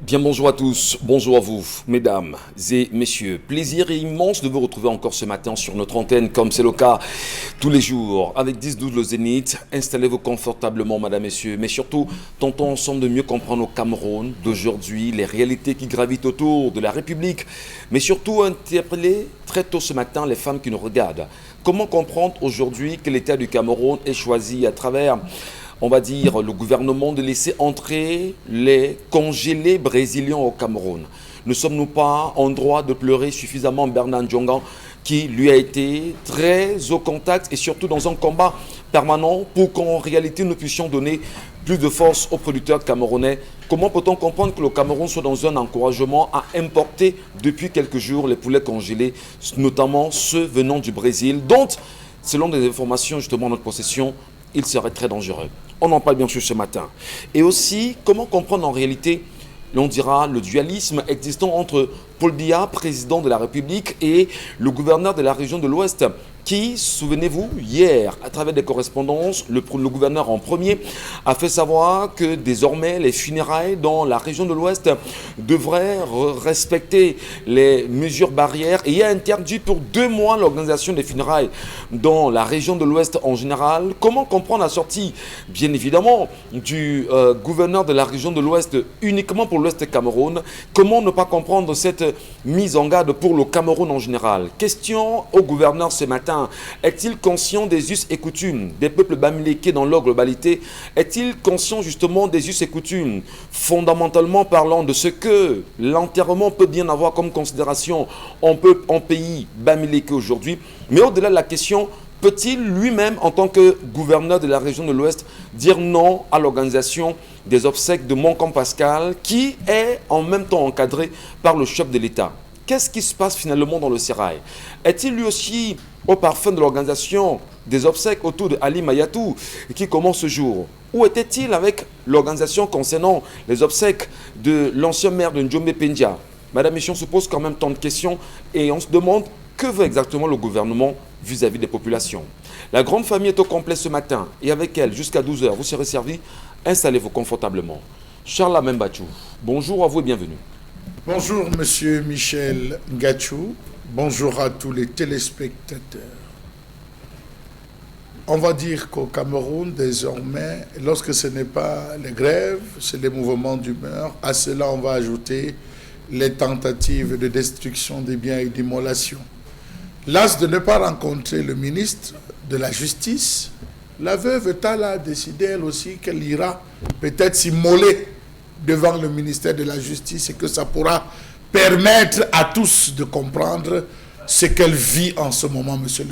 Bien bonjour à tous, bonjour à vous, mesdames et messieurs. Plaisir et immense de vous retrouver encore ce matin sur notre antenne, comme c'est le cas tous les jours, avec 10-12 le Zénith. Installez-vous confortablement, madame, messieurs, mais surtout, tentons ensemble de mieux comprendre au Cameroun d'aujourd'hui, les réalités qui gravitent autour de la République, mais surtout interpeller très tôt ce matin les femmes qui nous regardent. Comment comprendre aujourd'hui que l'État du Cameroun ait choisi à travers on va dire, le gouvernement de laisser entrer les congélés brésiliens au Cameroun. Ne sommes-nous pas en droit de pleurer suffisamment Bernard Djonga qui lui a été très au contact et surtout dans un combat permanent pour qu'en réalité nous puissions donner plus de force aux producteurs camerounais. Comment peut-on comprendre que le Cameroun soit dans un encouragement à importer depuis quelques jours les poulets congelés, notamment ceux venant du Brésil, dont, selon des informations justement en notre possession, il serait très dangereux. On en parle bien sûr ce matin. Et aussi, comment comprendre en réalité, l'on dira, le dualisme existant entre Paul Biya, président de la République, et le gouverneur de la région de l'Ouest, qui, souvenez-vous, hier, à travers des correspondances, le gouverneur en premier a fait savoir que désormais les funérailles dans la région de l'Ouest devraient respecter les mesures barrières et a interdit pour 2 mois l'organisation des funérailles dans la région de l'Ouest en général. Comment comprendre la sortie, bien évidemment, du gouverneur de la région de l'Ouest uniquement pour l'Ouest Cameroun? Comment ne pas comprendre cette mise en garde pour le Cameroun en général? Question au gouverneur ce matin. Est-il conscient des us et coutumes des peuples bamilékés dans leur globalité? Est-il conscient justement des us et coutumes, fondamentalement parlant de ce que l'enterrement peut bien avoir comme considération en pays bamiléké aujourd'hui? Mais au-delà de la question, peut-il lui-même, en tant que gouverneur de la région de l'Ouest, dire non à l'organisation des obsèques de Montcamp Pascal, qui est en même temps encadré par le chef de l'État? Qu'est-ce qui se passe finalement dans le sérail? Est-il lui aussi au parfum de l'organisation des obsèques autour de Ali Mayatou qui commence ce jour? Où était-il avec l'organisation concernant les obsèques de l'ancien maire de Njombe Pendia? Madame Michon se pose quand même tant de questions et on se demande que veut exactement le gouvernement vis-à-vis des populations. La grande famille est au complet ce matin et avec elle jusqu'à 12h, vous serez servis. Installez-vous confortablement. Charles Membachou, bonjour à vous et bienvenue. Bonjour Monsieur Michel Ngachou, bonjour à tous les téléspectateurs. On va dire qu'au Cameroun, désormais, lorsque ce n'est pas les grèves, c'est les mouvements d'humeur. À cela, on va ajouter les tentatives de destruction des biens et d'immolation. Las de ne pas rencontrer le ministre de la Justice, la veuve Tala a décidé elle aussi qu'elle ira peut-être s'immoler devant le ministère de la Justice et que ça pourra permettre à tous de comprendre ce qu'elle vit en ce moment, monsieur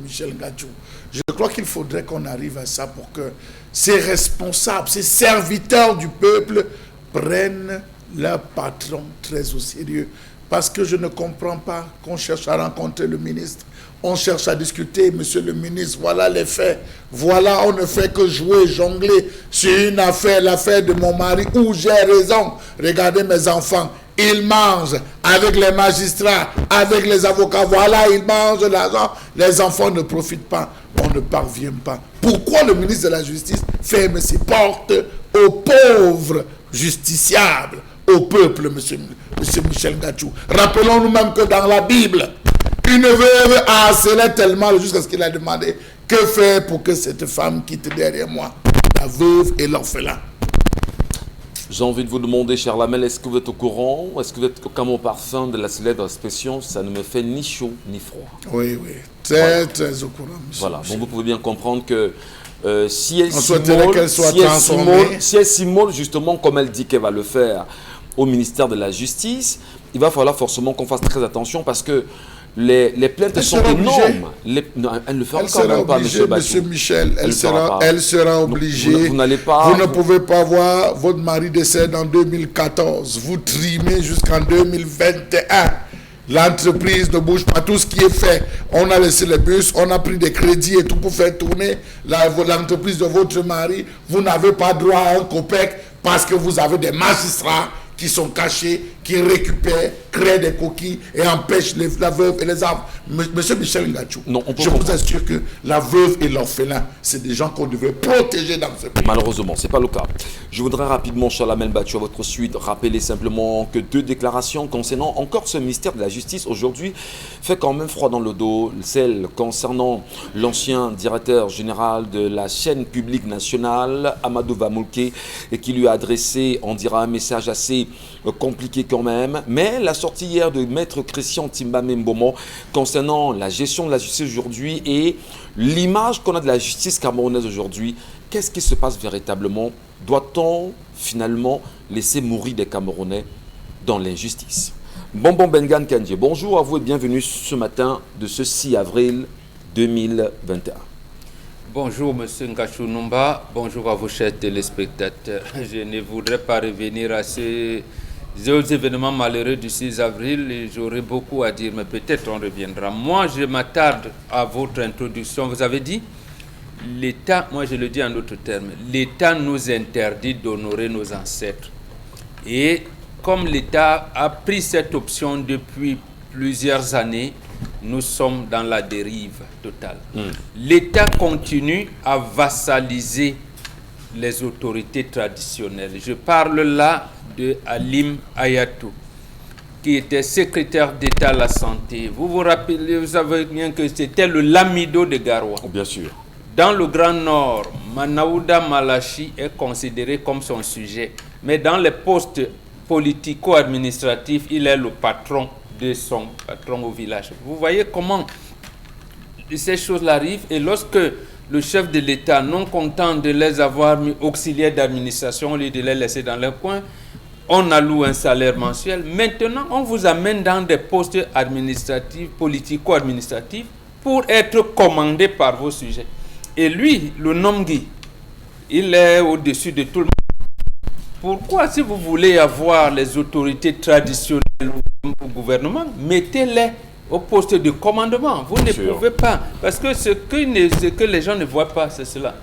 Michel Ngachou. Je crois qu'il faudrait qu'on arrive à ça pour que ces responsables, ces serviteurs du peuple prennent leur patron très au sérieux. Parce que je ne comprends pas qu'on cherche à rencontrer le ministre. On cherche à discuter, monsieur le ministre, voilà les faits. Voilà, on ne fait que jouer, jongler sur une affaire, l'affaire de mon mari, où j'ai raison. Regardez mes enfants, ils mangent avec les magistrats, avec les avocats. Voilà, ils mangent l'argent. Les enfants ne profitent pas. On ne parvient pas. Pourquoi le ministre de la Justice ferme ses portes aux pauvres justiciables, au peuple, monsieur Michel Ngachou? Rappelons-nous même que dans la Bible, une veuve a harcelé tellement jusqu'à ce qu'il a demandé que faire pour que cette femme quitte derrière moi, la veuve et l'orphelin. J'ai envie de vous demander, cher Lamel, est-ce que vous êtes au courant? Est-ce que vous êtes comme au parfum de la célèbre expression, ça ne me fait ni chaud ni froid? Oui, oui, très au courant. Voilà, donc vous pouvez bien comprendre que si elle s'immole justement comme elle dit qu'elle va le faire au ministère de la Justice, il va falloir forcément qu'on fasse très attention parce que les plaintes sont énormes. Non, elle ne le fera quand même pas, monsieur Michel. Elle sera obligée. Vous ne pouvez pas voir votre mari décède en 2014. Vous trimez jusqu'en 2021. L'entreprise ne bouge pas, tout ce qui est fait. On a laissé les bus, on a pris des crédits et tout pour faire tourner l'entreprise de votre mari. Vous n'avez pas droit à un copec parce que vous avez des magistrats qui sont cachés, qui récupèrent, créent des coquilles et empêchent la veuve et les arbres. Monsieur Michel Ngachou, je vous assure que la veuve et l'orphelin, c'est des gens qu'on devrait protéger dans ce pays. Malheureusement, ce n'est pas le cas. Je voudrais rapidement, Chalamel Batchou, à votre suite, rappeler simplement que 2 déclarations concernant encore ce mystère de la justice aujourd'hui fait quand même froid dans le dos. Celle concernant l'ancien directeur général de la chaîne publique nationale, Amadou Vamoulke, et qui lui a adressé, on dira, un message assez compliqué quand même. Mais la sortie hier de Maître Christian Timbamé Mbomo concernant la gestion de la justice aujourd'hui et l'image qu'on a de la justice camerounaise aujourd'hui, qu'est-ce qui se passe véritablement? Doit-on finalement laisser mourir des Camerounais dans l'injustice? Bonbon Bengan Kandje, bonjour à vous et bienvenue ce matin de ce 6 avril 2021. Bonjour M. Ngachou Numba, bonjour à vos chers téléspectateurs. Je ne voudrais pas revenir à ces événements malheureux du 6 avril et j'aurais beaucoup à dire, mais peut-être on reviendra. Moi, je m'attarde à votre introduction. Vous avez dit, l'État, moi je le dis en d'autres termes, l'État nous interdit d'honorer nos ancêtres. Et comme l'État a pris cette option depuis plusieurs années, nous sommes dans la dérive totale. L'État continue à vassaliser les autorités traditionnelles. Je parle là de Halim Hayatou, qui était secrétaire d'État à la santé. Vous vous rappelez, vous savez bien que c'était le Lamido de Garoua. Bien sûr. Dans le Grand Nord, Manaouda Malachi est considéré comme son sujet. Mais dans les postes politico-administratifs, il est le patron de son patron au village. Vous voyez comment ces choses arrivent. Et lorsque le chef de l'État, non content de les avoir mis auxiliaires d'administration, au lieu de les laisser dans leur coin, on alloue un salaire mensuel. Maintenant, on vous amène dans des postes administratifs, politico-administratifs, pour être commandé par vos sujets. Et lui, le Nomgui, il est au-dessus de tout le monde. Pourquoi, si vous voulez avoir les autorités traditionnelles au gouvernement, mettez-les au poste de commandement. Vous ne pouvez pas. Parce que ce que les gens ne voient pas, c'est cela.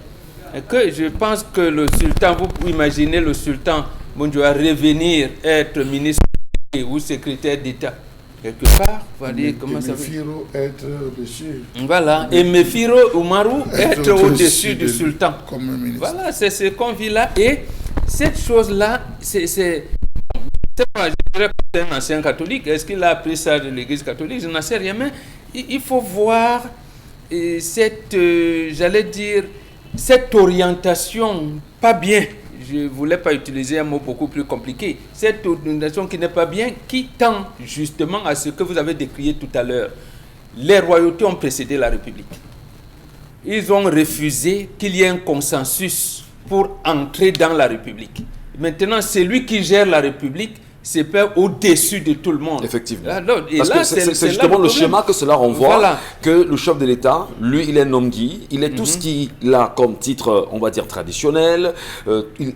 Et que je pense que le sultan, vous pouvez imaginer le sultan Bonjour revenir être ministre ou secrétaire d'État. Quelque part, vous voyez comment ça va. Mefiro être au-dessus. Voilà. Et Mefiro Oumarou être au-dessus du sultan. Comme un ministre. Voilà, c'est ce qu'on vit là. Et cette chose-là, c'est pas, je dirais que c'est un ancien catholique. Est-ce qu'il a appris ça de l'église catholique? Je n'en sais rien. Mais il faut voir cette, j'allais dire, cette orientation pas bien. Je ne voulais pas utiliser un mot beaucoup plus compliqué. Cette orientation qui n'est pas bien, qui tend justement à ce que vous avez décrié tout à l'heure. Les royautés ont précédé la République. Ils ont refusé qu'il y ait un consensus pour entrer dans la République. Maintenant, celui qui gère la République, c'est pas au-dessus de tout le monde. Effectivement. Alors, parce que c'est justement le schéma que cela renvoie, voilà. Que le chef de l'État, lui, il est Nomgui, il est tout ce qu'il a comme titre, on va dire, traditionnel,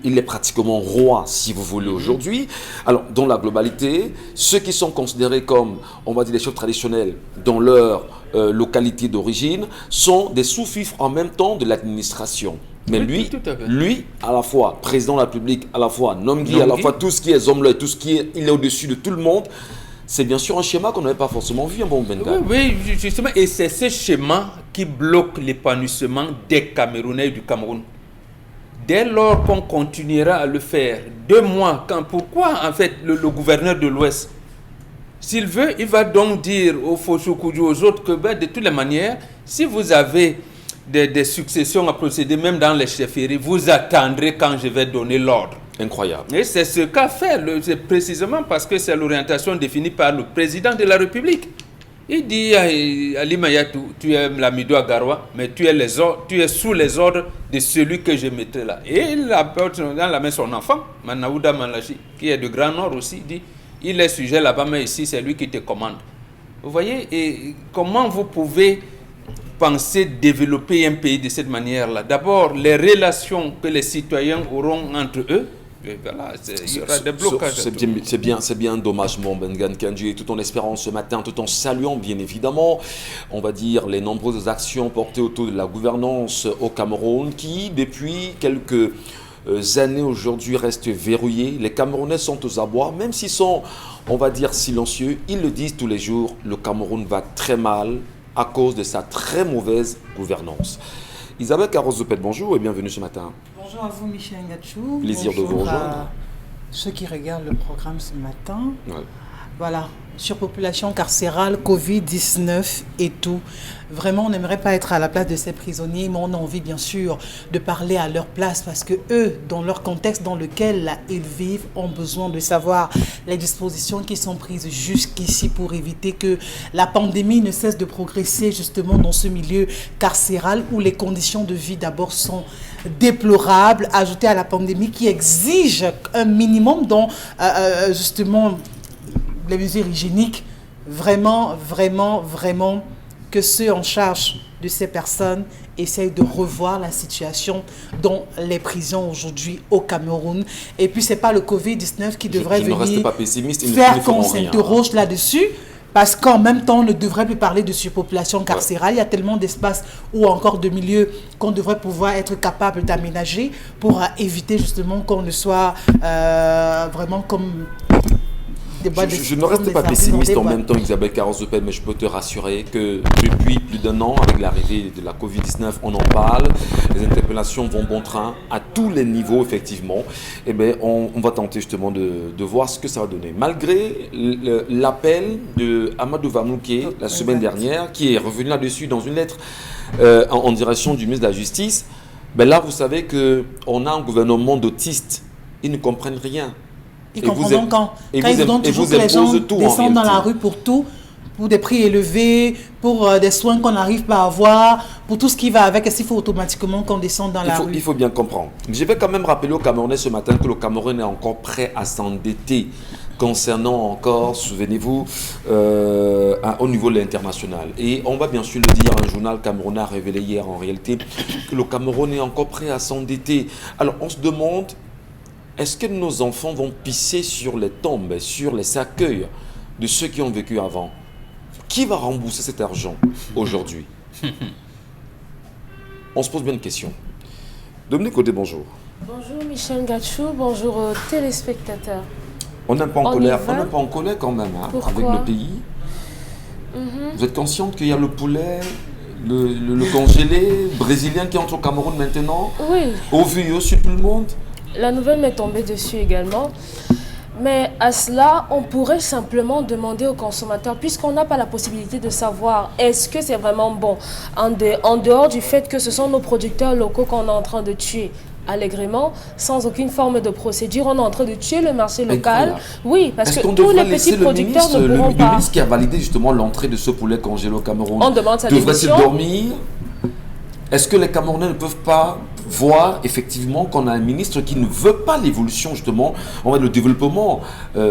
il est pratiquement roi, si vous voulez, aujourd'hui. Alors, dans la globalité, ceux qui sont considérés comme, on va dire, les chefs traditionnels dans leur localité d'origine, sont des sous-fifres en même temps de l'administration. Mais oui, lui, à la fois président de la République, à la fois Nomgui, à la fois tout ce qui est Zomlo et tout ce qui est, il est au-dessus de tout le monde. C'est bien sûr un schéma qu'on n'avait pas forcément vu, bon Benga. Oui, justement, et c'est ce schéma qui bloque l'épanouissement des Camerounais et du Cameroun. Dès lors qu'on continuera à le faire, 2 mois, pourquoi en fait le gouverneur de l'Ouest, s'il veut, il va donc dire aux Fossoukoudiou, aux autres que de toutes les manières, si vous avez des successions à procéder, même dans les chefferies, vous attendrez quand je vais donner l'ordre. Incroyable. Et c'est ce qu'a fait, c'est précisément parce que c'est l'orientation définie par le président de la République. Il dit à Ali Mayatou, tu es l'Amido à Garoua, mais tu es sous les ordres de celui que je mettrai là. Et il apporte dans la main son enfant, Manaouda Malachi, qui est de Grand Nord aussi, dit, il est sujet là-bas, mais ici c'est lui qui te commande. Vous voyez, et comment vous pouvez penser développer un pays de cette manière-là? D'abord, les relations que les citoyens auront entre eux, voilà, il y aura des blocages. C'est bien dommage, mon Bengan Kandji, tout en espérant ce matin, tout en saluant bien évidemment, on va dire, les nombreuses actions portées autour de la gouvernance au Cameroun qui, depuis quelques années aujourd'hui restent verrouillées. Les Camerounais sont aux abois, même s'ils sont, on va dire, silencieux. Ils le disent tous les jours, le Cameroun va très mal à cause de sa très mauvaise gouvernance. Isabelle Carros-Zopet, bonjour et bienvenue ce matin. Bonjour à vous Michel Ngachou. Plaisir de vous rejoindre. À ceux qui regardent le programme ce matin. Ouais. Voilà, surpopulation carcérale, Covid-19 et tout. Vraiment, on n'aimerait pas être à la place de ces prisonniers, mais on a envie bien sûr de parler à leur place parce que eux, dans leur contexte dans lequel là, ils vivent, ont besoin de savoir les dispositions qui sont prises jusqu'ici pour éviter que la pandémie ne cesse de progresser justement dans ce milieu carcéral où les conditions de vie d'abord sont déplorables, ajoutées à la pandémie qui exige un minimum dont justement les mesures hygiéniques, vraiment que ceux en charge de ces personnes essayent de revoir la situation dans les prisons aujourd'hui au Cameroun. Et puis, ce n'est pas le Covid-19 qui devrait venir faire qu'on s'interroge là-dessus, parce qu'en même temps, on ne devrait plus parler de surpopulation carcérale. Il y a tellement d'espaces ou encore de milieux qu'on devrait pouvoir être capable d'aménager pour éviter justement qu'on ne soit vraiment comme... Je ne reste pas pessimiste en même temps, Isabelle Carros-Zopet, mais je peux te rassurer que depuis plus d'un an, avec l'arrivée de la Covid-19, on en parle. Les interpellations vont bon train à tous les niveaux, effectivement. Eh bien, on va tenter justement de voir ce que ça va donner. Malgré l'appel de Amadou Vanouké la semaine dernière, qui est revenu là-dessus dans une lettre en direction du ministre de la Justice, ben là, vous savez qu'on a un gouvernement d'autistes. Ils ne comprennent rien. Ils comprennent quand ils vous donnent toujours que les gens descendent dans la rue pour tout, pour des prix élevés, pour des soins qu'on n'arrive pas à avoir, pour tout ce qui va avec. Est-ce qu'il faut automatiquement qu'on descende dans la rue? Il faut bien comprendre. Je vais quand même rappeler aux Camerounais ce matin que le Cameroun est encore prêt à s'endetter concernant encore, souvenez-vous, au niveau de l'international. Et on va bien sûr le dire, un journal camerounais a révélé hier en réalité que le Cameroun est encore prêt à s'endetter. Alors on se demande, est-ce que nos enfants vont pisser sur les tombes, sur les cercueils de ceux qui ont vécu avant? Qui va rembourser cet argent aujourd'hui? On se pose bien une question. Dominique Odé, bonjour. Bonjour Michel Ngachou, bonjour aux téléspectateurs. On n'est pas en colère, quand même avec le pays. Vous êtes consciente qu'il y a le poulet, le congelé brésilien qui entre au Cameroun maintenant? Oui. Au vu et au su tout le monde? La nouvelle m'est tombée dessus également. Mais à cela, on pourrait simplement demander aux consommateurs, puisqu'on n'a pas la possibilité de savoir est-ce que c'est vraiment bon, en dehors du fait que ce sont nos producteurs locaux qu'on est en train de tuer allègrement, sans aucune forme de procédure, on est en train de tuer le marché local. Oui, parce que tous les petits producteurs ne pourront pas. Le ministre qui a validé justement l'entrée de ce poulet congelé au Cameroun, on demande sa démission. Devrait-il dormir? Est-ce que les Camerounais ne peuvent pas voir effectivement qu'on a un ministre qui ne veut pas l'évolution justement, le développement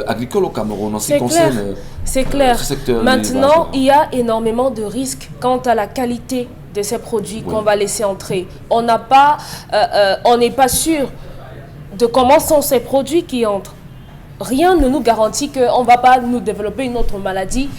agricole au Cameroun en ce qui concerne c'est clair. Maintenant, il y a énormément de risques quant à la qualité de ces produits qu'on va laisser entrer. On n'est pas sûr de comment sont ces produits qui entrent. Rien ne nous garantit qu'on ne va pas nous développer une autre maladie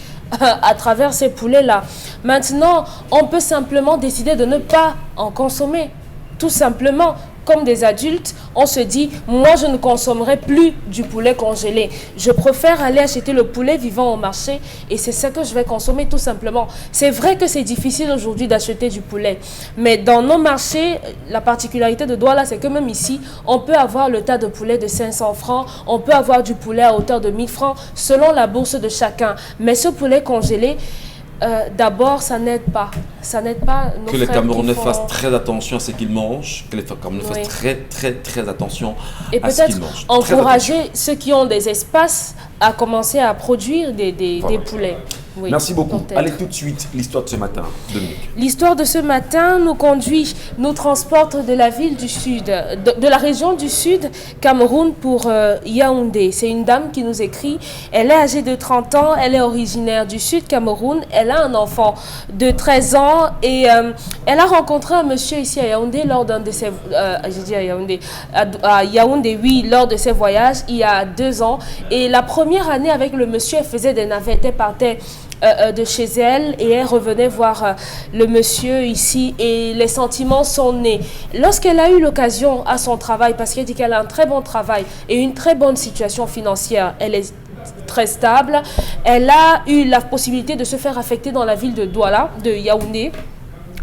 à travers ces poulets-là. Maintenant, on peut simplement décider de ne pas en consommer. Tout simplement, comme des adultes, on se dit, moi je ne consommerai plus du poulet congelé. Je préfère aller acheter le poulet vivant au marché et c'est ça que je vais consommer tout simplement. C'est vrai que c'est difficile aujourd'hui d'acheter du poulet, mais dans nos marchés, la particularité de Douala, c'est que même ici, on peut avoir le tas de poulet de 500 francs, on peut avoir du poulet à hauteur de 1000 francs selon la bourse de chacun. Mais ce poulet congelé, d'abord, ça n'aide pas. Ça n'aide pas nos que les Camerounais fassent très attention à ce qu'ils mangent, que les Camerounais fassent très attention à ce qu'ils mangent. Et peut-être encourager ceux qui ont des espaces à commencer à produire des poulets. Oui, merci beaucoup. Allez tout de suite, l'histoire de ce matin, Dominique. L'histoire de ce matin nous transporte de la ville du sud, de la région du sud, Cameroun, pour Yaoundé. C'est une dame qui nous écrit. Elle est âgée de 30 ans, elle est originaire du sud Cameroun. Elle a un enfant de 13 ans et elle a rencontré un monsieur ici à Yaoundé lors d'un de ses... à Yaoundé, oui, lors de ses voyages il y a 2 ans. Et la première année avec le monsieur, elle faisait des navettes, elle partait de chez elle et elle revenait voir le monsieur ici et les sentiments sont nés. Lorsqu'elle a eu l'occasion à son travail, parce qu'elle dit qu'elle a un très bon travail et une très bonne situation financière, elle est très stable, elle a eu la possibilité de se faire affecter dans la ville de Douala, de Yaoundé.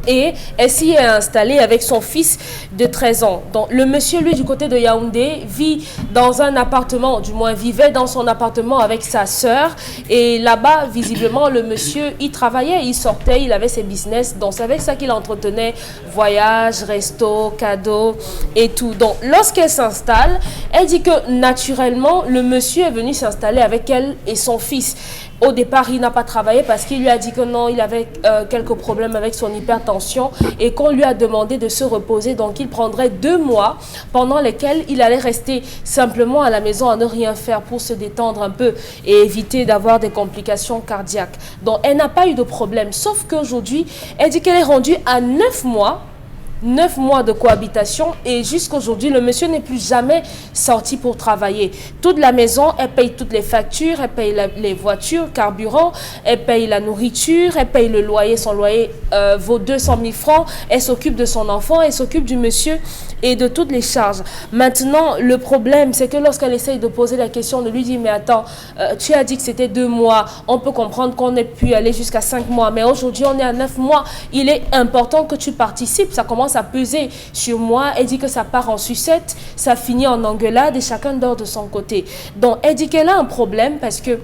Et elle s'y est installée avec son fils de 13 ans. Donc, le monsieur, lui, du côté de Yaoundé, vit dans un appartement, du moins vivait dans son appartement avec sa sœur. Et là-bas, visiblement, le monsieur, il travaillait, il sortait, il avait ses business. Donc, c'est avec ça qu'il entretenait voyage, resto, cadeaux et tout. Donc, lorsqu'elle s'installe, elle dit que naturellement, le monsieur est venu s'installer avec elle et son fils. Au départ, il n'a pas travaillé parce qu'il lui a dit que non, il avait quelques problèmes avec son hypertension et qu'on lui a demandé de se reposer. Donc, il prendrait 2 mois pendant lesquels il allait rester simplement à la maison à ne rien faire pour se détendre un peu et éviter d'avoir des complications cardiaques. Donc, elle n'a pas eu de problème. Sauf qu'aujourd'hui, elle dit qu'elle est rendue à 9 mois. 9 mois de cohabitation et jusqu'aujourd'hui, le monsieur n'est plus jamais sorti pour travailler. Toute la maison, elle paye toutes les factures, elle paye les voitures, carburant, elle paye la nourriture, elle paye le loyer. Son loyer vaut 200 000 francs. Elle s'occupe de son enfant, elle s'occupe du monsieur et de toutes les charges. Maintenant, le problème, c'est que lorsqu'elle essaye de poser la question, de lui dire, mais attends, tu as dit que c'était 2 mois, on peut comprendre qu'on ait pu aller jusqu'à 5 mois, mais aujourd'hui, on est à 9 mois. Il est important que tu participes, ça commence à peser sur moi. Elle dit que ça part en sucette, ça finit en engueulade et chacun dort de son côté. Donc, elle dit qu'elle a un problème parce que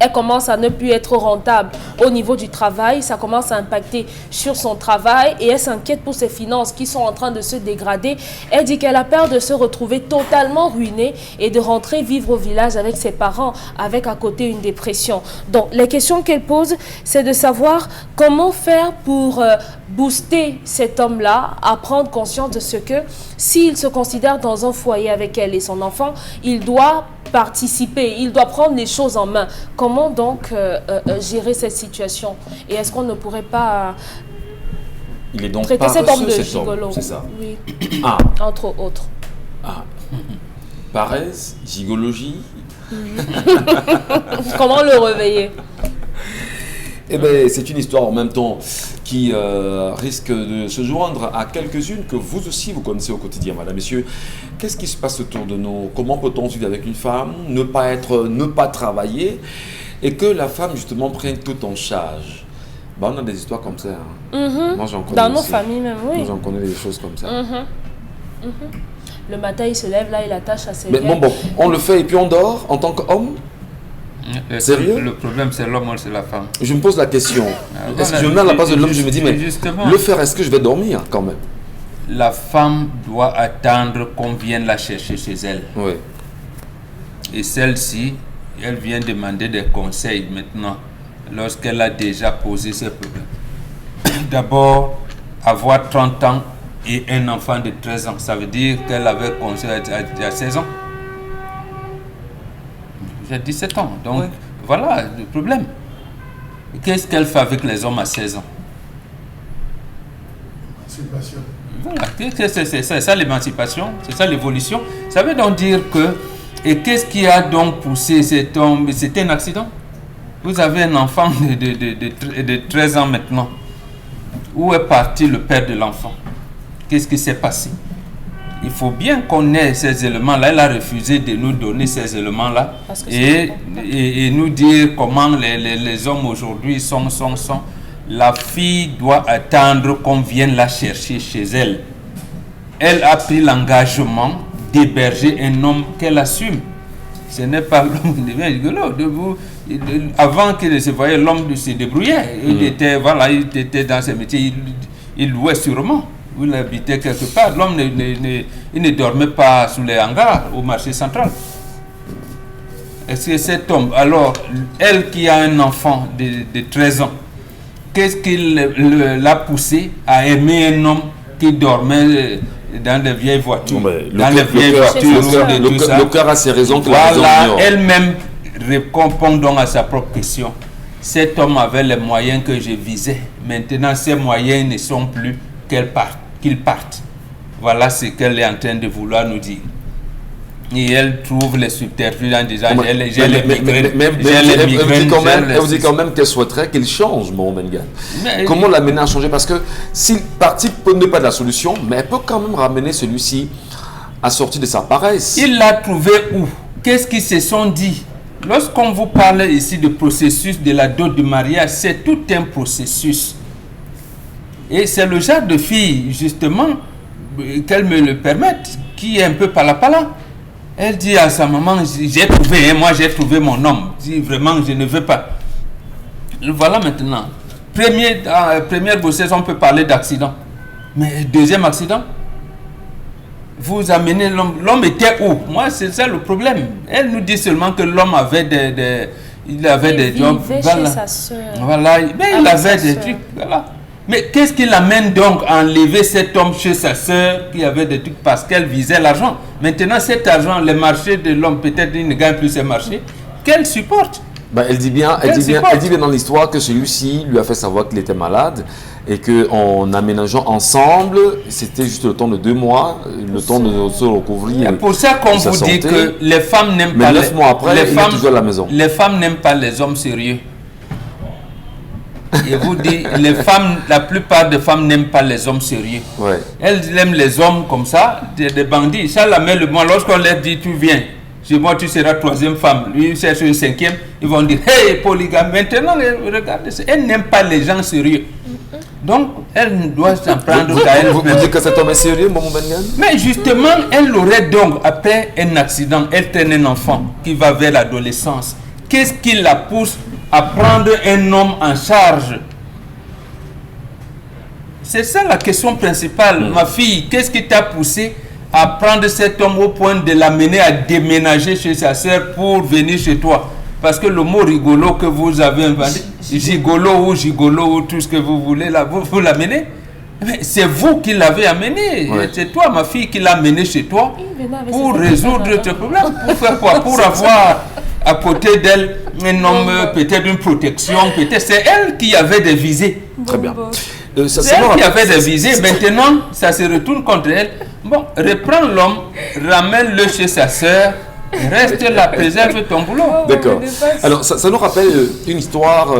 elle commence à ne plus être rentable au niveau du travail, ça commence à impacter sur son travail et elle s'inquiète pour ses finances qui sont en train de se dégrader. Elle dit qu'elle a peur de se retrouver totalement ruinée et de rentrer vivre au village avec ses parents, avec à côté une dépression. Donc, les questions qu'elle pose, c'est de savoir comment faire pour booster cet homme-là à prendre conscience de ce que s'il se considère dans un foyer avec elle et son enfant, il doit participer, il doit prendre les choses en main. Comment donc gérer cette situation? Et est-ce qu'on ne pourrait pas il est donc traiter cet homme de gigolo? C'est ça. Oui. Ah. Entre autres. Ah. Paresse, gigologie. Comment le réveiller? Eh bien, c'est une histoire en même temps qui risque de se joindre à quelques-unes que vous aussi vous connaissez au quotidien, madame, messieurs. Qu'est-ce qui se passe autour de nous? Comment peut-on vivre avec une femme, ne pas travailler et que la femme justement prenne tout en charge? Ben, on a des histoires comme ça. Hein. Moi, j'en connais dans nos aussi. familles même, oui. Moi, j'en connais des choses comme ça. Le matin, il se lève là, il attache à ses Mais bon, on le fait et puis on dort en tant qu'homme. Sérieux? Le problème, c'est l'homme ou c'est la femme? Je me pose la question. Est-ce que je me mets à la place de l'homme, je me dis, mais justement, le faire, est-ce que je vais dormir quand même? La femme doit attendre qu'on vienne la chercher chez elle. Oui. Et celle-ci, elle vient demander des conseils maintenant, lorsqu'elle a déjà posé ses problèmes. D'abord, avoir 30 ans et un enfant de 13 ans, ça veut dire qu'elle avait conçu à 16 ans. J'ai 17 ans, donc voilà le problème. Qu'est-ce qu'elle fait avec les hommes à 16 ans? Voilà, c'est ça l'émancipation, c'est ça l'évolution. Ça veut donc dire que, et qu'est-ce qui a donc poussé cet homme? C'était un accident. Vous avez un enfant de 13 ans maintenant. Où est parti le père de l'enfant? Qu'est-ce qui s'est passé? Il faut bien qu'on ait ces éléments-là. Elle a refusé de nous donner ces éléments-là et nous dire comment les hommes aujourd'hui sont. La fille doit attendre qu'on vienne la chercher chez elle. Elle a pris l'engagement d'héberger un homme qu'elle assume. Ce n'est pas l'homme qui devient rigolo. Avant qu'il se voyait, l'homme se débrouillait. Il était dans ses métiers. Il louait sûrement. Il habitait quelque part. L'homme il ne dormait pas sous les hangars au marché central. Est-ce que cet homme, alors, elle qui a un enfant de 13 ans, qu'est-ce qui l'a poussé à aimer un homme qui dormait dans des vieilles voitures? Le cœur a ses raisons que la raison ignore. Elle-même répond donc à sa propre question. Cet homme avait les moyens que je visais. Maintenant, ces moyens ne sont plus qu'il parte. Voilà ce qu'elle est en train de vouloir nous dire. Et elle trouve les subterfuges en disant Mais elle vous dit quand même qu'elle souhaiterait qu'il change, mon Mengan. Comment l'amener à changer? Parce que si le parti n'est pas de la solution, mais elle peut quand même ramener celui-ci à sortir de sa paresse. Il l'a trouvé où? Qu'est-ce qu'ils se sont dit? Lorsqu'on vous parle ici du processus de la dot du mariage, c'est tout un processus. Et c'est le genre de fille, justement, qu'elle me le permette, qui est un peu pala-pala. Elle dit à sa maman, j'ai trouvé, moi j'ai trouvé mon homme. Je dis vraiment, je ne veux pas. Voilà maintenant. Première grossesse, on peut parler d'accident. Mais deuxième accident, vous amenez l'homme. L'homme était où? Moi, c'est ça le problème. Elle nous dit seulement que l'homme avait des jobs. Voilà. Chez sa soeur. Voilà. Mais il avait des trucs. Voilà. Mais qu'est-ce qui l'amène donc à enlever cet homme chez sa soeur qui avait des trucs parce qu'elle visait l'argent? Maintenant, cet argent, les marchés de l'homme, peut-être il ne gagne plus ces marchés. Qu'elle supporte? Elle dit bien dans l'histoire que celui-ci lui a fait savoir qu'il était malade et qu'en aménageant ensemble, c'était juste le temps de 2 mois, le temps de se recouvrir. C'est pour ça qu'on vous dit que les femmes n'aiment pas 9 mois après, il est toujours à la maison. Les femmes n'aiment pas les hommes sérieux. Et vous dites, la plupart des femmes n'aiment pas les hommes sérieux. Ouais. Elles aiment les hommes comme ça, des bandits. Ça la met le bon. Lorsqu'on leur dit, tu viens, chez moi tu seras 3e femme, lui il cherche une 5e, ils vont dire, hey, polygame. Maintenant, regardez, elles n'aiment pas les gens sérieux. Donc, elle doit s'en prendre à elle. Vous dites que cet homme est sérieux, Maman Bengan? Mais justement, elle aurait donc, après un accident, elle traîne un enfant qui va vers l'adolescence. Qu'est-ce qui la pousse à prendre un homme en charge? C'est ça la question principale. Ma fille, qu'est-ce qui t'a poussé à prendre cet homme au point de l'amener à déménager chez sa sœur pour venir chez toi? Parce que le mot rigolo que vous avez inventé, gigolo ou tout ce que vous voulez, là, vous l'amenez. Mais c'est vous qui l'avez amené. Ouais. C'est toi, ma fille, qui l'a amené chez toi pour résoudre tes problèmes. Pour faire quoi? Pour avoir à côté d'elle un homme, peut-être une protection, peut-être. C'est elle qui avait des visées. Très bien. C'est elle qui avait des visées. Maintenant, ça se retourne contre elle. Bon, reprends l'homme, ramène-le chez sa sœur. Reste là, préserve ton boulot. D'accord. Alors, ça nous rappelle une histoire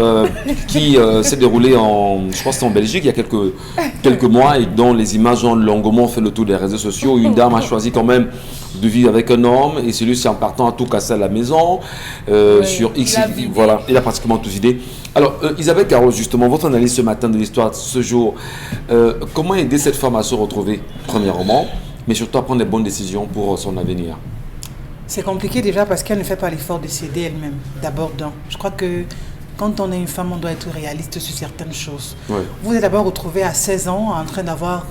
qui s'est déroulée je pense en Belgique, il y a quelques mois, et dont les images ont longuement fait le tour des réseaux sociaux. Une dame a choisi quand même de vivre avec un homme, et celui-ci, en partant, a tout cassé à la maison. Sur X, voilà, il a pratiquement tout vidé. Alors, Isabelle Caro, justement, votre analyse ce matin de l'histoire de ce jour, comment aider cette femme à se retrouver, premièrement, mais surtout à prendre les bonnes décisions pour son avenir? C'est compliqué déjà parce qu'elle ne fait pas l'effort de s'aider elle-même, d'abord. Je crois que quand on est une femme, on doit être réaliste sur certaines choses. Ouais. Vous êtes d'abord retrouvé à 16 ans en train d'avoir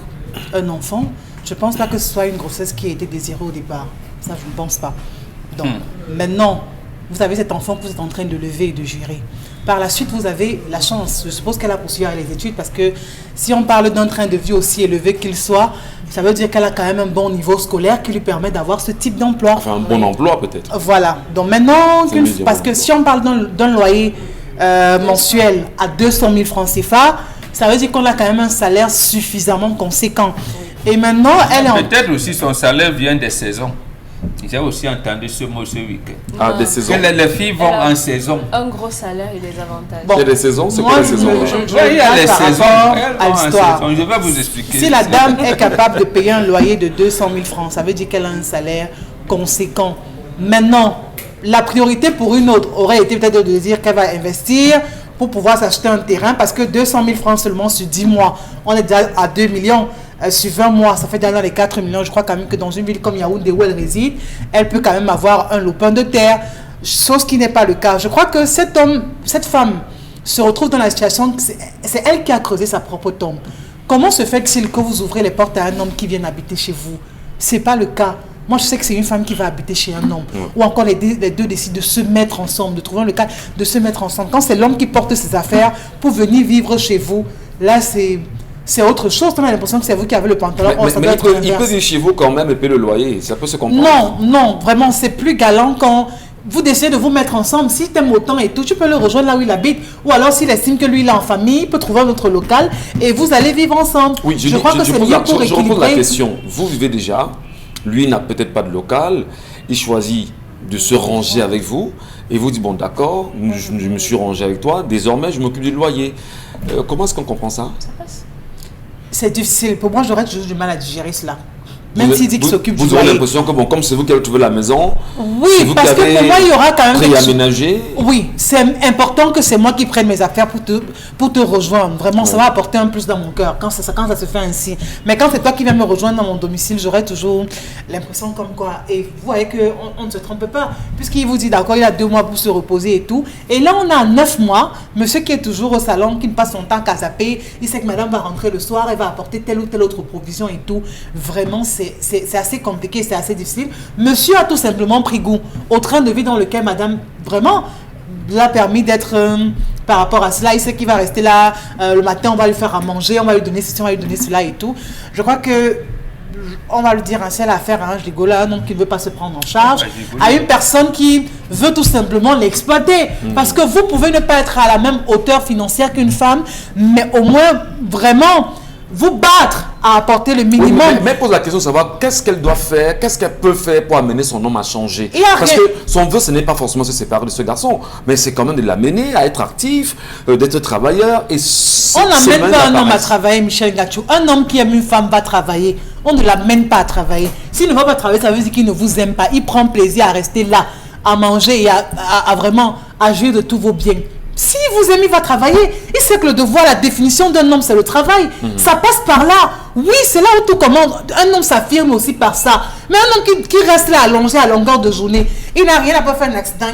un enfant. Je ne pense pas que ce soit une grossesse qui a été désirée au départ. Ça, je ne pense pas. Donc, maintenant, vous avez cet enfant que vous êtes en train de lever et de gérer. Par la suite, vous avez la chance. Je suppose qu'elle a poursuivi les études parce que si on parle d'un train de vie aussi élevé qu'il soit, ça veut dire qu'elle a quand même un bon niveau scolaire qui lui permet d'avoir ce type d'emploi. Enfin, un bon emploi peut-être. Voilà. Donc maintenant, parce que si on parle d'un loyer mensuel à 200 000 francs CFA, ça veut dire qu'on a quand même un salaire suffisamment conséquent. Et maintenant, elle est peut-être aussi son salaire vient des saisons. J'ai aussi entendu ce mot ce week-end. Ah, des saisons. Que les filles vont en saison. Un gros salaire et des avantages. Bon, il y a des saisons, c'est quoi les saisons? Il y a les saisons. À l'histoire. Je vais vous expliquer. Si la dame est capable de payer un loyer de 200 000 francs, ça veut dire qu'elle a un salaire conséquent. Maintenant, la priorité pour une autre aurait été peut-être de dire qu'elle va investir pour pouvoir s'acheter un terrain parce que 200 000 francs seulement sur 10 mois, on est déjà à 2 millions. Sur 20 mois, ça fait dans les 4 millions. Je crois quand même que dans une ville comme Yaoundé où elle réside, elle peut quand même avoir un lopin de terre, chose qui n'est pas le cas. Je crois que cette femme se retrouve dans la situation, c'est elle qui a creusé sa propre tombe. Comment se fait-il que vous ouvrez les portes à un homme qui vient habiter chez vous? Ce n'est pas le cas. Moi, je sais que c'est une femme qui va habiter chez un homme. Ou encore les deux décident de se mettre ensemble, de trouver le cas de se mettre ensemble. Quand c'est l'homme qui porte ses affaires pour venir vivre chez vous, là, c'est autre chose. On a l'impression que c'est vous qui avez le pantalon. Mais il peut vivre chez vous quand même et payer le loyer. Ça peut se comprendre. Non, vraiment, c'est plus galant quand vous décidez de vous mettre ensemble. Si tu aimes autant et tout, tu peux le rejoindre là où il habite. Ou alors, s'il estime que lui, il est en famille, il peut trouver un autre local et vous allez vivre ensemble. Oui, je crois que c'est mieux pour équilibrer. Je repose la question. Vous vivez déjà Lui n'a peut-être pas de local, il choisit de se ranger avec vous et vous dit bon d'accord, je me suis rangé avec toi, désormais je m'occupe du loyer. Comment est-ce qu'on comprend ça? C'est difficile. Pour moi, j'aurais toujours du mal à digérer cela. Même s'il dit qu'il s'occupe du loyer. Vous aurez l'impression que bon, comme c'est vous qui avez trouvé la maison, oui, parce que pour moi, il y aura quand même préaménagé. Oui, c'est important que c'est moi qui prenne mes affaires pour te rejoindre. Vraiment, ça va apporter un plus dans mon cœur quand ça se fait ainsi. Mais quand c'est toi qui viens me rejoindre dans mon domicile, j'aurai toujours l'impression comme quoi. Et vous voyez qu'on ne se trompe pas, puisqu'il vous dit d'accord, il a 2 mois pour se reposer et tout. Et là, on a 9 mois, monsieur qui est toujours au salon, qui ne passe son temps qu'à zapper, il sait que madame va rentrer le soir, elle va apporter telle ou telle autre provision et tout. Vraiment, c'est assez compliqué, c'est assez difficile. Monsieur a tout simplement pris goût au train de vie dans lequel madame vraiment l'a permis d'être par rapport à cela. Il sait qu'il va rester là le matin, on va lui faire à manger, on va lui donner ceci, on va lui donner cela et tout. Je crois que on va lui dire un seul affaire à un gigola, donc qui ne veut pas se prendre en charge, à une personne qui veut tout simplement l'exploiter. Parce que vous pouvez ne pas être à la même hauteur financière qu'une femme, mais au moins vraiment vous battre à apporter le minimum. Oui, mais pose la question de savoir qu'est-ce qu'elle doit faire, qu'est-ce qu'elle peut faire pour amener son homme à changer. Parce que son vœu, ce n'est pas forcément se séparer de ce garçon, mais c'est quand même de l'amener à être actif, d'être travailleur. Et on n'amène pas un homme à travailler, Michel Gachou. Un homme qui aime une femme va travailler. On ne l'amène pas à travailler. S'il ne va pas travailler, ça veut dire qu'il ne vous aime pas. Il prend plaisir à rester là, à manger et à vraiment agir de tous vos biens. Si vous aimez, il va travailler. Il sait que le devoir, la définition d'un homme, c'est le travail. Ça passe par là. Oui, c'est là où tout commence. Un homme s'affirme aussi par ça. Mais un homme qui reste là allongé à longueur de journée, il n'a pas fait un accident,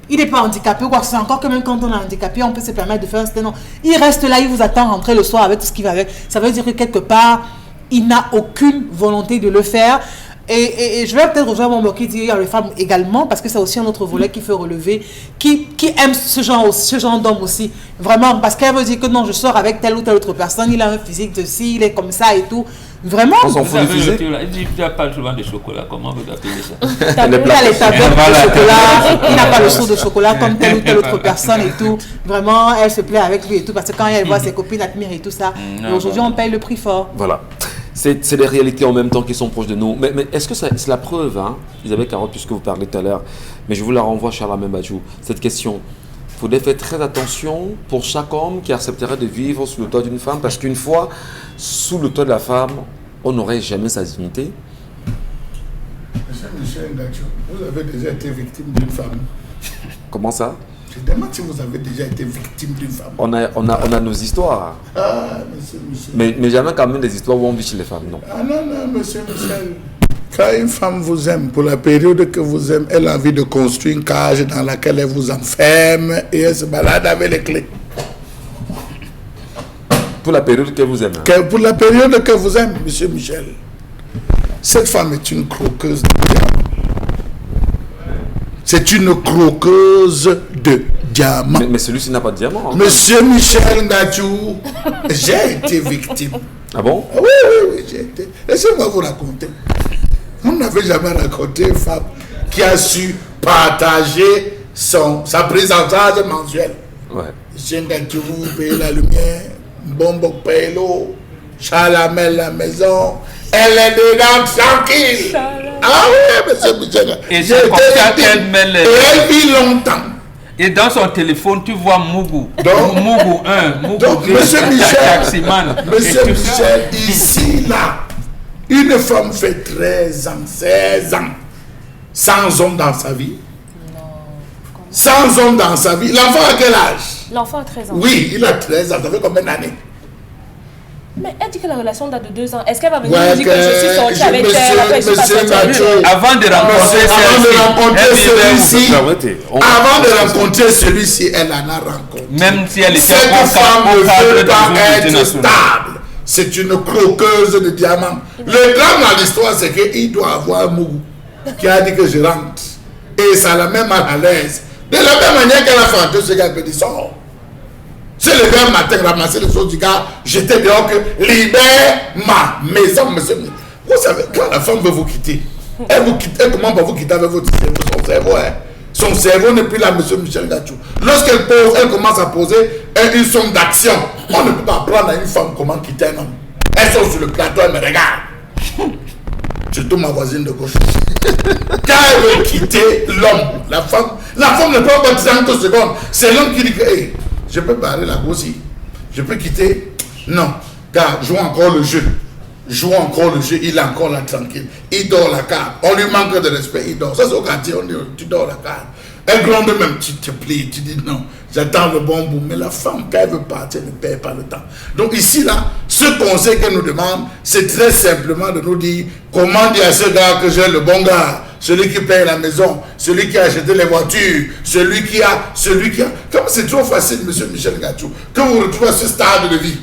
il n'est pas handicapé ou quoi. C'est encore que même quand on est handicapé, on peut se permettre de faire un stand. Il reste là, il vous attend rentrer le soir avec tout ce qui va avec. Ça veut dire que quelque part, il n'a aucune volonté de le faire. Et je vais peut-être rejoindre mon mot qui dit il y a les femmes également, parce que c'est aussi un autre volet qu'il faut relever, qui aime ce genre d'homme aussi. Vraiment, parce qu'elle veut dire que non, je sors avec telle ou telle autre personne, il a un physique de ci, il est comme ça et tout. Vraiment. On s'en fout du physique. Il dit qu'il n'y a pas souvent de chocolat, comment vous appelez ça? Il a les tablettes de chocolat, il n'a pas le sourd de chocolat comme telle ou telle autre personne et tout. Vraiment, elle se plaît avec lui et tout, parce que quand elle voit ses copines admirer et tout ça, aujourd'hui on paye le prix fort. Voilà. C'est des réalités en même temps qui sont proches de nous. Mais est-ce que c'est la preuve, hein, Isabelle Carotte, puisque vous parlez tout à l'heure, mais je vous la renvoie, Charles Bajou, cette question. Il faudrait faire très attention pour chaque homme qui accepterait de vivre sous le toit d'une femme, parce qu'une fois sous le toit de la femme, on n'aurait jamais sa dignité. Monsieur Michel Gachou, vous avez déjà été victime d'une femme. Comment ça? Je demande si vous avez déjà été victime d'une femme. On a nos histoires. Ah, monsieur Michel. Mais jamais quand même des histoires où on vit chez les femmes, non. Ah non, monsieur Michel. Quand une femme vous aime, pour la période que vous aime, elle a envie de construire une cage dans laquelle elle vous enferme et elle se balade avec les clés. Pour la période que vous aimez. Pour la période que vous aimez, monsieur Michel. Cette femme est une croqueuse de diamants. C'est une croqueuse de diamants. Mais celui-ci n'a pas de diamant. Hein. Monsieur Michel Gachou, j'ai été victime. Ah bon? Oui, j'ai été. Laissez-moi vous raconter. Vous n'avez jamais raconté une femme qui a su partager sa présentage mensuelle. Ouais. Michel Gachou paye la lumière, Bombo paye l'eau, Chalamel la maison. Elle est dedans tranquille. Ah oui, monsieur Michel. Et c'est comme ça qu'elle met les... Et elle vit longtemps. Et dans son téléphone, tu vois Mougou. Donc, Mougou 1, Mougou 2, monsieur Michel, monsieur Michel, ici, là, une femme fait 13 ans, 16 ans, sans homme dans sa vie. Non. Sans homme dans sa vie. L'enfant a quel âge? L'enfant a 13 ans. Oui, il a 13 ans. Ça fait combien d'années? Mais elle dit que la relation date de 2 ans. Est-ce qu'elle va venir nous dire que je suis sortie avec elle après je suis passée avant de rencontrer celui-ci, elle en a rencontré. Même si elle était cette femme ne veut pas être stable. C'est une croqueuse de diamants. Le drame dans l'histoire, c'est qu'il doit avoir un Mougou qui a dit que je rentre. Et ça la met mal à l'aise. De la même manière qu'elle a fait ce gars, elle dit sort. C'est le gars matin ramasser les choses du gars, j'étais dehors que libère ma maison, monsieur. Vous savez, quand la femme veut vous quitter, elle vous quitte, elle commence par vous quitter avec votre cerveau, son cerveau, hein. Son cerveau n'est plus là, monsieur Michel Gachou. Lorsqu'elle pose, elle commence à poser une somme d'action. On ne peut pas apprendre à une femme comment quitter un homme. Elles sont sur le plateau, elle me regarde. surtout ma voisine de gauche. Quand elle veut quitter l'homme, la femme ne peut pas 30 secondes. C'est l'homme qui dit que hey, je peux barrer la gauche, je peux quitter. Non, car joue encore le jeu. Joue encore le jeu, il est encore là tranquille. Il dort la carte. On lui manque de respect, il dort. Ça, c'est au quartier, on dit tu dors la carte. Elle gronde même, tu te plies, tu dis non, j'attends le bon bout. Mais la femme, quand elle veut partir, ne perd pas le temps. Donc ici, là, ce conseil qu'elle nous demande, c'est très simplement de nous dire comment dire à ce gars que j'ai le bon gars, celui qui paye la maison, celui qui a acheté les voitures, celui qui a. Comme c'est trop facile, monsieur Michel Gachou, que vous retrouvez à ce stade de vie.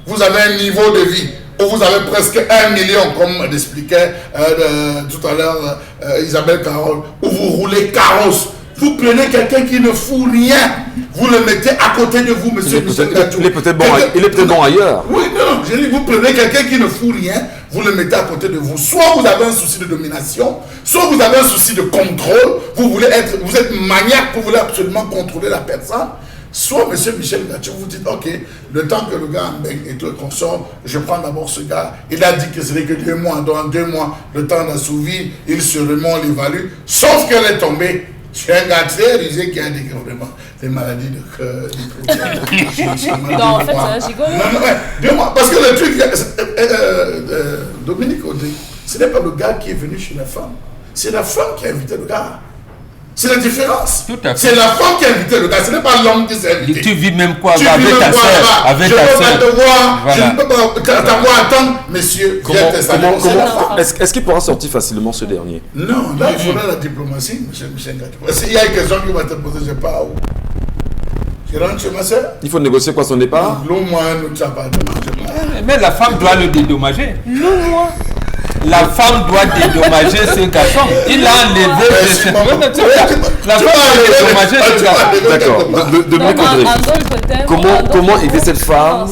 Vous avez un niveau de vie où vous avez presque 1 million, comme l'expliquait tout à l'heure Isabelle Carole, où vous roulez carrosse. Vous prenez quelqu'un qui ne fout rien, vous le mettez à côté de vous, monsieur Michel Gachou. Il est peut-être bon ailleurs. Oui, non, je dis, vous prenez quelqu'un qui ne fout rien, vous le mettez à côté de vous. Soit vous avez un souci de domination, soit vous avez un souci de contrôle, vous êtes maniaque, vous voulez absolument contrôler la personne. Soit monsieur Michel Gachou, vous dites, ok, le temps que le gars et tout consort, je prends d'abord ce gars. Il a dit que ce n'est que 2 mois. Dans 2 mois, le temps d'assouvir, il se remonte, il évalue. Sauf qu'elle est tombée sur un gars très rusé qui a dit que vraiment des maladies de cœur, non, en fait, c'est un gigolo. Non, 2 mois. Parce que le truc, Dominique Audrey, ce n'est pas le gars qui est venu chez la femme. C'est la femme qui a invité le gars. C'est la différence. C'est la femme qui a invité le gars, ce n'est pas l'homme qui s'est invité. Tu vis même quoi avec ta soeur, avec je ta ne peux soeur. pas te voir, Voilà. je ne peux pas t'avoir attendre, monsieur. Est-ce qu'il pourra sortir facilement ce dernier? Non, là il faudra la diplomatie, monsieur Michel Gachou. S'il y a une question qui va te poser, je pars où? Je rentre chez ma soeur. Il faut négocier quoi son départ? Loue-moi un autre appartement, je pars. Mais la femme doit le dédommager. Loue-moi. La femme doit dédommager ce garçon. Il a enlevé la femme doit dédommager ce garçon. D'accord. Dominique Audrey, comment aider cette femme?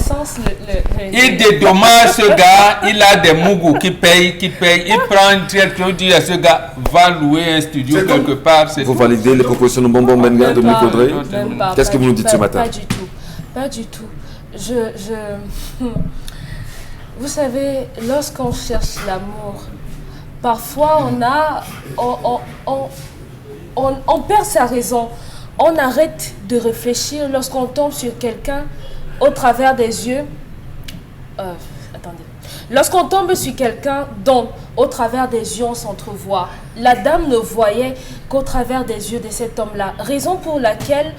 Il dédommage ce gars, il a des mougous qui payent. Il prend un traiteur, dit à ce gars, va louer un studio quelque part. Vous validez les propositions de Bonbon Benga, Dominique Audrey? Qu'est-ce que vous nous dites ce matin? Pas du tout. Vous savez, lorsqu'on cherche l'amour, parfois on perd sa raison. On arrête de réfléchir lorsqu'on tombe sur quelqu'un au travers des yeux. Lorsqu'on tombe sur quelqu'un dont, au travers des yeux, on s'entrevoit. La dame ne voyait qu'au travers des yeux de cet homme-là. Raison pour laquelle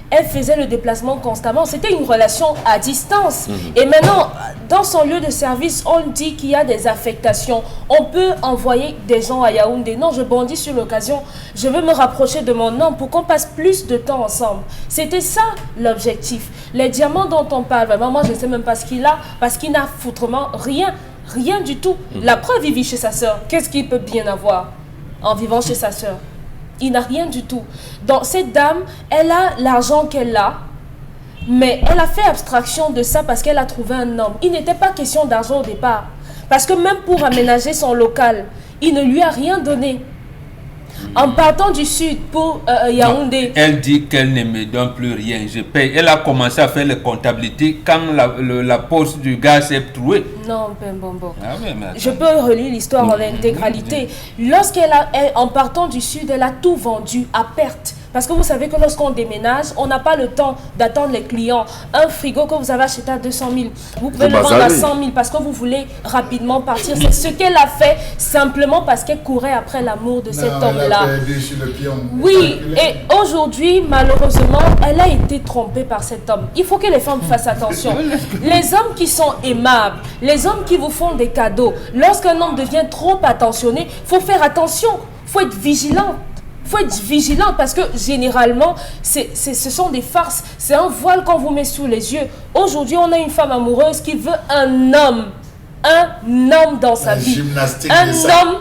elle faisait le déplacement constamment. C'était une relation à distance. Et maintenant, dans son lieu de service, on dit qu'il y a des affectations. On peut envoyer des gens à Yaoundé. Non, je bondis sur l'occasion. Je veux me rapprocher de mon homme pour qu'on passe plus de temps ensemble. C'était ça l'objectif. Les diamants dont on parle, vraiment, moi je ne sais même pas ce qu'il a, parce qu'il n'a foutrement rien. Rien du tout. La preuve, il vit chez sa sœur. Qu'est-ce qu'il peut bien avoir en vivant chez sa sœur? Il n'a rien du tout. Donc cette dame, elle a l'argent qu'elle a, mais elle a fait abstraction de ça parce qu'elle a trouvé un homme. Il n'était pas question d'argent au départ. Parce que même pour aménager son local, il ne lui a rien donné. En partant du sud pour Yaoundé. Elle dit qu'elle ne me donne plus rien, je paye. Elle a commencé à faire les comptabilités quand la poste du gars s'est trouée. Non, ben bon. Ah oui, je peux relire l'histoire en intégralité. En partant du sud, elle a tout vendu à perte. Parce que vous savez que lorsqu'on déménage, on n'a pas le temps d'attendre les clients. Un frigo que vous avez acheté à 200 000, vous pouvez le vendre à 100 000 parce que vous voulez rapidement partir. C'est ce qu'elle a fait simplement parce qu'elle courait après l'amour de cet homme-là. Oui, et aujourd'hui, malheureusement, elle a été trompée par cet homme. Il faut que les femmes fassent attention. Les hommes qui sont aimables, les hommes qui vous font des cadeaux, lorsqu'un homme devient trop attentionné, il faut faire attention, il faut être vigilant. Il faut être vigilant parce que généralement, ce sont des farces. C'est un voile qu'on vous met sous les yeux. Aujourd'hui, on a une femme amoureuse qui veut un homme dans sa vie. Un homme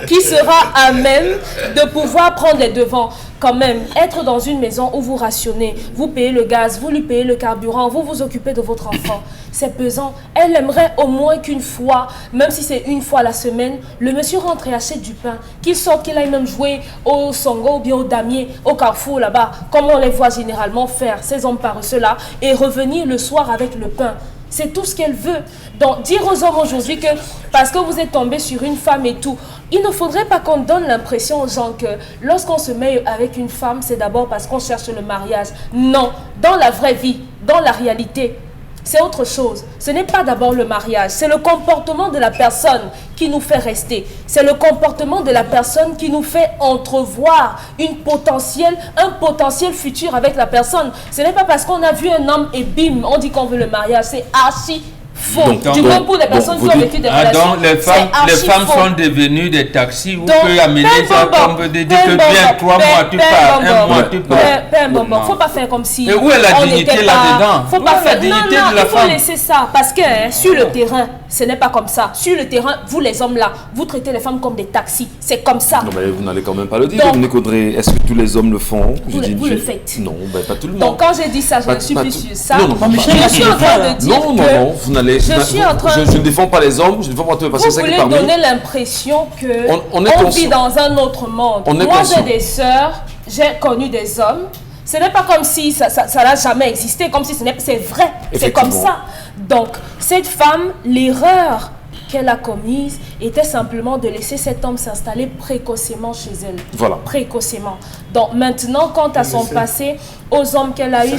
qui sera à même de pouvoir prendre les devants. Quand même, être dans une maison où vous rationnez, vous payez le gaz, vous lui payez le carburant, vous vous occupez de votre enfant. C'est pesant. Elle aimerait au moins qu'une fois, même si c'est une fois la semaine, le monsieur rentre et achète du pain. Qu'il sorte, qu'il aille même jouer au Songo ou bien au Damier, au Carrefour là-bas, comme on les voit généralement faire, ces hommes paresseux-là, et revenir le soir avec le pain. C'est tout ce qu'elle veut. Donc, dire aux hommes aujourd'hui que parce que vous êtes tombé sur une femme et tout, il ne faudrait pas qu'on donne l'impression aux gens que lorsqu'on se met avec une femme, c'est d'abord parce qu'on cherche le mariage. Non, dans la vraie vie, dans la réalité, c'est autre chose. Ce n'est pas d'abord le mariage, c'est le comportement de la personne qui nous fait rester. C'est le comportement de la personne qui nous fait entrevoir un potentiel futur avec la personne. Ce n'est pas parce qu'on a vu un homme et bim, on dit qu'on veut le mariage. C'est archi faux. Du moins pour les personnes qui ont vécu des relations. Donc les femmes sont devenues des taxis. Vous pouvez amener ça comme de dire que bien 3 mois tu pars, 1 mois tu pars. Faut pas faire comme si. Et où est la dignité là-dedans? Faut pas faire. Non, il faut laisser ça. Parce que sur le terrain, ce n'est pas comme ça. Sur le terrain, vous les hommes là, vous traitez les femmes comme des taxis. C'est comme ça. Non, mais vous n'allez quand même pas le dire. Dominique Audrey, est-ce que tous les hommes le font? Vous le faites. Non, pas tout le monde. Donc quand j'ai dit ça, je ne suis plus sur ça. Je suis en train de dire non, vous n'allez. Je ne défends pas les hommes, je défends pas tous les parce que c'est que parmi... Vous voulez donner l'impression qu'on vit dans un autre monde. Moi, j'ai des sœurs, j'ai connu des hommes. Ce n'est pas comme si ça n'a jamais existé, comme si c'est vrai. C'est comme ça. Donc, cette femme, l'erreur qu'elle a commise était simplement de laisser cet homme s'installer précocement chez elle. Voilà. Précocement. Donc, maintenant, quant à son passé, aux hommes qu'elle a eu,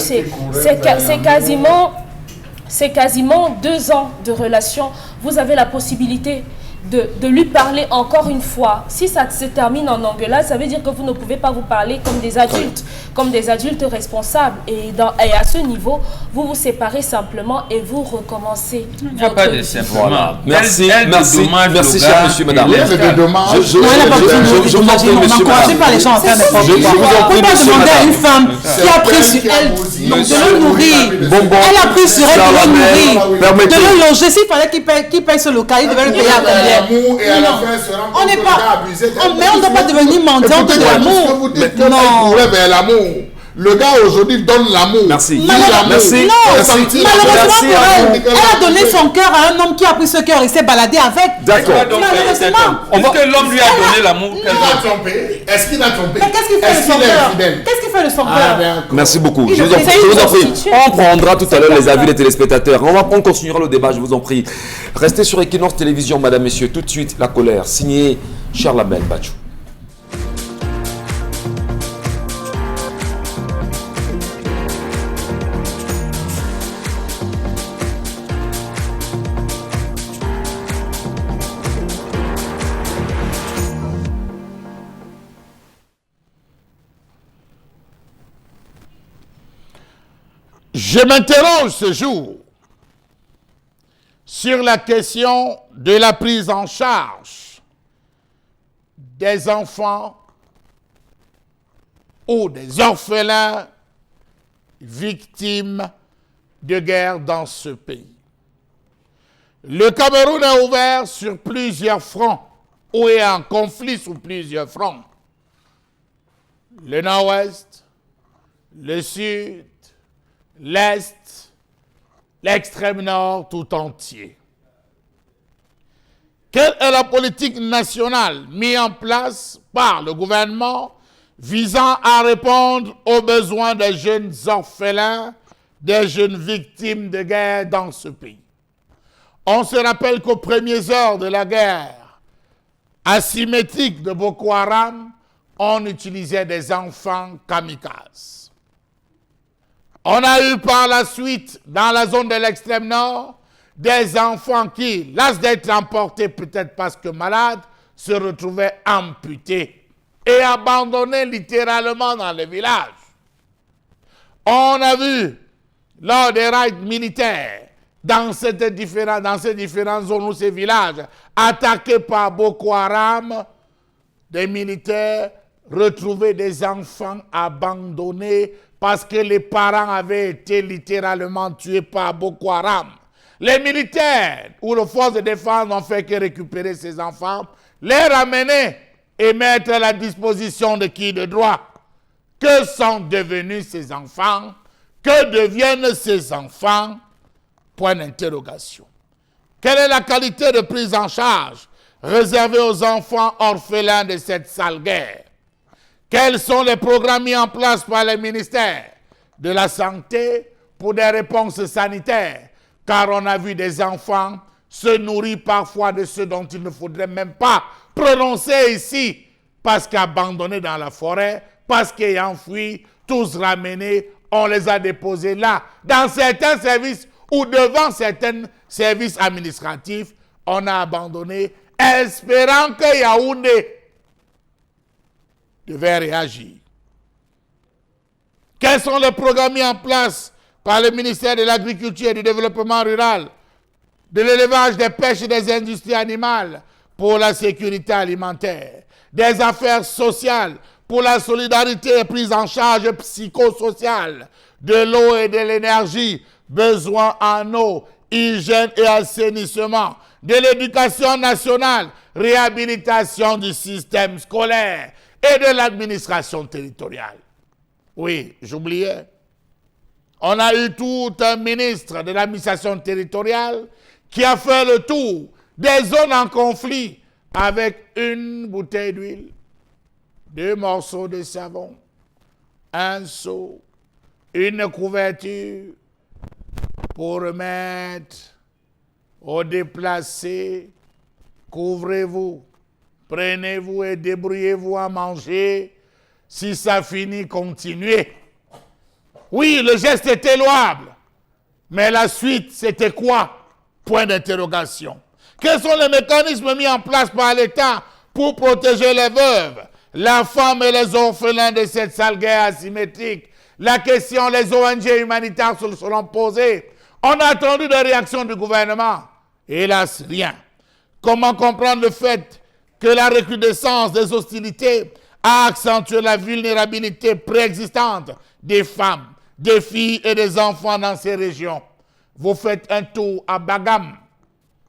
c'est quasiment 2 ans de relation. Vous avez la possibilité de lui parler encore une fois. Si ça se termine en engueulade, ça veut dire que vous ne pouvez pas vous parler comme des adultes responsables. Et à ce niveau, vous vous séparez simplement et vous recommencez. Il n'y a pas de simplement. Voilà. Merci, cher monsieur, madame. Je vous n'encouragez pas les gens à faire n'importe quoi. On ne peut pas demander à une femme qui a pris sur elle de le nourrir. Elle a pris sur elle de le nourrir, de le loger. S'il fallait qu'il paye ce local, il devait le payer à combien? Et à la fin, se rend compte on n'est pas. Mais on ne doit pas devenir mendiante de l'amour. Vous dites que non. Vers l'amour. Le gars aujourd'hui donne l'amour. Merci. Merci. Malheureusement pour elle, elle a donné son cœur à un homme qui a pris ce cœur et s'est baladé avec. D'accord. Malheureusement. Puisque l'homme lui a donné l'amour. Est-ce qu'il a trompé? Mais qu'est-ce qu'il fait de son cœur? Qu'est-ce qu'il fait de son cœur? Merci beaucoup. Je vous en prie. On prendra tout à l'heure les avis des téléspectateurs. On continuera le débat, je vous en prie. Restez sur Equinox Télévision, madame, messieurs. Tout de suite, La Colère, signé Charles Abel Bachou. Je m'interroge ce jour sur la question de la prise en charge des enfants ou des orphelins victimes de guerre dans ce pays. Le Cameroun est ouvert sur plusieurs fronts ou est en conflit sur plusieurs fronts. Le nord-ouest, le sud, l'Est, l'extrême nord tout entier. Quelle est la politique nationale mise en place par le gouvernement visant à répondre aux besoins des jeunes orphelins, des jeunes victimes de guerre dans ce pays? On se rappelle qu'aux premières heures de la guerre asymétrique de Boko Haram, on utilisait des enfants kamikazes. On a eu par la suite, dans la zone de l'extrême nord, des enfants qui, las d'être emportés peut-être parce que malades, se retrouvaient amputés et abandonnés littéralement dans les villages. On a vu, lors des raids militaires, dans ces différentes zones ou ces villages, attaqués par Boko Haram, des militaires retrouver des enfants abandonnés parce que les parents avaient été littéralement tués par Boko Haram. Les militaires ou les forces de défense n'ont fait que récupérer ces enfants, les ramener et mettre à la disposition de qui de droit. Que sont devenus ces enfants? Que deviennent ces enfants? Point d'interrogation. Quelle est la qualité de prise en charge réservée aux enfants orphelins de cette sale guerre? Quels sont les programmes mis en place par les ministères de la Santé pour des réponses sanitaires, car on a vu des enfants se nourrir parfois de ce dont il ne faudrait même pas prononcer ici, parce qu'abandonnés dans la forêt, parce qu'ayant fui, tous ramenés, on les a déposés là, dans certains services ou devant certains services administratifs, on a abandonné, espérant que Yaoundé devait réagir. Quels sont les programmes mis en place par le ministère de l'Agriculture et du Développement rural, de l'élevage, des pêches et des industries animales pour la sécurité alimentaire, des affaires sociales pour la solidarité et prise en charge psychosociale, de l'eau et de l'énergie, besoins en eau, hygiène et assainissement, de l'éducation nationale, réhabilitation du système scolaire et de l'administration territoriale. Oui, j'oubliais. On a eu tout un ministre de l'administration territoriale qui a fait le tour des zones en conflit avec une bouteille d'huile, 2 morceaux de savon, un seau, une couverture pour remettre aux déplacés. Couvrez-vous, prenez-vous et débrouillez-vous à manger. Si ça finit, continuez. Oui, le geste était louable, mais la suite, c'était quoi? Point d'interrogation. Quels sont les mécanismes mis en place par l'État pour protéger les veuves, la femme et les orphelins de cette sale guerre asymétrique? La question, les ONG humanitaires se seront posées. On a attendu des réactions du gouvernement. Hélas, rien. Comment comprendre le fait que la recrudescence des hostilités a accentué la vulnérabilité préexistante des femmes, des filles et des enfants dans ces régions? Vous faites un tour à Bagam,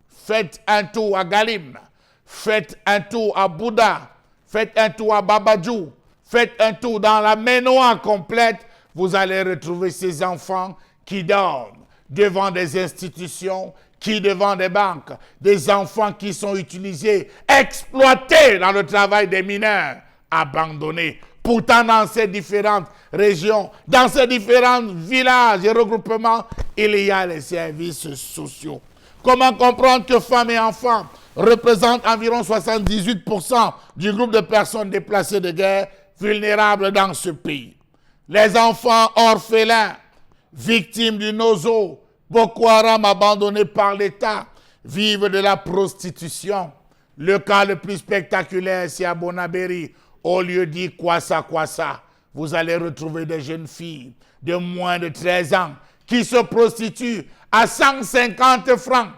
faites un tour à Galim, faites un tour à Bouddha, faites un tour à Babadjou, faites un tour dans la Ménoa complète, vous allez retrouver ces enfants qui dorment devant des institutions, qui devant des banques, des enfants qui sont utilisés, exploités dans le travail des mineurs, abandonnés. Pourtant, dans ces différentes régions, dans ces différents villages et regroupements, il y a les services sociaux. Comment comprendre que femmes et enfants représentent environ 78% du groupe de personnes déplacées de guerre vulnérables dans ce pays? Les enfants orphelins, victimes du Nozo, Boko Haram abandonnés par l'État, vivent de la prostitution. Le cas le plus spectaculaire, c'est à Bonaberi, au lieu dit Kwassa, vous allez retrouver des jeunes filles de moins de 13 ans qui se prostituent à 150 francs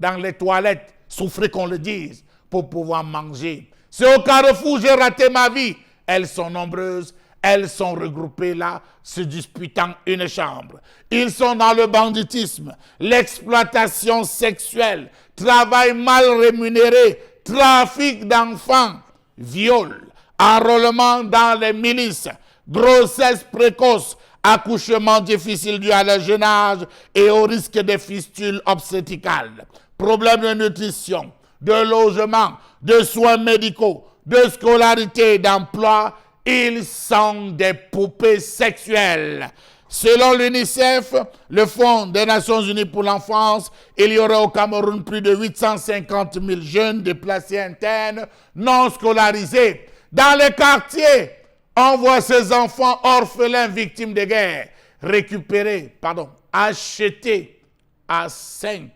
dans les toilettes, souffrez qu'on le dise, pour pouvoir manger. C'est au Carrefour, j'ai raté ma vie. Elles sont nombreuses, elles sont regroupées là, se disputant une chambre. Ils sont dans le banditisme, l'exploitation sexuelle, travail mal rémunéré, trafic d'enfants, viol, enrôlement dans les milices, grossesse précoce, accouchement difficile dû à leur jeune âge et au risque de fistules obstétricales, problèmes de nutrition, de logement, de soins médicaux, de scolarité et d'emploi. Ils sont des poupées sexuelles. Selon l'UNICEF, le Fonds des Nations Unies pour l'enfance, il y aurait au Cameroun plus de 850 000 jeunes déplacés internes non scolarisés. Dans les quartiers, on voit ces enfants orphelins victimes de guerre achetés à 5,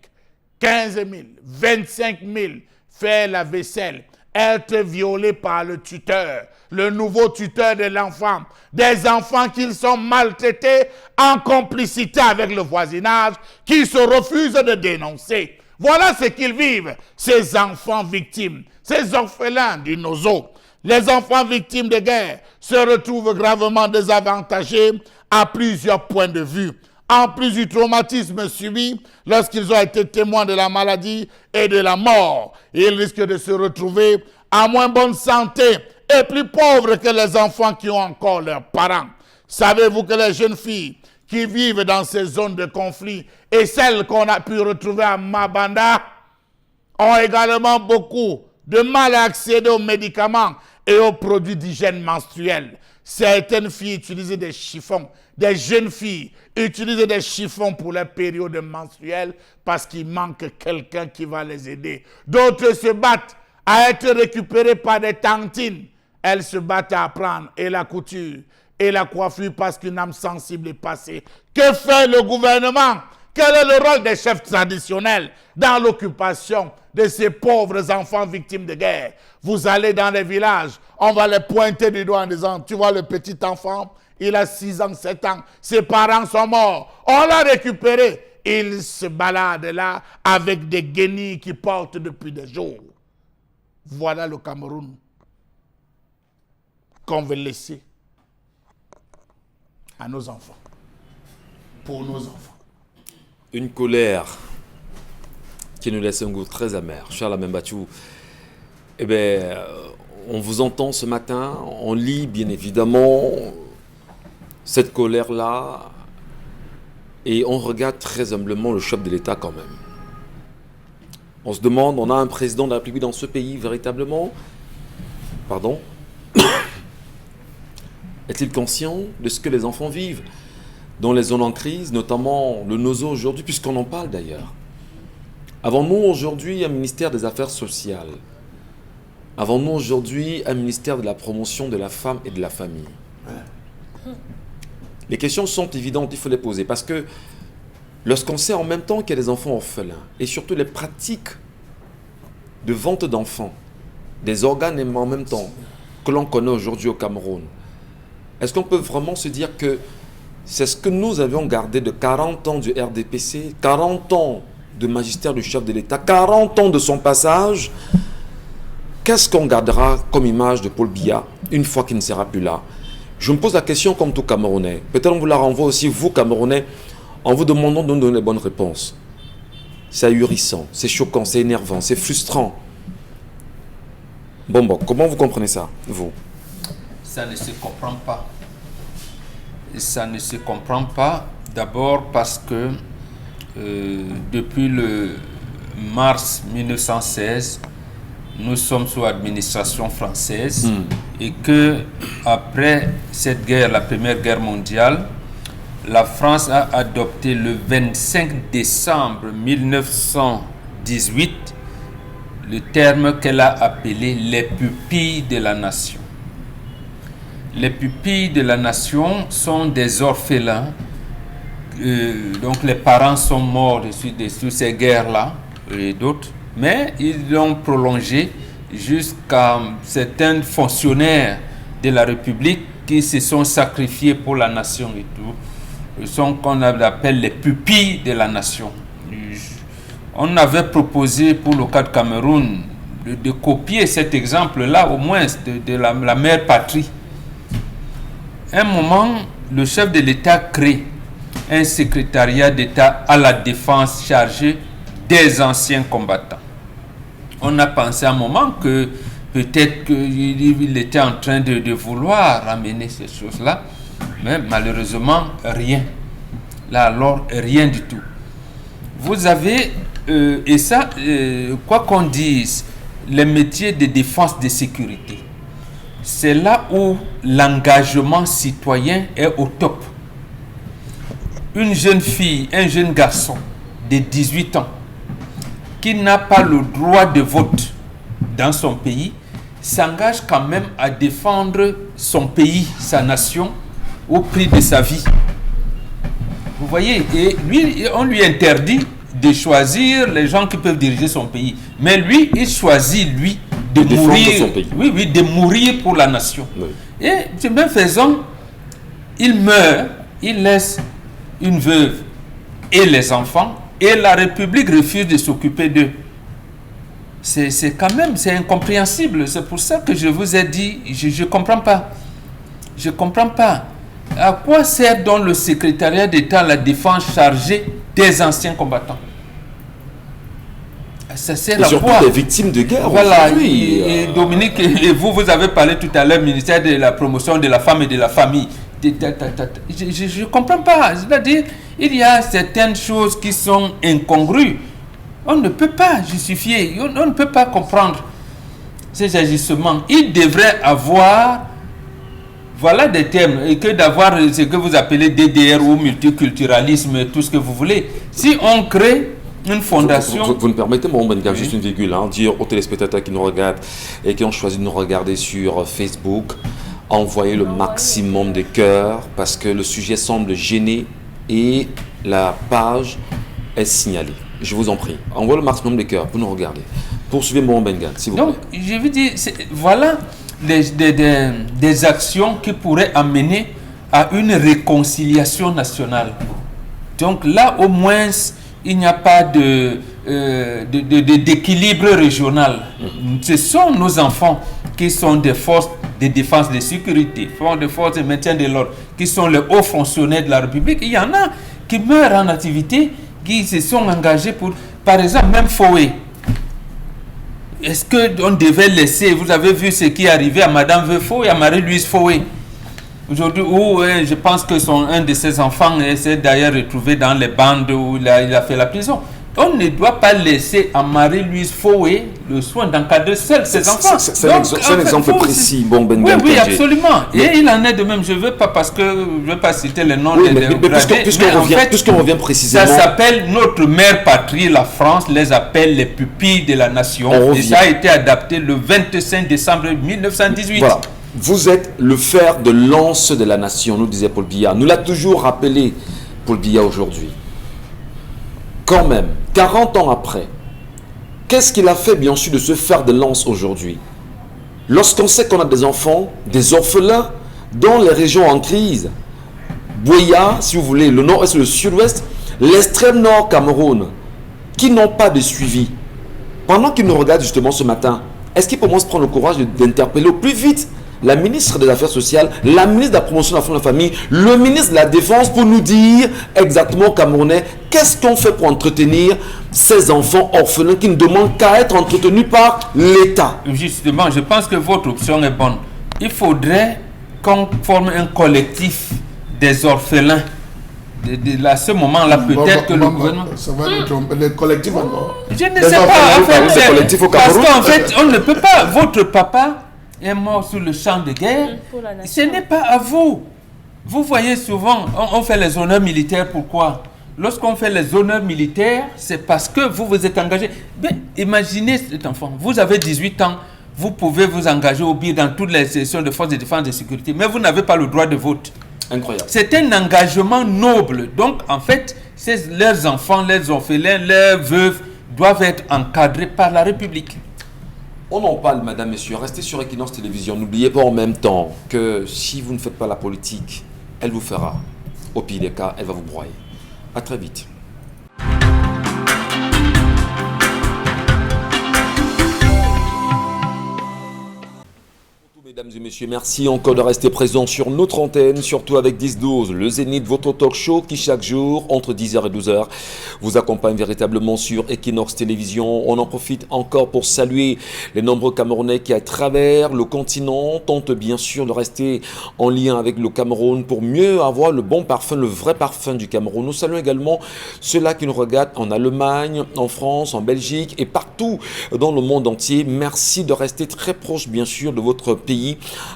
15 000, 25 000, faire la vaisselle, être violés par le tuteur, le nouveau tuteur de l'enfant, des enfants qui sont maltraités en complicité avec le voisinage, qui se refusent de dénoncer. Voilà ce qu'ils vivent, ces enfants victimes, ces orphelins du Nozo. Les enfants victimes de guerre se retrouvent gravement désavantagés à plusieurs points de vue. En plus du traumatisme subi lorsqu'ils ont été témoins de la maladie et de la mort, ils risquent de se retrouver à moins bonne santé et plus pauvres que les enfants qui ont encore leurs parents. Savez-vous que les jeunes filles qui vivent dans ces zones de conflit et celles qu'on a pu retrouver à Mabanda ont également beaucoup de mal à accéder aux médicaments et aux produits d'hygiène menstruelle? Certaines filles utilisaient des chiffons. Des jeunes filles utilisaient des chiffons pour leur période menstruelle parce qu'il manque quelqu'un qui va les aider. D'autres se battent à être récupérées par des tantines. Elles se battent à apprendre et la couture et la coiffure parce qu'une âme sensible est passée. Que fait le gouvernement? Quel est le rôle des chefs traditionnels dans l'occupation de ces pauvres enfants victimes de guerre? Vous allez dans les villages, on va les pointer du doigt en disant, tu vois le petit enfant, il a 6 ans, 7 ans, ses parents sont morts, on l'a récupéré. Il se balade là avec des guenilles qui portent depuis des jours. Voilà le Cameroun qu'on veut laisser à nos enfants, pour nos enfants. Une colère qui nous laisse un goût très amer. Charles Amembatou, eh bien, on vous entend ce matin, on lit bien évidemment cette colère-là et on regarde très humblement le chef de l'État quand même. On se demande, on a un président de la République dans ce pays véritablement, pardon, est-il conscient de ce que les enfants vivent dans les zones en crise, notamment le NOZO aujourd'hui, puisqu'on en parle d'ailleurs. Avons-nous aujourd'hui un ministère des Affaires sociales? Avons-nous aujourd'hui un ministère de la promotion de la femme et de la famille? Les questions sont évidentes, il faut les poser, parce que lorsqu'on sait en même temps qu'il y a des enfants orphelins, et surtout les pratiques de vente d'enfants, des organes en même temps, que l'on connaît aujourd'hui au Cameroun, est-ce qu'on peut vraiment se dire que c'est ce que nous avions gardé de 40 ans du RDPC, 40 ans de magistère du chef de l'État, 40 ans de son passage? Qu'est-ce qu'on gardera comme image de Paul Biya une fois qu'il ne sera plus là? Je me pose la question comme tout Camerounais. Peut-être on vous la renvoie aussi, vous Camerounais, en vous demandant de nous donner les bonnes réponses. C'est ahurissant, c'est choquant, c'est énervant, c'est frustrant. Bon, comment vous comprenez ça, vous? Ça ne se comprend pas. Ça ne se comprend pas, d'abord parce que depuis le mars 1916, nous sommes sous administration française et que après cette guerre, la Première Guerre mondiale, la France a adopté le 25 décembre 1918 le terme qu'elle a appelé les pupilles de la nation. Les pupilles de la nation sont des orphelins. Donc les parents sont morts de ces guerres-là et d'autres. Mais ils l'ont prolongé jusqu'à certains fonctionnaires de la République qui se sont sacrifiés pour la nation et tout. Ils sont qu'on appelle les pupilles de la nation. On avait proposé pour le cas de Cameroun de copier cet exemple-là, au moins de la mère patrie. À un moment, le chef de l'État crée un secrétariat d'État à la défense chargé des anciens combattants. On a pensé à un moment que peut-être qu'il était en train de vouloir amener ces choses-là, mais malheureusement, rien. Là alors, rien du tout. Vous avez, et ça, quoi qu'on dise, les métiers de défense de sécurité, c'est là où l'engagement citoyen est au top. Une jeune fille, un jeune garçon de 18 ans qui n'a pas le droit de vote dans son pays s'engage quand même à défendre son pays, sa nation, au prix de sa vie. Vous voyez, et lui, on lui interdit de choisir les gens qui peuvent diriger son pays. Mais lui, il choisit, lui, de mourir, son pays. Oui, de mourir pour la nation. Oui. Et de même façon, il meurt, il laisse une veuve et les enfants, et la République refuse de s'occuper d'eux. C'est quand même, c'est incompréhensible. C'est pour ça que je vous ai dit, je ne comprends pas. Je ne comprends pas. À quoi sert donc le secrétariat d'État à la défense chargé des anciens combattants? Ça sert et à surtout quoi? des victimes de guerre. Voilà, et Dominique, et vous avez parlé tout à l'heure, ministère de la promotion de la femme et de la famille. Je ne comprends pas. C'est-à-dire, il y a certaines choses qui sont incongrues. On ne peut pas justifier, on ne peut pas comprendre ces agissements. Il devrait avoir Voilà des termes, et que d'avoir ce que vous appelez DDR ou multiculturalisme, tout ce que vous voulez. Si on crée une fondation... Vous me permettez, mon Benga, juste une virgule, dire aux téléspectateurs qui nous regardent et qui ont choisi de nous regarder sur Facebook, envoyez le maximum de cœurs parce que le sujet semble gêner et la page est signalée. Je vous en prie, envoyez le maximum de cœurs pour nous regarder. Poursuivez mon Benga, s'il vous plaît. Donc, je veux dire, voilà des actions qui pourraient amener à une réconciliation nationale. Donc là, au moins, il n'y a pas d'équilibre régional. Ce sont nos enfants qui sont des forces de défense de sécurité, des forces de maintien de l'ordre, qui sont les hauts fonctionnaires de la République. Il y en a qui meurent en activité, qui se sont engagés pour, par exemple, même Foué. Est-ce qu'on devait laisser, vous avez vu ce qui est arrivé à Madame Veufo et à Marie-Louise Foué aujourd'hui, où je pense que un de ses enfants s'est d'ailleurs retrouvé dans les bandes où il a fait la prison. On ne doit pas laisser à Marie-Louise Foué le soin d'encadrer seul ses enfants. C'est un exemple précis, bon Ben. Oui, absolument. Et il en est de même. Je ne veux pas parce que je veux pas citer les noms puisqu'on revient précisément. Ça s'appelle notre mère patrie, la France les appelle les pupilles de la nation. Et ça a été adapté le 25 décembre 1918. Voilà. Vous êtes le fer de lance de la nation, nous disait Paul Biya. Nous l'a toujours rappelé Paul Biya aujourd'hui. Quand même, 40 ans après, qu'est-ce qu'il a fait bien sûr de ce fer de lance aujourd'hui? Lorsqu'on sait qu'on a des enfants, des orphelins dans les régions en crise, Buea, si vous voulez, le nord-est, le sud-ouest, l'extrême nord Cameroun, qui n'ont pas de suivi. Pendant qu'ils nous regardent justement ce matin, est-ce qu'ils pourront se prendre le courage d'interpeller au plus vite la ministre des Affaires sociales, la ministre de la promotion de l'enfant et de la famille, le ministre de la Défense pour nous dire exactement aux Camerounais qu'est-ce qu'on fait pour entretenir ces enfants orphelins qui ne demandent qu'à être entretenus par l'État. Justement, je pense que votre option est bonne. Il faudrait qu'on forme un collectif des orphelins. À ce moment-là, peut-être que le gouvernement... Ça va nous tromper. Les collectifs encore. Je ne sais pas. En fait, parce qu'en fait, on ne peut pas... Votre papa est mort sur le champ de guerre. Ce n'est pas à vous. Vous voyez souvent, on fait les honneurs militaires. Pourquoi? Lorsqu'on fait les honneurs militaires, c'est parce que vous vous êtes engagé. Mais imaginez cet enfant. Vous avez 18 ans. Vous pouvez vous engager au biais dans toutes les sessions de forces de défense et de sécurité. Mais vous n'avez pas le droit de vote. Incroyable. C'est un engagement noble. Donc, en fait, leurs enfants, leurs orphelins, leurs veuves doivent être encadrés par la République. On en parle, madame, messieurs. Restez sur Equinox Télévision. N'oubliez pas en même temps que si vous ne faites pas la politique, elle vous fera. Au pire des cas, elle va vous broyer. À très vite. Mesdames et messieurs, merci encore de rester présents sur notre antenne, surtout avec 10-12, le Zénith, votre talk show qui chaque jour, entre 10h et 12h, vous accompagne véritablement sur Equinox Télévision. On en profite encore pour saluer les nombreux Camerounais qui, à travers le continent, tentent bien sûr de rester en lien avec le Cameroun pour mieux avoir le bon parfum, le vrai parfum du Cameroun. Nous saluons également ceux-là qui nous regardent en Allemagne, en France, en Belgique et partout dans le monde entier. Merci de rester très proche, bien sûr, de votre pays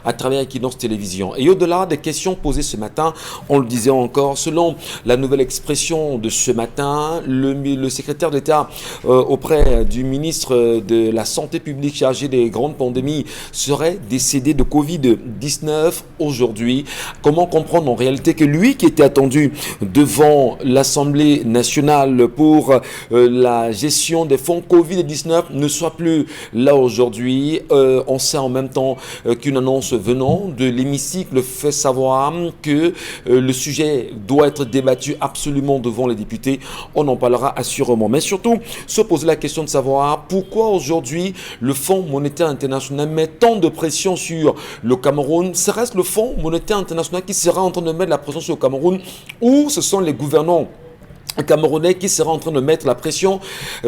à travers Equinox Télévision. Et au-delà des questions posées ce matin, on le disait encore, selon la nouvelle expression de ce matin, le secrétaire d'État auprès du ministre de la Santé publique chargé des grandes pandémies serait décédé de Covid-19 aujourd'hui. Comment comprendre en réalité que lui qui était attendu devant l'Assemblée nationale pour la gestion des fonds Covid-19 ne soit plus là aujourd'hui? On sait en même temps qu'une annonce venant de l'hémicycle fait savoir que le sujet doit être débattu absolument devant les députés. On en parlera assurément. Mais surtout, se poser la question de savoir pourquoi aujourd'hui le Fonds monétaire international met tant de pression sur le Cameroun. Serait-ce le Fonds monétaire international qui sera en train de mettre la pression sur le Cameroun ou ce sont les gouvernants Camerounais qui sera en train de mettre la pression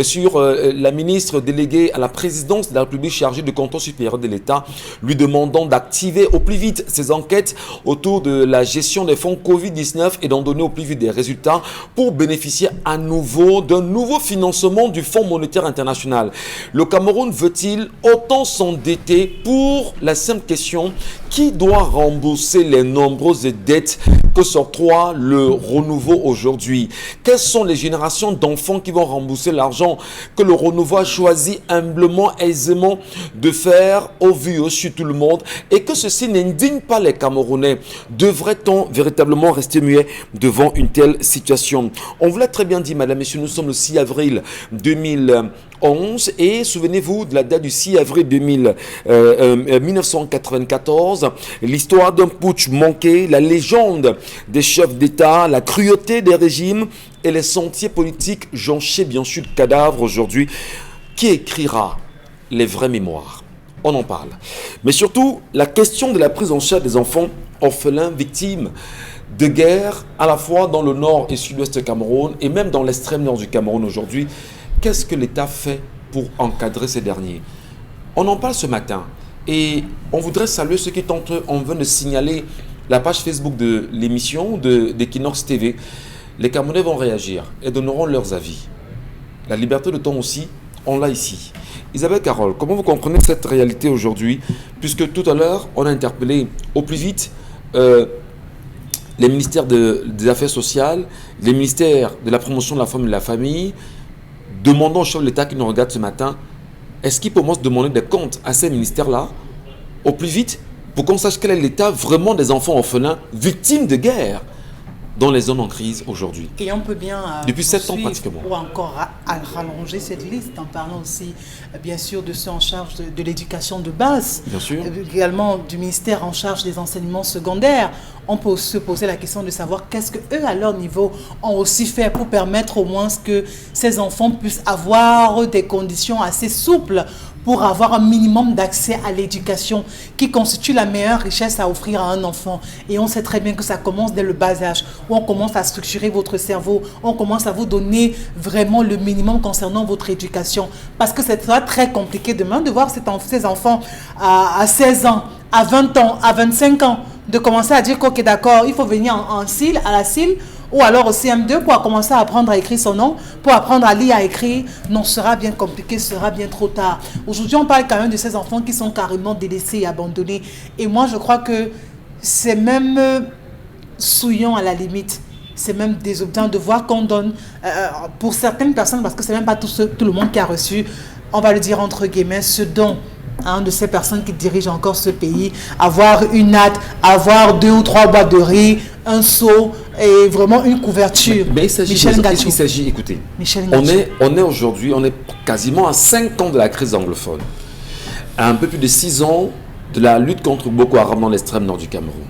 sur la ministre déléguée à la présidence de la République chargée du contrôle supérieur de l'État, lui demandant d'activer au plus vite ses enquêtes autour de la gestion des fonds Covid-19 et d'en donner au plus vite des résultats pour bénéficier à nouveau d'un nouveau financement du Fonds monétaire international. Le Cameroun veut-il autant s'endetter pour la simple question qui doit rembourser les nombreuses dettes que s'octroie le renouveau aujourd'hui? Quelles sont les générations d'enfants qui vont rembourser l'argent que le renouveau a choisi humblement, aisément de faire au vu au su tout le monde, et que ceci n'indigne pas les Camerounais? Devrait-on véritablement rester muet devant une telle situation? On vous l'a très bien dit, madame, messieurs, nous sommes le 6 avril 2011 et souvenez-vous de la date du 6 avril 1994, l'histoire d'un putsch manqué, la légende des chefs d'État, la cruauté des régimes et les sentiers politiques jonchés bien sûr de cadavres aujourd'hui. Qui écrira les vraies mémoires? On en parle. Mais surtout, la question de la prise en charge des enfants orphelins victimes de guerre, à la fois dans le nord et sud-ouest du Cameroun et même dans l'extrême nord du Cameroun aujourd'hui. Qu'est-ce que l'État fait pour encadrer ces derniers? On en parle ce matin et on voudrait saluer ceux qui tentent, on veut de signaler la page Facebook de l'émission d'Equinox TV. Les Camerounais vont réagir et donneront leurs avis. La liberté de ton aussi, on l'a ici. Isabelle Carole, comment vous comprenez cette réalité aujourd'hui? Puisque tout à l'heure, on a interpellé au plus vite les ministères des Affaires sociales, les ministères de la promotion de la femme et de la famille, demandant au chef de l'État qui nous regarde ce matin, est-ce qu'il peut se demander des comptes à ces ministères-là au plus vite pour qu'on sache quel est l'état vraiment des enfants orphelins victimes de guerre dans les zones en crise aujourd'hui. Et on peut bien depuis 7 ans pratiquement. Ou encore rallonger cette liste en parlant aussi bien sûr de ceux en charge de l'éducation de base, bien sûr. Également du ministère en charge des enseignements secondaires. On peut se poser la question de savoir qu'est-ce qu'eux à leur niveau ont aussi fait pour permettre au moins que ces enfants puissent avoir des conditions assez souples pour avoir un minimum d'accès à l'éducation qui constitue la meilleure richesse à offrir à un enfant. Et on sait très bien que ça commence dès le bas âge, où on commence à structurer votre cerveau, on commence à vous donner vraiment le minimum concernant votre éducation. Parce que c'est très compliqué demain de voir ces enfants à 16 ans, à 20 ans, à 25 ans, de commencer à dire qu'ok d'accord, il faut venir à la CIL, ou alors au CM2 pour commencer à apprendre à écrire son nom, pour apprendre à lire, à écrire. Non, ce sera bien compliqué, ce sera bien trop tard. Aujourd'hui, on parle quand même de ces enfants qui sont carrément délaissés et abandonnés. Et moi, je crois que c'est même souillant à la limite. C'est même désobligeant de voir qu'on donne, pour certaines personnes, parce que c'est même pas tout le monde qui a reçu, on va le dire entre guillemets, ce don. De ces personnes qui dirigent encore ce pays, avoir une natte, avoir 2 ou 3 boîtes de riz, un seau et vraiment une couverture. Mais il s'agit, écoutez, on est aujourd'hui, on est quasiment à 5 ans de la crise anglophone, à un peu plus de 6 ans de la lutte contre Boko Haram dans l'extrême nord du Cameroun.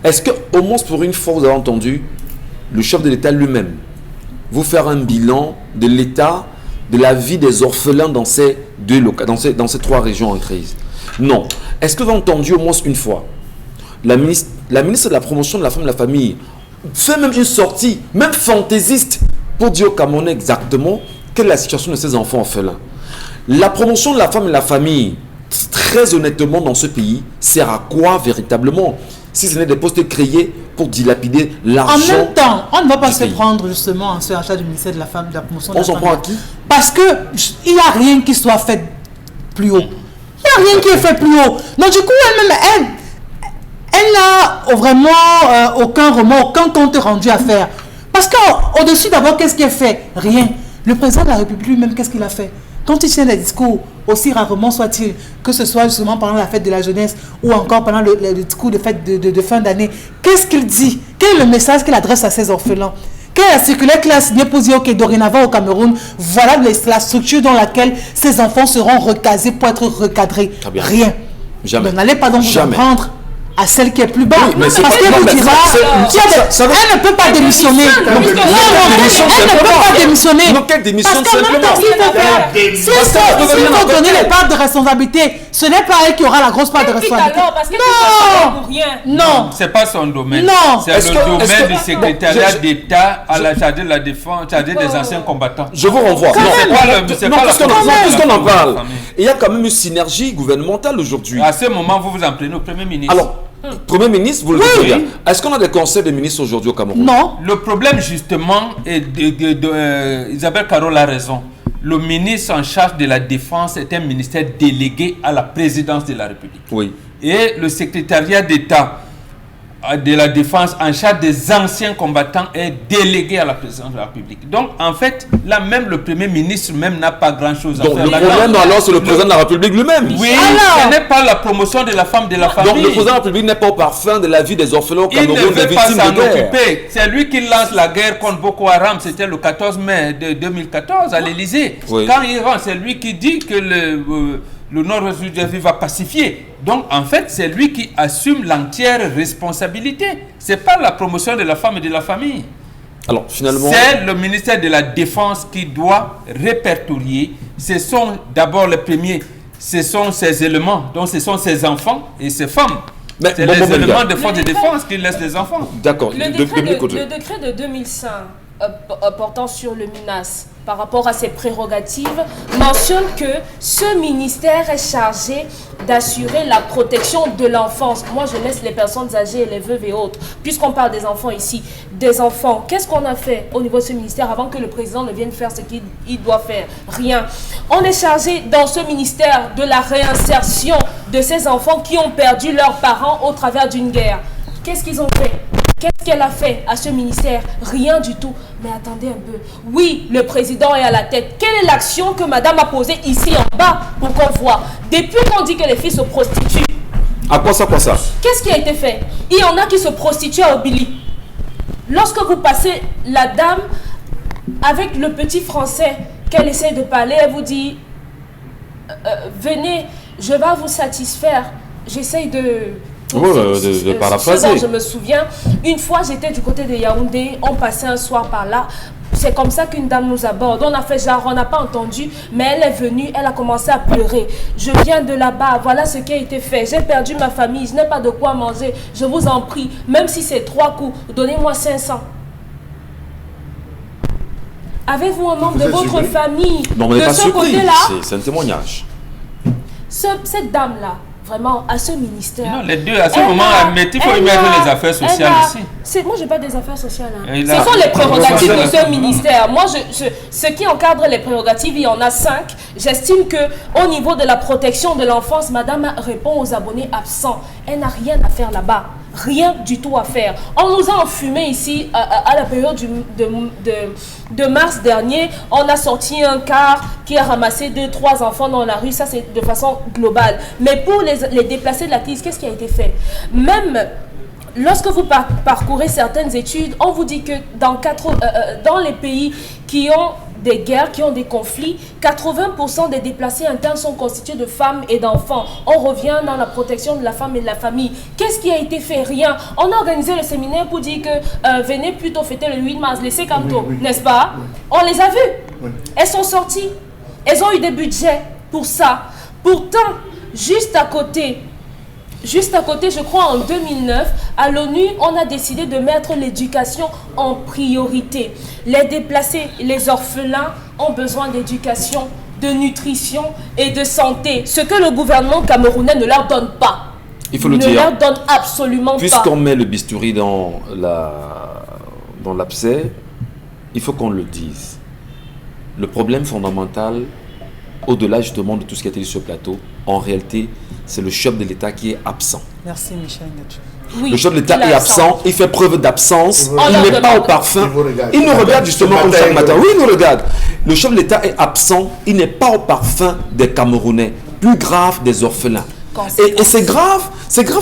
Est-ce que, au moins pour une fois, vous avez entendu le chef de l'État lui-même vous faire un bilan de l'État de la vie des orphelins dans ces 3 régions en crise? Non. Est-ce que vous avez entendu au moins une fois la ministre de la promotion de la femme et de la famille fait même une sortie, même fantaisiste, pour dire aux Camerounais exactement quelle est la situation de ces enfants orphelins? La promotion de la femme et de la famille, très honnêtement, dans ce pays, sert à quoi véritablement? Si ce n'est des postes créés pour dilapider l'argent. En même temps, on ne va pas se prendre justement en ce achat du ministère de la femme, de la promotion de la femme. On s'en prend à qui? Parce qu'il n'y a rien qui soit fait plus haut. Il n'y a rien qui est fait plus haut. Donc du coup, elle n'a vraiment aucun remords, aucun compte rendu à faire. Parce qu'au-dessus d'abord, qu'est-ce qui est fait? Rien. Le président de la République lui-même, qu'est-ce qu'il a fait? Quand il tient des discours, aussi rarement soit-il, que ce soit justement pendant la fête de la jeunesse ou encore pendant le discours de fête de fin d'année, qu'est-ce qu'il dit? Quel est le message qu'il adresse à ces orphelins? Quelle est la circulaire qu'il a signée pour dire que dorénavant au Cameroun, voilà la structure dans laquelle ces enfants seront recasés pour être recadrés? Très bien. Rien. Jamais. Mais n'allez pas donc vous en prendre à celle qui est plus bas. Oui, mais c'est parce pas- qu'elle non, vous mais dira, ça veut- elle ne peut pas démissionner. Non, mais Non, elle démissionne elle ne peut simplement. pas démissionner. Non, qu'elle démissionne Parce qu'en même simplement. temps, s'il faut faire- s'il Parce qu'elle peut faut venir en donner côté. les parts de responsabilité, ce n'est pas elle qui aura la grosse part de responsabilité. alors, parce qu'elle fait ça pour rien. Non. C'est pas son domaine. Non. C'est Est-ce le que- domaine est-ce que- du secrétariat je- d'État à la charge de la défense, chargé des anciens combattants. Je vous renvoie. Quand Non, même. C'est pas le- c'est non, pas la puisqu'on promotion de la puisqu'on en famille. parle, il y a quand même une synergie gouvernementale aujourd'hui. À ce moment, vous vous en prenez au Premier ministre. Alors, Premier ministre, vous le dites bien. Est-ce qu'on a des conseils de ministres aujourd'hui au Cameroun? Non. Le problème, justement, est Isabelle Carole a raison. Le ministre en charge de la Défense est un ministère délégué à la présidence de la République. Oui. Et le secrétariat d'État de la Défense en charge des anciens combattants est délégué à la présidence de la République. Donc, en fait, là même, le Premier ministre même n'a pas grand-chose à Donc, faire. le là-dedans. problème, alors, c'est le président de la République lui-même. Oui, Alors. ce n'est pas la promotion de la femme de la famille. Donc, le président de la République n'est pas au parfum de la vie des orphelins au Il ne Cameroun, des veut pas victimes s'en de guerre. occuper. C'est lui qui lance la guerre contre Boko Haram. C'était le 14 mai de 2014 à l'Élysée. Oui. Quand il rentre, c'est lui qui dit que le nord-ouest du Djibouti va pacifier. Donc, en fait, c'est lui qui assume l'entière responsabilité. Ce n'est pas la promotion de la femme et de la famille. Alors, finalement, C'est le ministère de la Défense qui doit répertorier. Ce sont d'abord les premiers, ce sont ces éléments, donc ce sont ces enfants et ces femmes. Mais C'est bon, les bon, éléments gars. de force de défense qui laissent les enfants. d'accord. Le décret de 2005 portant sur le MINAS par rapport à ses prérogatives mentionne que ce ministère est chargé d'assurer la protection de l'enfance. Moi, je laisse les personnes âgées et les veuves et autres, puisqu'on parle des enfants ici. Des enfants, qu'est-ce qu'on a fait au niveau de ce ministère avant que le président ne vienne faire ce qu'il doit faire? Rien. On est chargé dans ce ministère de la réinsertion de ces enfants qui ont perdu leurs parents au travers d'une guerre. Qu'est-ce qu'ils ont fait? Qu'est-ce qu'elle a fait à ce ministère? Rien du tout. Mais attendez un peu. Oui, le président est à la tête. Quelle est l'action que madame a posée ici en bas pour qu'on voit? Depuis qu'on dit que les filles se prostituent, À quoi ça, qu'est-ce qui a été fait? Il y en a qui se prostituent à Obili. Lorsque vous passez la dame avec le petit français qu'elle essaie de parler, elle vous dit venez, je vais vous satisfaire. J'essaye de paraphraser. Ce dont je me souviens, une fois j'étais du côté de Yaoundé, on passait un soir par là. C'est comme ça qu'une dame nous aborde. On a fait genre, on n'a pas entendu, mais elle est venue, elle a commencé à pleurer. Je viens de là-bas, voilà ce qui a été fait. J'ai perdu ma famille, je n'ai pas de quoi manger. Je vous en prie, même si c'est 3 coups, donnez-moi 500. Avez-vous un membre de votre famille Non, on n'est de pas ce surpris. côté-là? C'est un témoignage. Cette dame-là, vraiment, à ce ministère. Non, les deux, à ce moment, il faut y mettre les affaires sociales ici. Moi, je n'ai pas des affaires sociales. Hein. Et Ce là, sont les prérogatives de ce la- ministère. Moi, ce qui encadre les prérogatives, il y en a 5. J'estime qu'au niveau de la protection de l'enfance, madame répond aux abonnés absents. Elle n'a rien à faire là-bas. Rien du tout à faire. On nous a enfumé ici à la période de mars dernier. On a sorti un car qui a ramassé 2-3 enfants dans la rue. Ça, c'est de façon globale. Mais pour les déplacés de la TIS, qu'est-ce qui a été fait? Même lorsque vous parcourez certaines études, on vous dit que dans les pays qui ont des guerres, qui ont des conflits, 80% des déplacés internes sont constitués de femmes et d'enfants. On revient dans la protection de la femme et de la famille. Qu'est-ce qui a été fait? Rien. On a organisé le séminaire pour dire que venez plutôt fêter le 8 mars, laissez Kanto, n'est-ce pas? On les a vues. Elles sont sorties. Elles ont eu des budgets pour ça. Pourtant, juste à côté, je crois en 2009, à l'ONU, on a décidé de mettre l'éducation en priorité. Les déplacés, les orphelins ont besoin d'éducation, de nutrition et de santé. Ce que le gouvernement camerounais ne leur donne pas. Il faut le ne dire. leur donne absolument pas. Puisqu'on met le bistouri dans l'abcès, il faut qu'on le dise. Le problème fondamental, au-delà justement de tout ce qui a été dit sur le plateau, en réalité, c'est le chef de l'État qui est absent. Merci Michel Ngatou. Oui, Le chef de l'État il est absent, il fait preuve d'absence, On il leur n'est pas demande. au parfum. Il vous regarde. Il nous regarde justement comme chaque matin. matin. Oui, il nous regarde. Le chef de l'État est absent, il n'est pas au parfum des Camerounais. Plus grave, des orphelins. Et c'est grave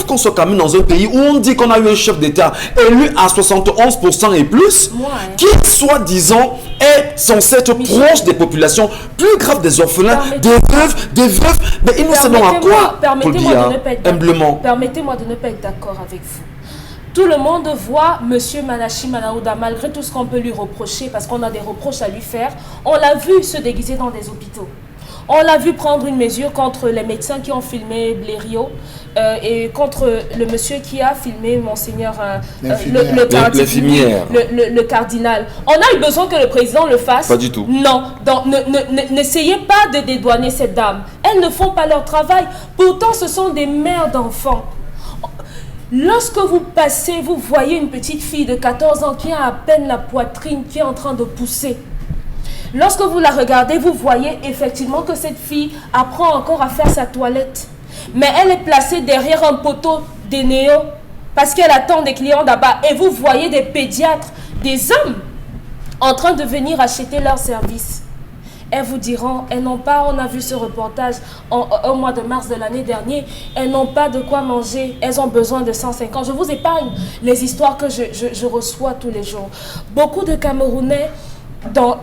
qu'on soit quand même dans un pays où on dit qu'on a eu un chef d'État élu à 71% et plus, qui soi-disant est censé être proche des populations, plus grave des orphelins, des veuves. Mais il nous sait donc à quoi? Permettez-moi de ne pas être d'accord avec vous. Tout le monde voit M. Malachi Manaouda, malgré tout ce qu'on peut lui reprocher, parce qu'on a des reproches à lui faire. On l'a vu se déguiser dans des hôpitaux. On l'a vu prendre une mesure contre les médecins qui ont filmé Blériot et contre le monsieur qui a filmé Monseigneur le cardinal. On a eu besoin que le président le fasse. Pas du tout. Non. Donc, n'essayez pas de dédouaner cette dame. Elles ne font pas leur travail. Pourtant, ce sont des mères d'enfants. Lorsque vous passez, vous voyez une petite fille de 14 ans qui a à peine la poitrine, qui est en train de pousser. Lorsque vous la regardez, vous voyez effectivement que cette fille apprend encore à faire sa toilette. Mais elle est placée derrière un poteau des néos parce qu'elle attend des clients là-bas. Et vous voyez des pédiatres, des hommes en train de venir acheter leurs services. Elles vous diront, elles n'ont pas, on a vu ce reportage au mois de mars de l'année dernière, elles n'ont pas de quoi manger, elles ont besoin de 150. Je vous épargne les histoires que je reçois tous les jours. Beaucoup de Camerounais, dans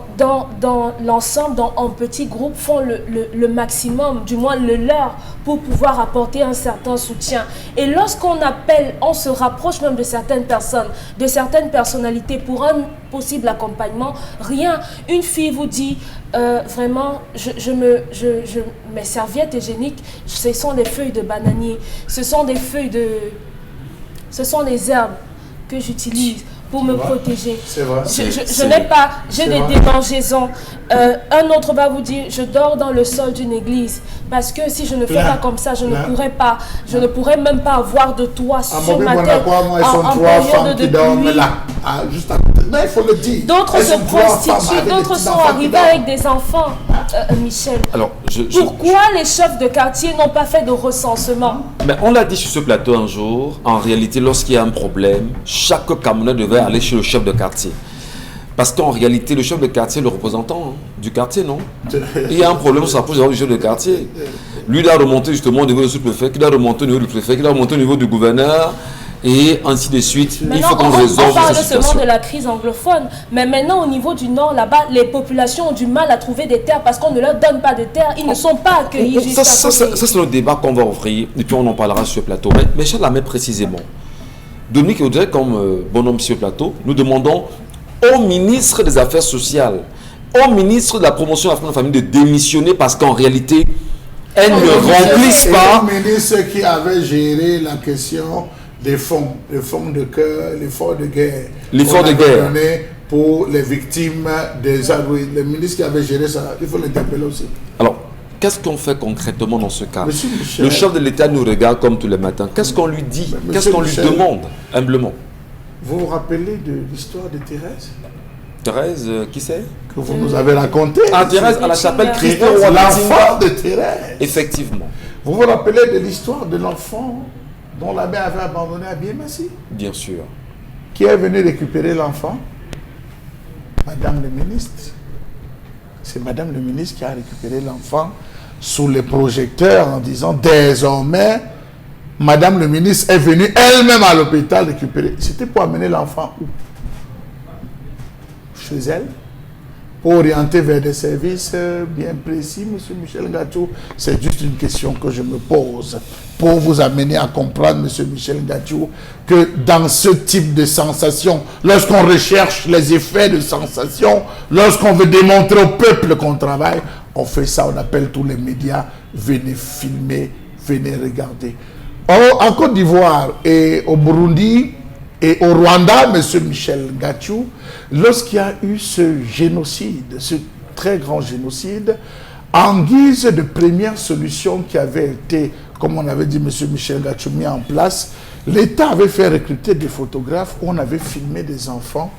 l'ensemble, en petits groupes, font le maximum, du moins le leur, pour pouvoir apporter un certain soutien. Et lorsqu'on appelle, on se rapproche même de certaines personnes, de certaines personnalités pour un possible accompagnement, rien. Une fille vous dit, vraiment, mes serviettes hygiéniques, ce sont des feuilles de bananier, ce sont des herbes que j'utilise pour me protéger. C'est vrai. Je n'ai pas, j'ai des démangeaisons. Un autre va vous dire, je dors dans le sol d'une église parce que si je ne fais pas comme ça, je ne pourrais même pas avoir de toit sur ma tête en période de pluie. Il faut le dire. D'autres se prostituent, d'autres sont arrivés avec des enfants. Michel, alors, pourquoi les chefs de quartier n'ont pas fait de recensement? Mais on l'a dit sur ce plateau un jour, en réalité, lorsqu'il y a un problème, chaque Camerounais devait aller chez le chef de quartier. Parce qu'en réalité, le chef de quartier est le représentant du quartier, non? Il y a un problème, on s'approche du chef de quartier. Lui, il a remonté justement au niveau du sous-préfet, il a remonté au niveau du préfet, il a remonté au niveau du gouverneur, et ainsi de suite. Maintenant, il faut qu'on résolve on parle cette situation. seulement de la crise anglophone, mais maintenant au niveau du Nord, là-bas, les populations ont du mal à trouver des terres parce qu'on ne leur donne pas de terres, ils ne sont pas accueillis jusqu'à ça, c'est le débat qu'on va offrir, et puis on en parlera sur ce plateau. Mais je la mets précisément. Dominique Audrey, comme bonhomme sur le plateau, nous demandons au ministre des Affaires sociales, au ministre de la promotion de la famille de démissionner parce qu'en réalité, elles ne remplissent pas. Le ministre qui avait géré la question des fonds, les fonds de cœur, les fonds de guerre. Les fonds de guerre. Pour les victimes des agrues. Le ministre qui avait géré ça, il faut l'interpeller aussi. Alors, qu'est-ce qu'on fait concrètement dans ce cas? Michel, le chef de l'État nous regarde comme tous les matins. Qu'est-ce qu'on lui dit? Qu'est-ce qu'on lui demande, humblement? Vous vous rappelez de l'histoire de Thérèse? Thérèse, qui c'est? Que vous nous avez raconté. Ah, Thérèse à la chapelle Christ. L'enfant de Thérèse. Effectivement. Vous vous rappelez de l'histoire de l'enfant dont la mère avait abandonné à Biémassi? Bien sûr. Qui est venu récupérer l'enfant? Madame le ministre. C'est Madame le ministre qui a récupéré l'enfant sous les projecteurs en disant désormais, Madame le ministre est venue elle-même à l'hôpital récupérer. C'était pour amener l'enfant où? Chez elle, pour orienter vers des services bien précis, Monsieur Michel Ngatou. C'est juste une question que je me pose pour vous amener à comprendre, Monsieur Michel Ngatou, que dans ce type de sensation, lorsqu'on recherche les effets de sensation, lorsqu'on veut démontrer au peuple qu'on travaille, on fait ça, on appelle tous les médias, venez filmer, venez regarder. En Côte d'Ivoire et au Burundi et au Rwanda, Monsieur Michel Ngatou, lorsqu'il y a eu ce génocide, ce très grand génocide, en guise de première solution qui avait été, comme on avait dit, Monsieur Michel Ngatou, mis en place, l'État avait fait recruter des photographes où on avait filmé des enfants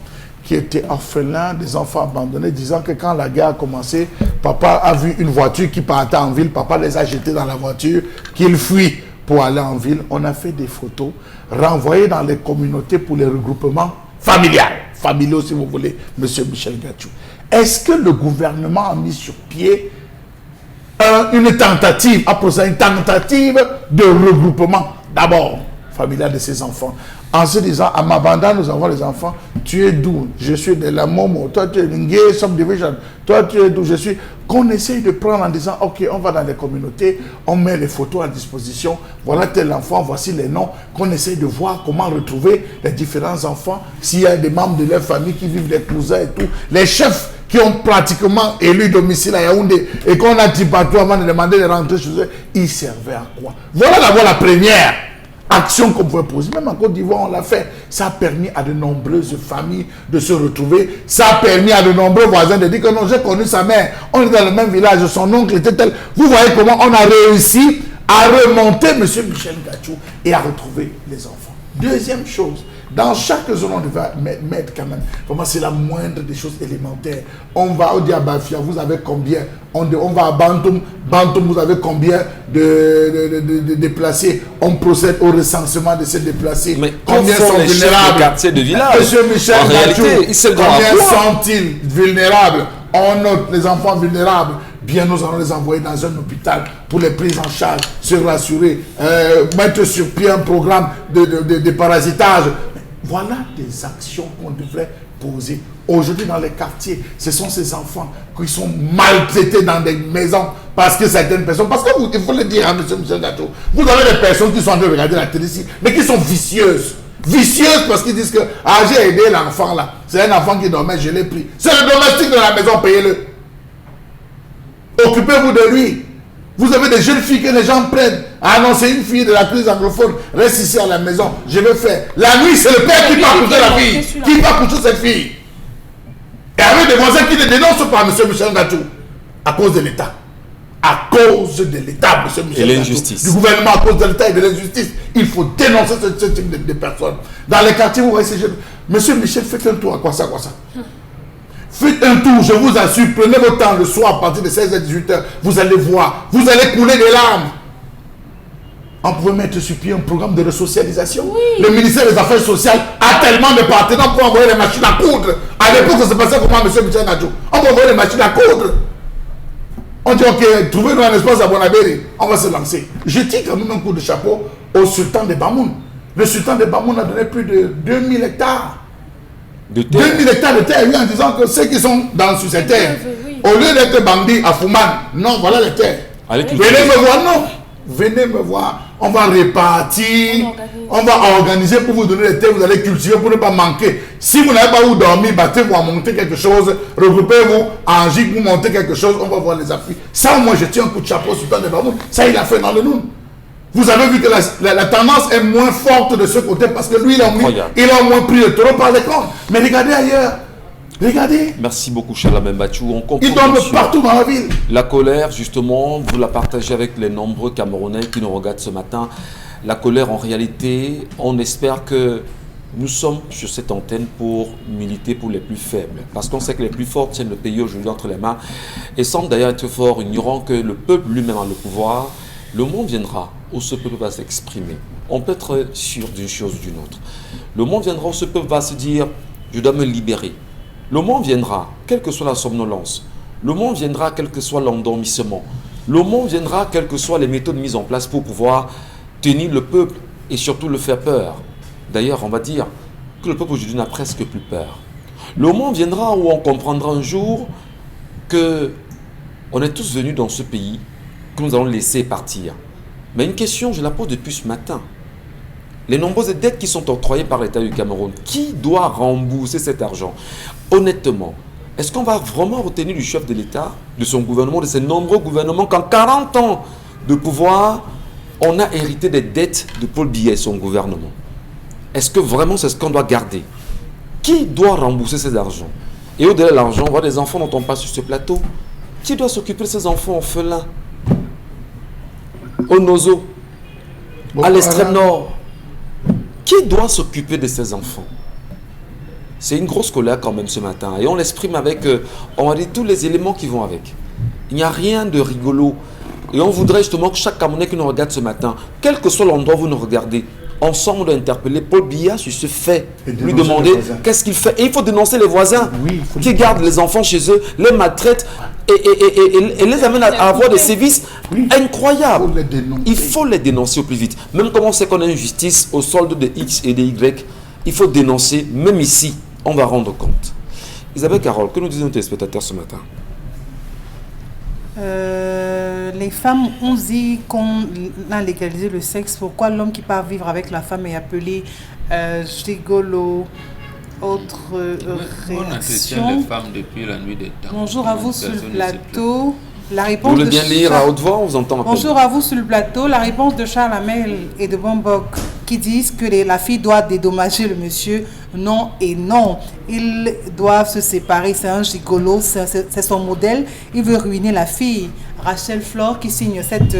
qui étaient orphelins, des enfants abandonnés, disant que quand la guerre a commencé, papa a vu une voiture qui partait en ville, papa les a jetés dans la voiture, qu'ils fuient pour aller en ville. On a fait des photos renvoyées dans les communautés pour les regroupements familiaux si vous voulez, Monsieur Michel Ngatou. Est-ce que le gouvernement a mis sur pied une tentative, une tentative de regroupement, d'abord, familial de ces enfants. En se disant, à Mabanda, nous avons les enfants, tu es d'où? Je suis de la Momo, toi tu es Lingé, Subdivision, toi tu es d'où? Je suis... Qu'on essaye de prendre en disant, ok, on va dans les communautés, on met les photos à disposition, voilà tel enfant, voici les noms, qu'on essaye de voir comment retrouver les différents enfants, s'il y a des membres de leur famille qui vivent, les cousins et tout, les chefs qui ont pratiquement élu domicile à Yaoundé et qu'on a dit partout avant de demander de rentrer chez eux, ils servaient à quoi? Voilà d'abord la première action qu'on pouvait poser. Même en Côte d'Ivoire, on l'a fait. Ça a permis à de nombreuses familles de se retrouver. Ça a permis à de nombreux voisins de dire que non, j'ai connu sa mère. On est dans le même village, son oncle était tel. Vous voyez comment on a réussi à remonter M. Michel Gachou et à retrouver les enfants. Deuxième chose, dans chaque zone, on devait mettre quand même, vraiment c'est la moindre des choses élémentaires. On va au Diabafia, vous avez combien? On va à Bantoum, vous avez combien de déplacés? On procède au recensement de ces déplacés. Mais combien sont les vulnérables? Quartier de village. Monsieur Michel en Gachou, réalité, combien sont-ils vulnérables? On note les enfants vulnérables. Bien, nous allons les envoyer dans un hôpital pour les prises en charge, se rassurer, mettre sur pied un programme de parasitage. Voilà des actions qu'on devrait poser. Aujourd'hui, dans les quartiers, ce sont ces enfants qui sont maltraités dans des maisons parce que certaines personnes, parce que il faut le dire, hein, M. Michel Gachou, vous avez des personnes qui sont en train de regarder la télé ici, mais qui sont vicieuses. Vicieuses parce qu'ils disent que j'ai aidé l'enfant là. C'est un enfant qui dormait, je l'ai pris. C'est le domestique de la maison, payez-le. Occupez-vous de lui. Vous avez des jeunes filles que les gens prennent à annoncer une fille de la crise anglophone. Reste ici à la maison, je vais faire. La nuit, c'est le père qui va coucher la fille. Qui va coucher cette fille. Et avec des voisins qui ne dénoncent pas M. Michel Gachou. À cause de l'État. À cause de l'État, M. Michel Gachou. Et l'injustice. Du gouvernement, à cause de l'État et de l'injustice. Il faut dénoncer ce type de personnes. Dans les quartiers, vous voyez ces jeunes. M. Michel, faites un tour à quoi ça, Faites un tour, je vous assure, prenez votre temps le soir à partir de 16h à 18h, vous allez voir, vous allez couler des larmes. On pouvait mettre sur pied un programme de resocialisation. Oui. Le ministère des Affaires sociales a tellement de partenaires pour envoyer les machines à coudre. À l'époque, ça se passait comment, M. Michel Gachou? On va envoyer les machines à coudre. On dit, ok, trouvez-nous un espace à Bonabéry, on va se lancer. Je tire quand même un coup de chapeau au sultan de Bamoun. Le sultan de Bamoun a donné plus de 2000 hectares. 2000 hectares de terre, lui, en disant que ceux qui sont sur ces terres, au lieu d'être bandits à Fouman, non, voilà les terres. Venez me voir, non. Venez me voir. On va répartir, on va organiser pour vous donner les terres, vous allez cultiver pour ne pas manquer. Si vous n'avez pas où dormir, battez-vous à monter quelque chose, regroupez-vous en gigue, vous montez quelque chose, on va voir les appuis. Ça, moi, je tiens un coup de chapeau sur le plan de Bamoun. Ça, il a fait dans le Noun. Vous avez vu que la tendance est moins forte de ce côté parce que lui, il a au moins pris le taureau par les cornes. Mais regardez ailleurs. Regardez. Merci beaucoup, Chalamé Bachou. Il dorme partout dans la ville. La colère, justement, vous la partagez avec les nombreux Camerounais qui nous regardent ce matin. La colère, en réalité, on espère que nous sommes sur cette antenne pour militer pour les plus faibles. Parce qu'on sait que les plus forts tiennent le pays aujourd'hui entre les mains et semblent d'ailleurs être forts, ignorant que le peuple lui-même a le pouvoir. Le monde viendra où ce peuple va s'exprimer. On peut être sûr d'une chose ou d'une autre. Le monde viendra où ce peuple va se dire « je dois me libérer ». Le monde viendra, quelle que soit la somnolence. Le monde viendra, quel que soit l'endormissement. Le monde viendra, quelles que soient les méthodes mises en place pour pouvoir tenir le peuple et surtout le faire peur. D'ailleurs, on va dire que le peuple aujourd'hui n'a presque plus peur. Le moment viendra où on comprendra un jour que on est tous venus dans ce pays, que nous allons laisser partir. Mais une question, je la pose depuis ce matin. Les nombreuses dettes qui sont octroyées par l'État du Cameroun, qui doit rembourser cet argent? Honnêtement, est-ce qu'on va vraiment retenir du chef de l'État, de son gouvernement, de ses nombreux gouvernements, qu'en 40 ans de pouvoir, on a hérité des dettes de Paul Biya et son gouvernement? Est-ce que vraiment c'est ce qu'on doit garder? Qui doit rembourser ces argent? Et au-delà de l'argent, on voit des enfants dont on passe sur ce plateau. Qui doit s'occuper de ces enfants orphelins? Au Nozo, à l'extrême nord. Qui doit s'occuper de ces enfants? C'est une grosse colère quand même ce matin. Et on l'exprime avec, on va dire, tous les éléments qui vont avec. Il n'y a rien de rigolo. Et on voudrait justement que chaque Camerounais qui nous regarde ce matin, quel que soit l'endroit où vous nous regardez, ensemble on doit interpeller Paul Biya sur ce fait. Lui demander qu'est-ce qu'il fait. Et il faut dénoncer les voisins qui gardent les enfants chez eux, les maltraitent. et les amène à avoir des sévices incroyables. Il faut les dénoncer au plus vite. Même comme on sait qu'on a une justice au solde de X et de Y, il faut dénoncer. Même ici, on va rendre compte. Isabelle Carole, que nous disent nos téléspectateurs ce matin? Les femmes ont dit qu'on a légalisé le sexe. Pourquoi l'homme qui part vivre avec la femme est appelé gigolo? Autre réaction. On entretient les femmes depuis la nuit des temps. Bonjour à vous sur le plateau. La réponse vous voulez bien lire à haute voix, on vous entend à peine. Bonjour à vous sur le plateau. La réponse de Charles Hamel et de Bombok qui disent que la fille doit dédommager le monsieur. Non et non. Ils doivent se séparer. C'est un gigolo, c'est son modèle. Il veut ruiner la fille. Rachel Flore qui signe cette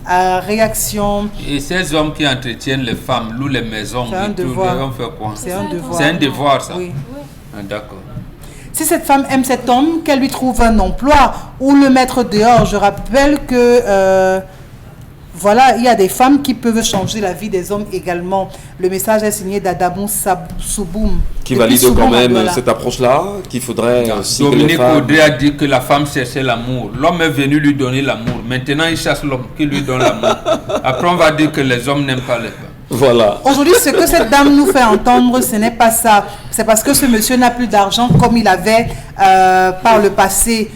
réaction. Et ces hommes qui entretiennent les femmes, louent les maisons, c'est un devoir. On fait quoi? C'est un devoir. C'est un devoir, ça. Oui. Ah, d'accord. Si cette femme aime cet homme, qu'elle lui trouve un emploi ou le mettre dehors. Je rappelle que voilà, il y a des femmes qui peuvent changer la vie des hommes également. Le message est signé d'Adabou Souboum. Qui valide quand même cette approche-là, qu'il faudrait... Dominique Audrey a dit que la femme cherchait l'amour. L'homme est venu lui donner l'amour. Maintenant, il chasse l'homme qui lui donne l'amour. Après, on va dire que les hommes n'aiment pas les femmes. Voilà. Aujourd'hui, ce que cette dame nous fait entendre, ce n'est pas ça. C'est parce que ce monsieur n'a plus d'argent comme il avait par le passé.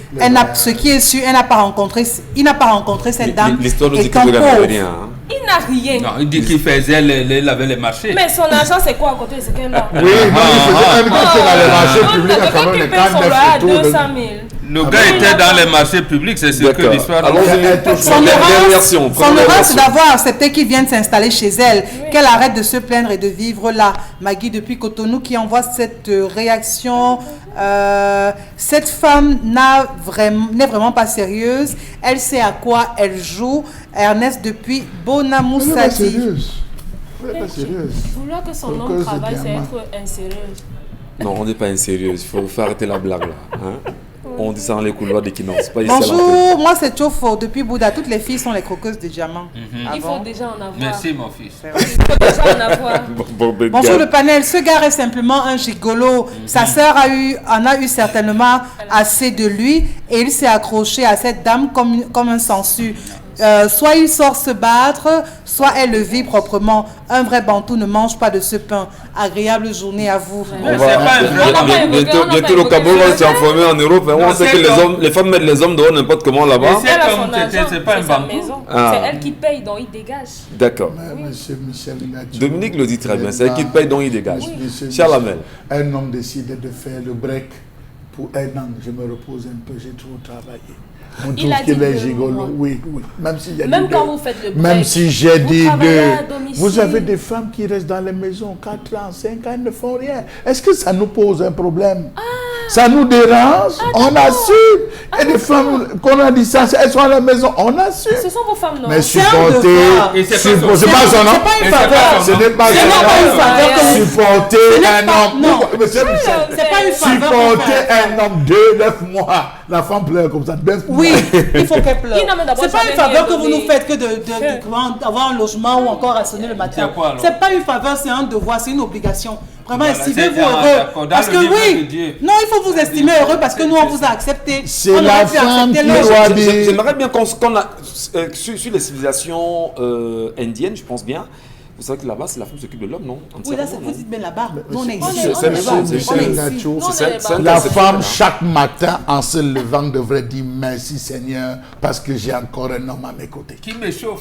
Ce qui est sûr, il n'a pas rencontré cette dame. L'histoire nous dit qu'il n'avait rien. Il n'a rien. Non, il dit qu'il faisait, il avait les marchés. Mais son argent, c'est quoi à côté de ce qu'elle a? Oui, il faisait même dans les marchés publics, à quand même les cannes de 200 000. Le gars était dans les marchés publics, c'est ce que l'histoire... Son erreur, c'est d'avoir accepté qu'il vienne s'installer chez elle, qu'elle arrête de se plaindre et de vivre là. Maggie depuis Cotonou qui envoie cette réaction. Cette femme n'est vraiment pas sérieuse. Elle sait à quoi elle joue. Ernest depuis Bonamoussati. Vouloir que son homme travaille, c'est être insérieuse. Non, on n'est pas insérieuse. Il faut arrêter la blague là. Hein? On dit ça dans les couloirs d'Equinox. Bonjour, moi c'est Chofo depuis Bouddha. Toutes les filles sont les croqueuses de diamants. Il faut déjà en avoir. Merci mon fils. Il faut déjà en avoir. Bonjour le panel. Ce gars est simplement un gigolo. Sa sœur en a eu certainement assez de lui et il s'est accroché à cette dame comme un sensu. Soit il sort se battre, soit elle le vit proprement. Un vrai bantou ne mange pas de ce pain. Agréable journée à vous. Bientôt le Cameroun va se transformer en Europe. On sait que les femmes mettent les hommes dehors n'importe comment là-bas. C'est pas un bantou. C'est elle qui paye, donc il dégage. D'accord. Dominique le dit très bien. C'est elle qui paye, donc il dégage. Charles Hamel. Un homme décide de faire le break pour un an. Je me repose un peu, j'ai trop travaillé. On trouve qu'il est gigolo. Oui. Même quand vous faites le break, même si j'ai dit vous avez des femmes qui restent dans les maisons 4 ans, 5 ans, elles ne font rien. Est-ce que ça nous pose un problème? Ça nous dérange? On assume. Et des femmes qu'on a dit ça, elles sont à la maison, on assume. Ce sont vos femmes, non? Mais supporter, c'est pas son nom. C'est pas une faveur. Ce n'est pas une faveur. Supporter un homme. Non, c'est pas une faveur. Supporter un homme 2-9 mois. La femme pleure comme ça. Oui, il faut qu'elle pleure. C'est pas une faveur que vous nous faites que d'avoir un logement ou encore à sonner le matin. C'est pas une faveur, c'est un devoir, c'est une obligation. Vraiment, estimez-vous heureux. Parce que oui, non, il faut vous estimer heureux parce que nous, on vous a accepté. C'est la femme qui doit dire. J'aimerais bien qu'on a sur les civilisations indiennes, je pense bien. Vous savez que là-bas, c'est la femme qui s'occupe de l'homme, non? Oui, là, vous dites bien là-bas. Nous, on est ici. La femme, chaque matin, en se levant, devrait dire merci Seigneur, parce que j'ai encore un homme à mes côtés. Qui me chauffe.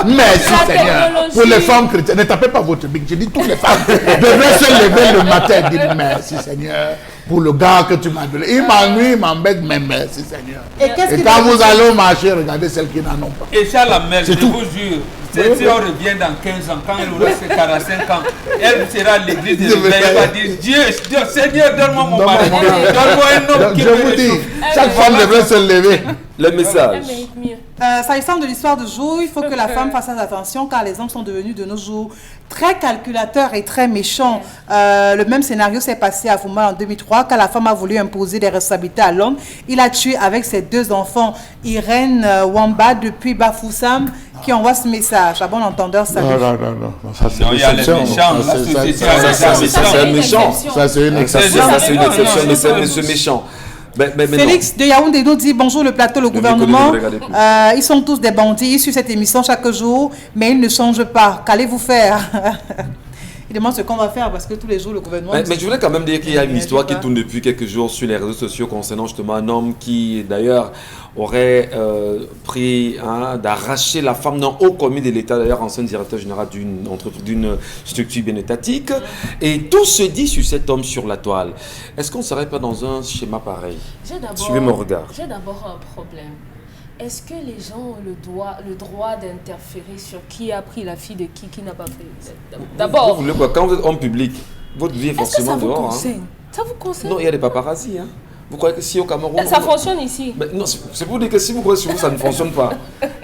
Merci Seigneur. Pour les femmes chrétiennes, ne tapez pas votre bic. Je dis toutes les femmes devraient se lever le matin et dire merci Seigneur. Pour le gars que tu m'as donné. Il m'ennuie, il m'embête, mais merci Seigneur. Et quand vous allez au marché, regardez celles qui n'en ont pas. Et Charles Hamel, je vous jure, si on revient dans 15 ans, quand elle aura ses 45 ans, elle sera à l'église et elle va dire Dieu, Seigneur, donne-moi mon mari. Donne-moi un homme qui me réchauffe. Je vous dis, chaque femme devrait se lever. Le message. S'agissant de l'histoire du jour, il faut que la femme fasse attention car les hommes sont devenus de nos jours très calculateurs et très méchants. Le même scénario s'est passé à Foumal en 2003 quand la femme a voulu imposer des responsabilités à l'homme. Il a tué avec ses 2 enfants. Irène Wamba depuis Bafoussam qui envoie ce message. À bon entendeur, salut. Non. Ça, c'est il y a les méchants. C'est un méchant. Ça, c'est une exception. Ça, c'est une exception, mais c'est un monsieur méchant. Félix de Yaoundé nous dit bonjour le plateau, le gouvernement. Ils sont tous des bandits, ils suivent cette émission chaque jour, mais ils ne changent pas. Qu'allez-vous faire? Il demande ce qu'on va faire parce que tous les jours le gouvernement... Mais je voulais quand même dire qu'il y a une histoire qui tourne depuis quelques jours sur les réseaux sociaux concernant justement un homme qui d'ailleurs aurait pris d'arracher la femme d'un haut commis de l'État, d'ailleurs ancien directeur général d'une structure bien étatique. Et tout se dit sur cet homme sur la toile. Est-ce qu'on ne serait pas dans un schéma pareil? Suivez mon regard. J'ai d'abord un problème. Est-ce que les gens ont le droit d'interférer sur qui a pris la fille de qui n'a pas pris? D'abord... Vous voulez quoi? Quand vous êtes homme public, votre vie est forcément dehors. Ça vous concerne? Non, il y a des paparazzis. Vous croyez que si au Cameroun... Ça fonctionne ici. Mais non, c'est pour dire que si vous croyez que chez vous, ça ne fonctionne pas.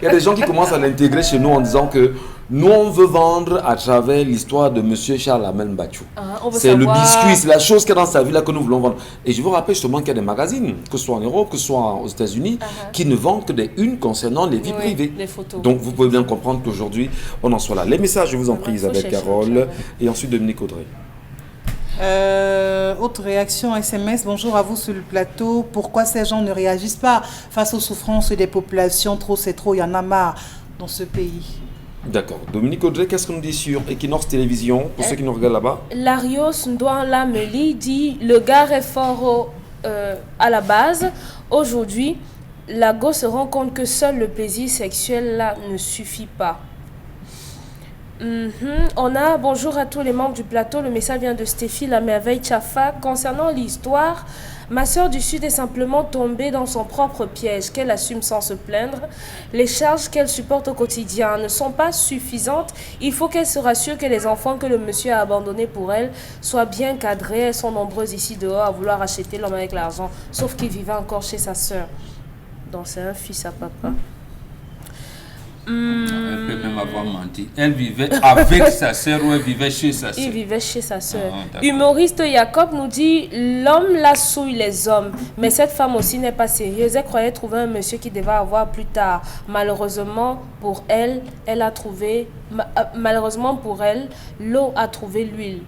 Il y a des gens qui commencent à l'intégrer chez nous en disant que nous, on veut vendre à travers l'histoire de M. Charles Amel Bachou. C'est le biscuit, c'est la chose qu'il y a dans sa vie là que nous voulons vendre. Et je vous rappelle justement qu'il y a des magazines, que ce soit en Europe, que ce soit aux États-Unis, qui ne vendent que des unes concernant les vies privées. Les photos. Donc vous pouvez bien comprendre qu'aujourd'hui, on en soit là. Les messages, je vous en prie, Isabelle Carole, et ensuite Dominique Audrey. Autre réaction SMS, bonjour à vous sur le plateau. Pourquoi ces gens ne réagissent pas face aux souffrances des populations? Trop c'est trop, il y en a marre dans ce pays. D'accord. Dominique Audrey, qu'est-ce qu'on nous dit sur Equinox Télévision, pour ceux qui nous regardent là-bas? Larios Ndouan Meli dit le gars est fort à la base. Aujourd'hui, la go se rend compte que seul le plaisir sexuel là ne suffit pas. On a bonjour à tous les membres du plateau. Le message vient de Stéphie La Merveille Chafa. Concernant l'histoire, ma soeur du Sud est simplement tombée dans son propre piège qu'elle assume sans se plaindre. Les charges qu'elle supporte au quotidien ne sont pas suffisantes. Il faut qu'elle se rassure que les enfants que le monsieur a abandonnés pour elle soient bien cadrés. Elles sont nombreuses ici dehors à vouloir acheter l'homme avec l'argent, sauf qu'il vivait encore chez sa soeur. Donc c'est un fils à papa. Elle peut même avoir menti. Elle vivait avec sa soeur ou elle vivait chez sa soeur? Il vivait chez sa soeur. Humoriste Jacob nous dit l'homme la souille les hommes, mais cette femme aussi n'est pas sérieuse. Elle croyait trouver un monsieur qui devait avoir plus tard. Malheureusement pour elle, l'eau a trouvé l'huile.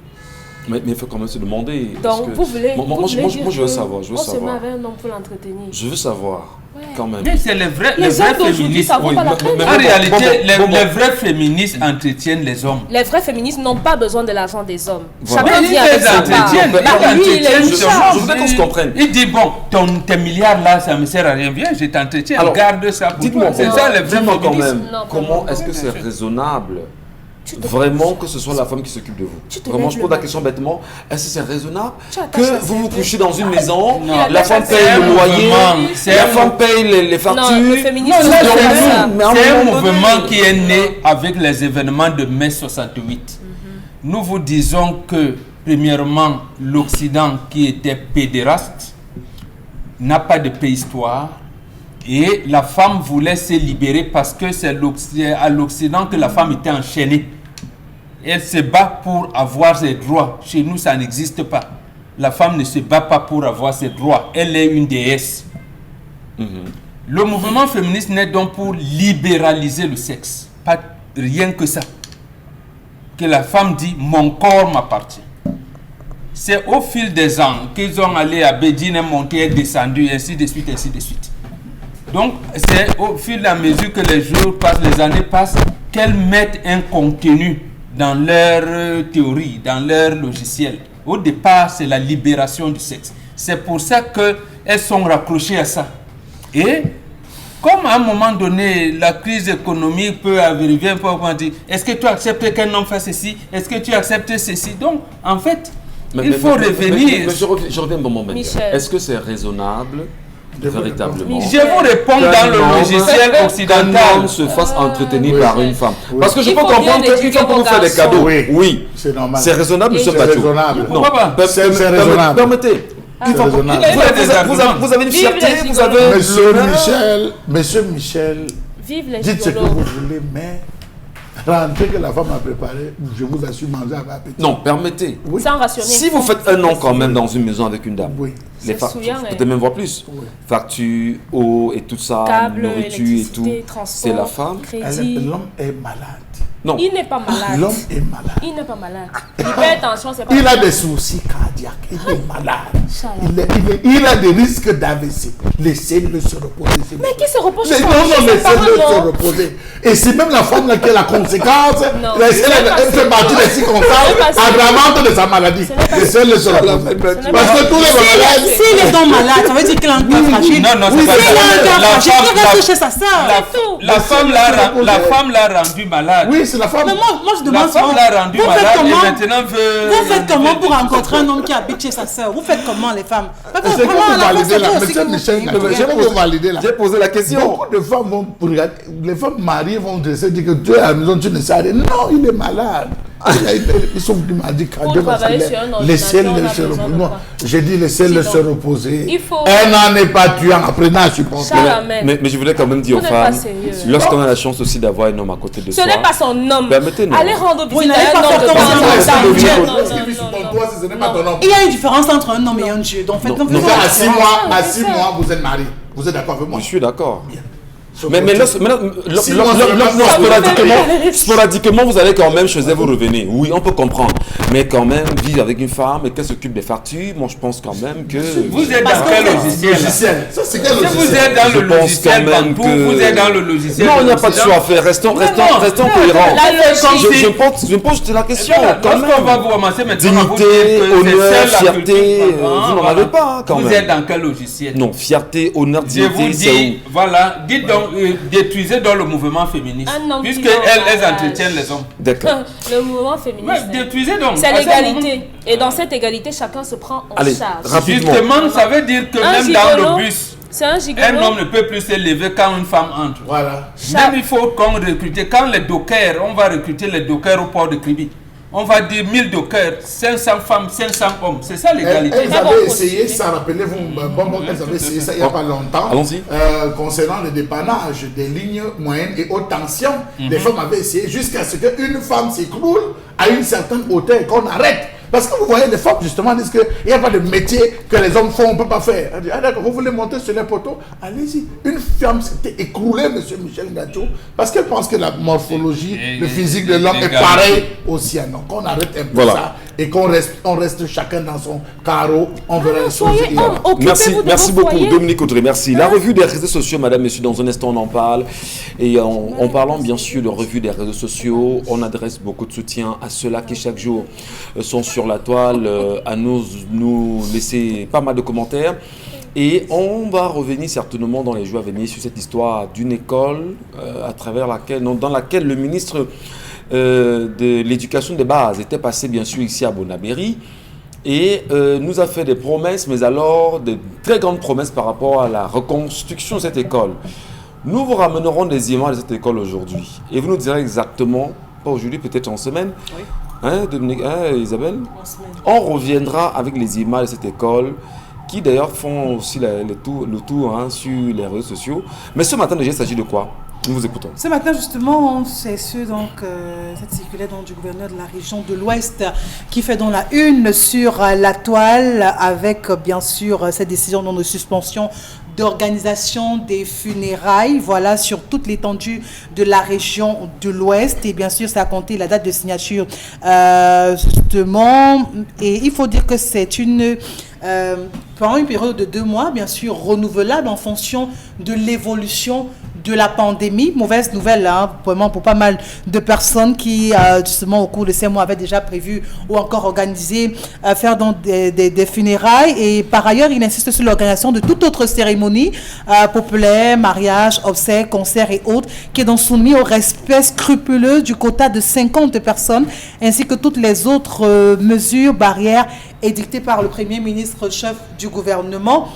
Mais il faut quand même se demander. Donc vous voulez. Moi, je veux savoir. On se met avec un homme pour l'entretenir. Je veux savoir. Quand même. Mais c'est les vrais féministes. En réalité, les vrais féministes entretiennent les hommes. Les vrais féministes n'ont pas besoin de l'argent des hommes. Voilà. Chacun vient avec sa part. Je voudrais qu'on se comprenne. Il dit bon, tes milliards là, ça me sert à rien. Viens, je t'entretiens. Garde ça pour toi. C'est ça les vrais féministes. Quand même. Comment est-ce que c'est raisonnable? Vraiment que ce soit la femme qui s'occupe de vous. Vraiment, je pose la question bêtement. Est-ce que c'est raisonnable que vous vous couchez dans une maison, la femme paye le loyer, la femme paye les factures? Non, le féminisme, c'est un mouvement qui est né avec les événements de mai 68. Nous vous disons que, premièrement, l'Occident qui était pédéraste n'a pas de préhistoire. Et la femme voulait se libérer parce que c'est à l'Occident que la femme était enchaînée. Elle se bat pour avoir ses droits. Chez nous, ça n'existe pas. La femme ne se bat pas pour avoir ses droits. Elle est une déesse. Le mouvement féministe n'est donc pour libéraliser le sexe. Pas rien que ça. Que la femme dit « mon corps m'appartient ». C'est au fil des ans qu'ils ont allé à Bédine, monté et descendu, ainsi de suite, ainsi de suite. Donc, c'est au fil et à mesure que les jours passent, les années passent, qu'elles mettent un contenu dans leur théorie, dans leur logiciel. Au départ, c'est la libération du sexe. C'est pour ça qu'elles sont raccrochées à ça. Et comme à un moment donné, la crise économique peut arriver, on dit, est-ce que tu acceptes qu'un homme fasse ceci? Est-ce que tu acceptes ceci? Donc, en fait, il faut revenir. Mais je reviens un moment maintenant. Est-ce que c'est raisonnable? Véritablement. Je vous réponds dans le logiciel occidental. Qu'un homme se fasse entretenir par une femme. Parce que je peux comprendre qu'une femme peut nous faire des cadeaux. Oui, c'est normal. C'est raisonnable, monsieur Bachou. Non, c'est raisonnable. Permettez. Vous avez une fierté, vous avez... Monsieur Michel, dites ce que vous voulez, mais rentrez que la femme a préparé, je vous assure manger avec appétit. Non, permettez. Oui. Sans rationner. Si vous faites un an quand même dans une maison avec une dame, oui. Les factures, peut-être même voir plus. Oui. Factures, eau et tout ça, câble, nourriture et tout. C'est la femme. L'homme est malade. Non. Il n'est pas malade. L'homme est malade. Il n'est pas malade. Hypertension, c'est pas Il a malade. des soucis cardiaques. Il est malade. Il a des risques d'AVC. Laissez-le se reposer. Mais qui se repose Mais sur non, ses laissez-le parents, se non? reposer. Et c'est même la femme là qui a la conséquence. Non, Elle ce n'est pas fait partie des circonstances aggravantes de sa maladie. Laissez-le se reposer. Parce que tous les malades. S'il est donc malade, ça veut dire qu'il a un cœur fragile. Non, Oui, c'est pas s'il a un cœur la fragile, femme- il reste chez sa sœur. La femme l'a rendu malade. Oui, c'est la femme. Mais moi, je La demande femme souvent, l'a rendu vous faites malade et comment? maintenant veut... Vous faites comment pour rencontrer un homme qui habite chez sa sœur? Vous faites comment, les femmes? Parce que C'est que vraiment, vous la femme, validez c'est là. toi aussi Monsieur que vous- Michel, vous- je vais vous valider là. J'ai posé la question. Beaucoup de femmes vont regarder, les femmes mariées vont se dire que tu es à la maison, tu ne sais rien. Non, il est malade. Ils sont venus m'a dit Pour travailler sur un ordinateur, laissez-le on a se besoin de reposer. Non, quoi? j'ai dit laissez-le Sinon, se reposer. il faut- Elle n'en est pas tuant, apprenez à supporter. Charles, Mais je voulais quand même dire aux Vous n'êtes pas femmes, sérieux. lorsqu'on a la chance aussi d'avoir un homme à côté de Ce soi. n'est pas son homme. Permettez-nous. Allez rendre Vous visite n'allez à pas un homme faire de comme temps ça, en c'est temps. le Dieu. Non, Ce qui non, vit sur non, ton non. toit, ce n'est pas ton homme. Il y a une différence entre un homme et un Dieu. Donc, faites donc non, À 6 mois, Ah, à c'est 6 ça. mois, vous êtes mariés. Vous êtes d'accord avec moi? Je suis d'accord. Sauf Mais que- sporadiquement, vous allez quand même chez elle, vous revenez. Oui, on peut comprendre. Mais quand même, vivre avec une femme et qu'elle s'occupe des factures, moi je pense quand même que... Vous êtes Parce dans que quel vous êtes- logiciel là? Logiciel. Ça, c'est quel Si vous logiciel? êtes dans Je le pense logiciel quand même Bantou, que- vous êtes dans le logiciel... Non, il n'y a pas de l'Occident. choix à faire. Restons non, cohérents. La logique. Je pose juste la question. Voilà, Quand lorsqu'on va même. vous ramasser maintenant, on va vous Dignité, dire que c'est honneur, celle la fierté, culture. vous n'en avez pas, hein, quand Vous même. êtes dans quel logiciel? Non, fierté, honneur, Je vous dignité, c'est dis, voilà, dites donc, détruisez donc le mouvement féministe. Un homme qui Puisque va au elles mariage. entretiennent les hommes. où. D'accord. Le mouvement Ouais, féministe. détruisez donc. C'est À ce l'égalité. Et dans cette égalité, chacun se prend en Allez, charge. rapidement. Justement, ça veut dire que Un même gigolo, dans le bus, c'est un un gigolo. homme ne peut plus se lever quand une femme entre. Voilà. Même il faut qu'on recrute. Quand les dockers, on va recruter les dockers au port de Kribi. On va dire 1000 dockers, 500 femmes, 500 hommes. C'est ça l'égalité. Elles Très bon avaient procédé. essayé ça, rappelez-vous, elles avaient essayé ça il n'y a pas longtemps. Allons-y. Concernant le dépannage des lignes moyennes et haute tension, les femmes avaient essayé jusqu'à ce qu'une femme s'écroule à une certaine hauteur et qu'on arrête. Parce que vous voyez, les femmes justement disent qu'il n'y a pas de métier que les hommes font, on ne peut pas faire. Elle dit, ah d'accord, vous voulez monter sur les poteaux? Allez-y. Une femme s'était écroulée, monsieur Michel Gacho, parce qu'elle pense que la morphologie, le physique de l'homme est pareil au sien. Donc on arrête un peu Voilà. ça et qu'on reste chacun dans son carreau, on verra les choses. Soyez hommes, Merci, occupez-vous de merci vos beaucoup foyers. Dominique Audrey, merci. La revue des réseaux sociaux, madame, messieurs, dans un instant on en parle. Et en parlant bien sûr de revue des réseaux sociaux, on adresse beaucoup de soutien à ceux-là qui chaque jour sont sur la toile, à nous laisser pas mal de commentaires. Et on va revenir certainement dans les jours à venir sur cette histoire d'une école dans laquelle le ministre de l'éducation de base était passé bien sûr ici à Bonabéry et nous a fait des promesses, mais alors de très grandes promesses par rapport à la reconstruction de cette école. Nous vous ramènerons des images de cette école aujourd'hui et vous nous direz exactement, pas aujourd'hui, peut-être en semaine, Oui. hein, Dominique, hein, Isabelle, En semaine. on reviendra avec les images de cette école qui d'ailleurs font aussi le tour hein, sur les réseaux sociaux. Mais ce matin déjà, il s'agit de quoi? Nous vous écoutons. Ce matin, justement, c'est cette circulaire du gouverneur de la région de l'Ouest qui fait dans la une sur la toile avec, bien sûr, cette décision de suspension d'organisation des funérailles, voilà, sur toute l'étendue de la région de l'Ouest. Et bien sûr, ça a compté la date de signature, justement. Et il faut dire que c'est pendant une période de 2 mois, bien sûr, renouvelable en fonction de l'évolution de la pandémie. Mauvaise nouvelle, hein, vraiment pour pas mal de personnes qui, justement, au cours de ces mois, avaient déjà prévu ou encore organisé faire donc des funérailles. Et par ailleurs, il insiste sur l'organisation de toute autre cérémonie populaire, mariage, obsèques, concerts et autres, qui est donc soumis au respect scrupuleux du quota de 50 personnes, ainsi que toutes les autres mesures, barrières édictées par le Premier ministre, chef du gouvernement.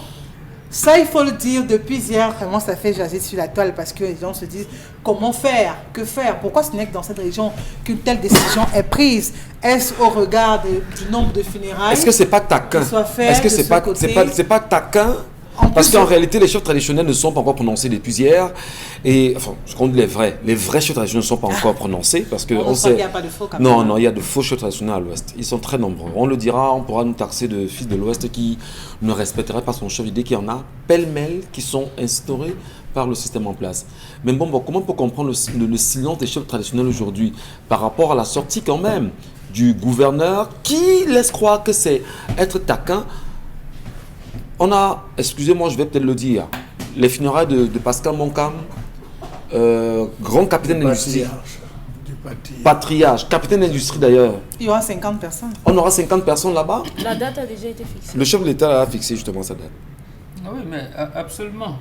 Ça, il faut le dire, depuis hier, vraiment, ça fait jaser sur la toile parce que les gens se disent comment faire, que faire, pourquoi ce n'est que dans cette région qu'une telle décision est prise. Est-ce au regard du nombre de funérailles? Est-ce que c'est pas taquin? Soit fait Est-ce que de c'est ce pas, côté. c'est pas taquin Parce qu'en réalité, les chefs traditionnels ne sont pas encore prononcés depuis hier. Et, enfin, je compte les vrais chefs traditionnels ne sont pas encore prononcés. Parce que on sait... qu'il n'y a pas de faux capitaine. Non, il y a de faux chefs traditionnels à l'Ouest. Ils sont très nombreux. On le dira, on pourra nous taxer de fils de l'Ouest qui ne respecteraient pas son chef. L'idée qu'il y en a pêle-mêle qui sont instaurés par le système en place. Mais bon, comment on peut comprendre le silence des chefs traditionnels aujourd'hui par rapport à la sortie quand même du gouverneur qui laisse croire que c'est être taquin. On a, excusez-moi, je vais peut-être le dire, les funérailles de Pascal Moncam, grand capitaine d'industrie. Patriarche, capitaine d'industrie d'ailleurs. Il y aura 50 personnes. On aura 50 personnes là-bas. La date a déjà été fixée. Le chef de l'État a fixé justement sa date. Oui, mais absolument.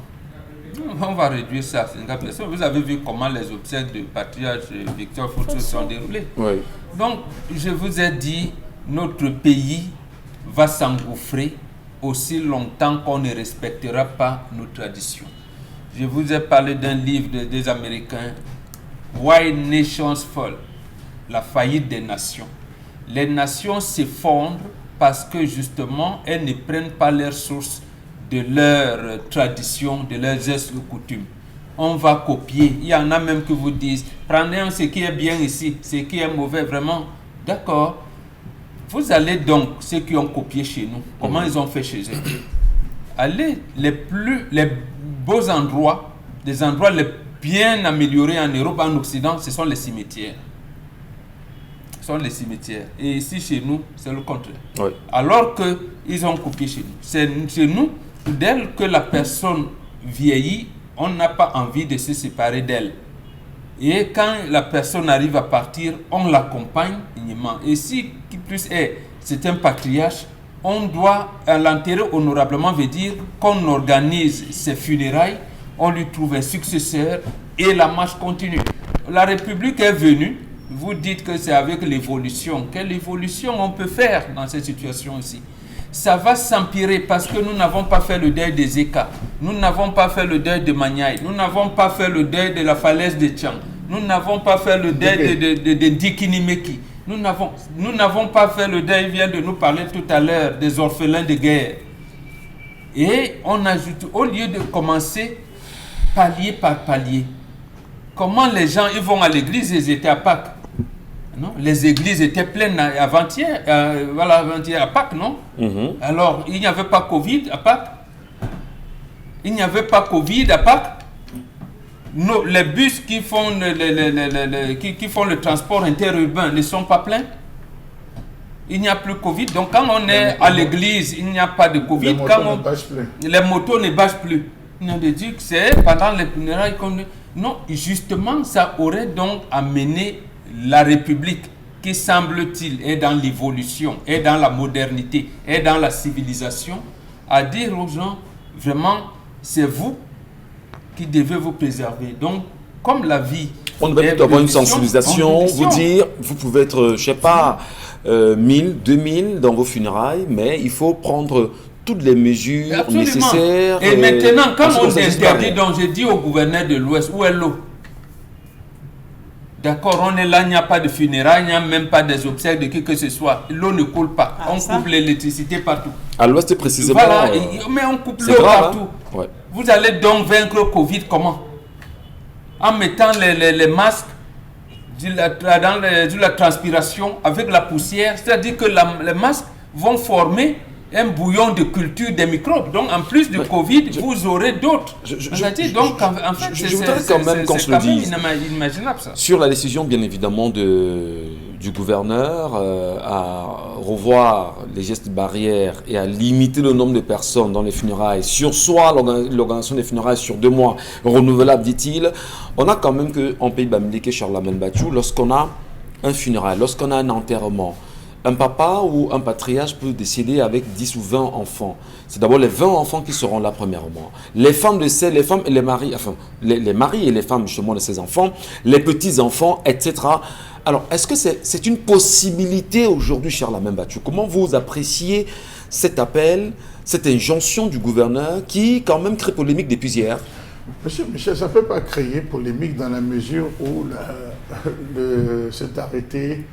On va réduire ça à 50 personnes. Vous avez vu comment les obsèques de patriarche Victor Foutue se sont déroulées. Oui. Donc, je vous ai dit, notre pays va s'engouffrer aussi longtemps qu'on ne respectera pas nos traditions. Je vous ai parlé d'un livre des Américains, Why Nations Fall, la faillite des nations. Les nations s'effondrent parce que justement, elles ne prennent pas leurs sources de leurs traditions, de leurs us et coutumes. On va copier. Il y en a même qui vous disent, prenez ce qui est bien ici, ce qui est mauvais, vraiment. D'accord. Vous allez donc, ceux qui ont copié chez nous, comment ils ont fait chez eux. Allez, les beaux endroits, les endroits les bien améliorés en Europe, en Occident, ce sont les cimetières. Ce sont les cimetières. Et ici, chez nous, c'est le contraire. Oui. Alors qu'ils ont copié chez nous. C'est chez nous, dès que la personne vieillit, on n'a pas envie de se séparer d'elle. Et quand la personne arrive à partir, on l'accompagne dignement. Et si qui plus est, c'est un patriarche, on doit l'enterrer honorablement, veut dire qu'on organise ses funérailles, on lui trouve un successeur et la marche continue. La République est venue, vous dites que c'est avec l'évolution. Quelle évolution on peut faire dans cette situation ici? Ça va s'empirer parce que nous n'avons pas fait le deuil des Eka, nous n'avons pas fait le deuil de Maniaï, nous n'avons pas fait le deuil de la falaise de Tchang, nous n'avons pas fait le deuil de Dikinimeki, nous n'avons pas fait le deuil, il vient de nous parler tout à l'heure, des orphelins de guerre. Et on ajoute, au lieu de commencer palier par palier, comment les gens ils vont à l'église, ils étaient à Pâques. Non? Les églises étaient pleines avant-hier, avant-hier à Pâques, non? Alors, il n'y avait pas Covid à Pâques? Il n'y avait pas Covid à Pâques? Non, les bus qui font le transport interurbain ne sont pas pleins? Il n'y a plus Covid. Donc, quand on est à l'église, il n'y a pas de Covid. Les motos ne bâchent plus. On a dit que c'est pendant les funérailles qu'on... Non, justement, ça aurait donc amené la République, qui semble-t-il est dans l'évolution, est dans la modernité, est dans la civilisation, à dire aux gens, vraiment, c'est vous qui devez vous préserver. Donc, comme la vie... On devrait plutôt avoir une sensibilisation, vous dire, vous pouvez être, je ne sais pas, 1000, 2000 dans vos funérailles, mais il faut prendre toutes les mesures nécessaires. Et maintenant, quand on interdit, donc je dis au gouverneur de l'Ouest, où est l'eau? D'accord, on est là, il n'y a pas de funérailles, il n'y a même pas des obsèques de qui que ce soit. L'eau ne coule pas. On coupe l'électricité partout. À l'Ouest, précisément. Voilà, mais on coupe l'eau partout. Hein? Ouais. Vous allez donc vaincre le Covid comment? En mettant les masques dans la transpiration avec la poussière. C'est-à-dire que les masques vont former un bouillon de culture des microbes. Donc, en plus du Covid, vous aurez d'autres. Je voudrais quand même qu'on se le dise. C'est inimaginable, ça. Sur la décision, bien évidemment, du gouverneur à revoir les gestes barrières et à limiter le nombre de personnes dans les funérailles, sur soit l'organisation des funérailles sur 2 mois, renouvelable, dit-il, on a quand même qu'en pays Bamileke, Charlemagne Batchou, lorsqu'on a un funérail, lorsqu'on a un enterrement, un papa ou un patriarche peut décéder avec 10 ou 20 enfants. C'est d'abord les 20 enfants qui seront là premièrement. Les femmes les femmes et les maris, enfin, les maris et les femmes justement de ces enfants, les petits-enfants, etc. Alors, est-ce que c'est une possibilité aujourd'hui, Charlemagne Batchou? Comment vous appréciez cet appel, cette injonction du gouverneur qui quand même crée polémique depuis hier? Monsieur Michel, ça ne peut pas créer polémique dans la mesure où cet arrêté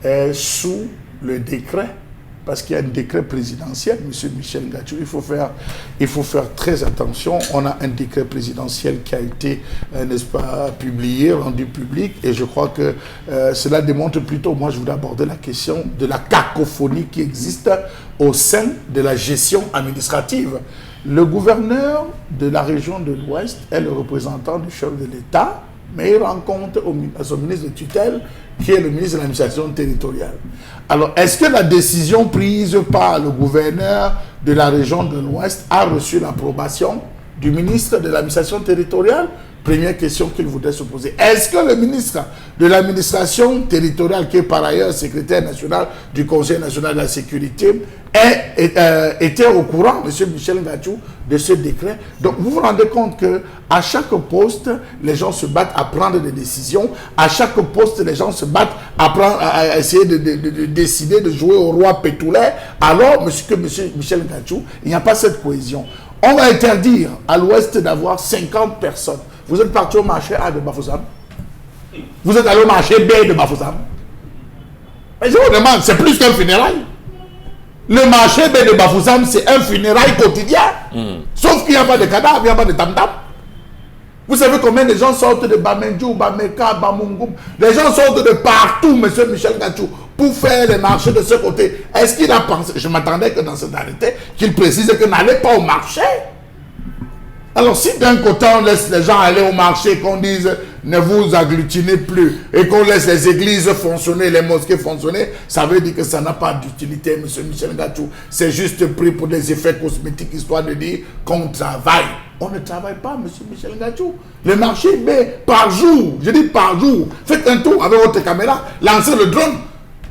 est sous le décret parce qu'il y a un décret présidentiel, M. Michel Ngattchou, il faut faire très attention. On a un décret présidentiel qui a été, n'est-ce pas, publié, rendu public, et je crois que cela démontre plutôt, moi je voudrais aborder la question de la cacophonie qui existe au sein de la gestion administrative. Le gouverneur de la région de l'Ouest est le représentant du chef de l'État, mais il rencontre à son ministre de tutelle, qui est le ministre de l'administration territoriale. Alors, est-ce que la décision prise par le gouverneur de la région de l'Ouest a reçu l'approbation du ministre de l'administration territoriale? Première question qu'il voudrait se poser. Est-ce que le ministre de l'administration territoriale, qui est par ailleurs secrétaire national du Conseil national de la sécurité, était au courant, M. Michel Ngattchou, de ce décret? Donc vous vous rendez compte qu'à chaque poste, les gens se battent à prendre des décisions. À chaque poste, les gens se battent à essayer de décider, de jouer au roi pétoulet. Alors, M. Michel Ngattchou, il n'y a pas cette cohésion. On va interdire à l'Ouest d'avoir 50 personnes. Vous êtes parti au marché A de Bafoussam. Vous êtes allé au marché B de Bafoussam. Mais je vous demande, c'est plus qu'un funérail. Le marché B de Bafoussam, c'est un funérail quotidien. Sauf qu'il n'y a pas de cadavre, il n'y a pas de tam-tam. Vous savez combien de gens sortent de Bamendjou, Bameka, Bamungoum? Les gens sortent de partout, M. Michel Ngattchou, pour faire les marchés de ce côté. Est-ce qu'il a pensé? Je m'attendais que dans cette arrêté, qu'il précise que n'allez pas au marché. Alors si d'un côté on laisse les gens aller au marché, qu'on dise ne vous agglutinez plus, et qu'on laisse les églises fonctionner, les mosquées fonctionner, ça veut dire que ça n'a pas d'utilité, M. Michel Ngattchou. C'est juste pris pour des effets cosmétiques, histoire de dire qu'on travaille. On ne travaille pas, M. Michel Ngattchou. Le marché B, par jour, je dis par jour, faites un tour avec votre caméra, lancez le drone.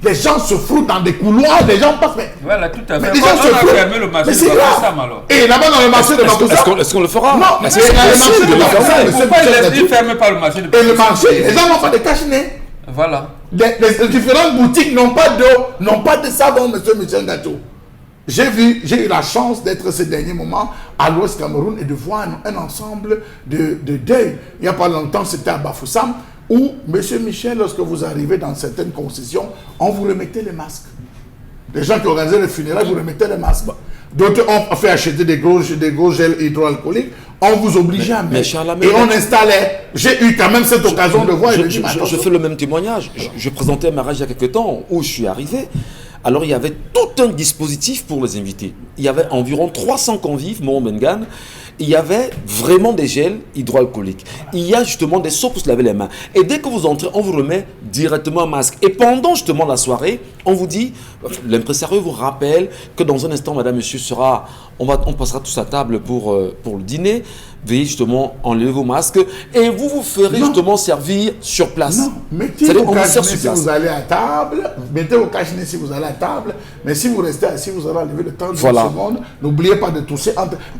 Les gens se frottent dans des couloirs, les gens passent. Mais, voilà, tout à fait. Mais les gens se fermé le marché de Bafoussam alors. Et là-bas dans le marché de Bafoussam. Est-ce qu'on le fera? Non, mais c'est le marché de Bafoussam. Pourquoi il ne ferme pas le marché de Et Bafoussam? le marché, les gens n'ont pas de cache-nez. Voilà. Les différentes boutiques n'ont pas d'eau, n'ont pas de savon, M. Michel Ngattchou. J'ai eu la chance d'être ces derniers moments à l'Ouest Cameroun et de voir un ensemble de deuil. Il n'y a pas longtemps, c'était à Bafoussam, où, M. Michel, lorsque vous arrivez dans certaines concessions, on vous remettait les masques. Les gens qui organisaient les funérailles, vous remettez les masques. D'autres ont fait acheter des gros gels hydroalcooliques. On vous obligeait à mettre. Et on installait. J'ai eu quand même cette occasion de voir. Je fais le même témoignage. Je présentais un mariage il y a quelques temps où je suis arrivé. Alors, il y avait tout un dispositif pour les invités. Il y avait environ 300 convives, mon Bengan. Il y avait vraiment des gels hydroalcooliques. Il y a justement des seaux pour se laver les mains. Et dès que vous entrez, on vous remet directement un masque. Et pendant justement la soirée, on vous dit, l'impresario vous rappelle que dans un instant, madame, monsieur sera, on passera tous à table pour le dîner. Veuillez justement enlever vos masques et vous vous ferez justement servir sur place. Non, mettez vos cache-nez si vous allez à table. Mettez vos cache-nez si vous allez à table. Mais si vous restez assis, vous allez enlever le temps de secondes. N'oubliez pas de tousser.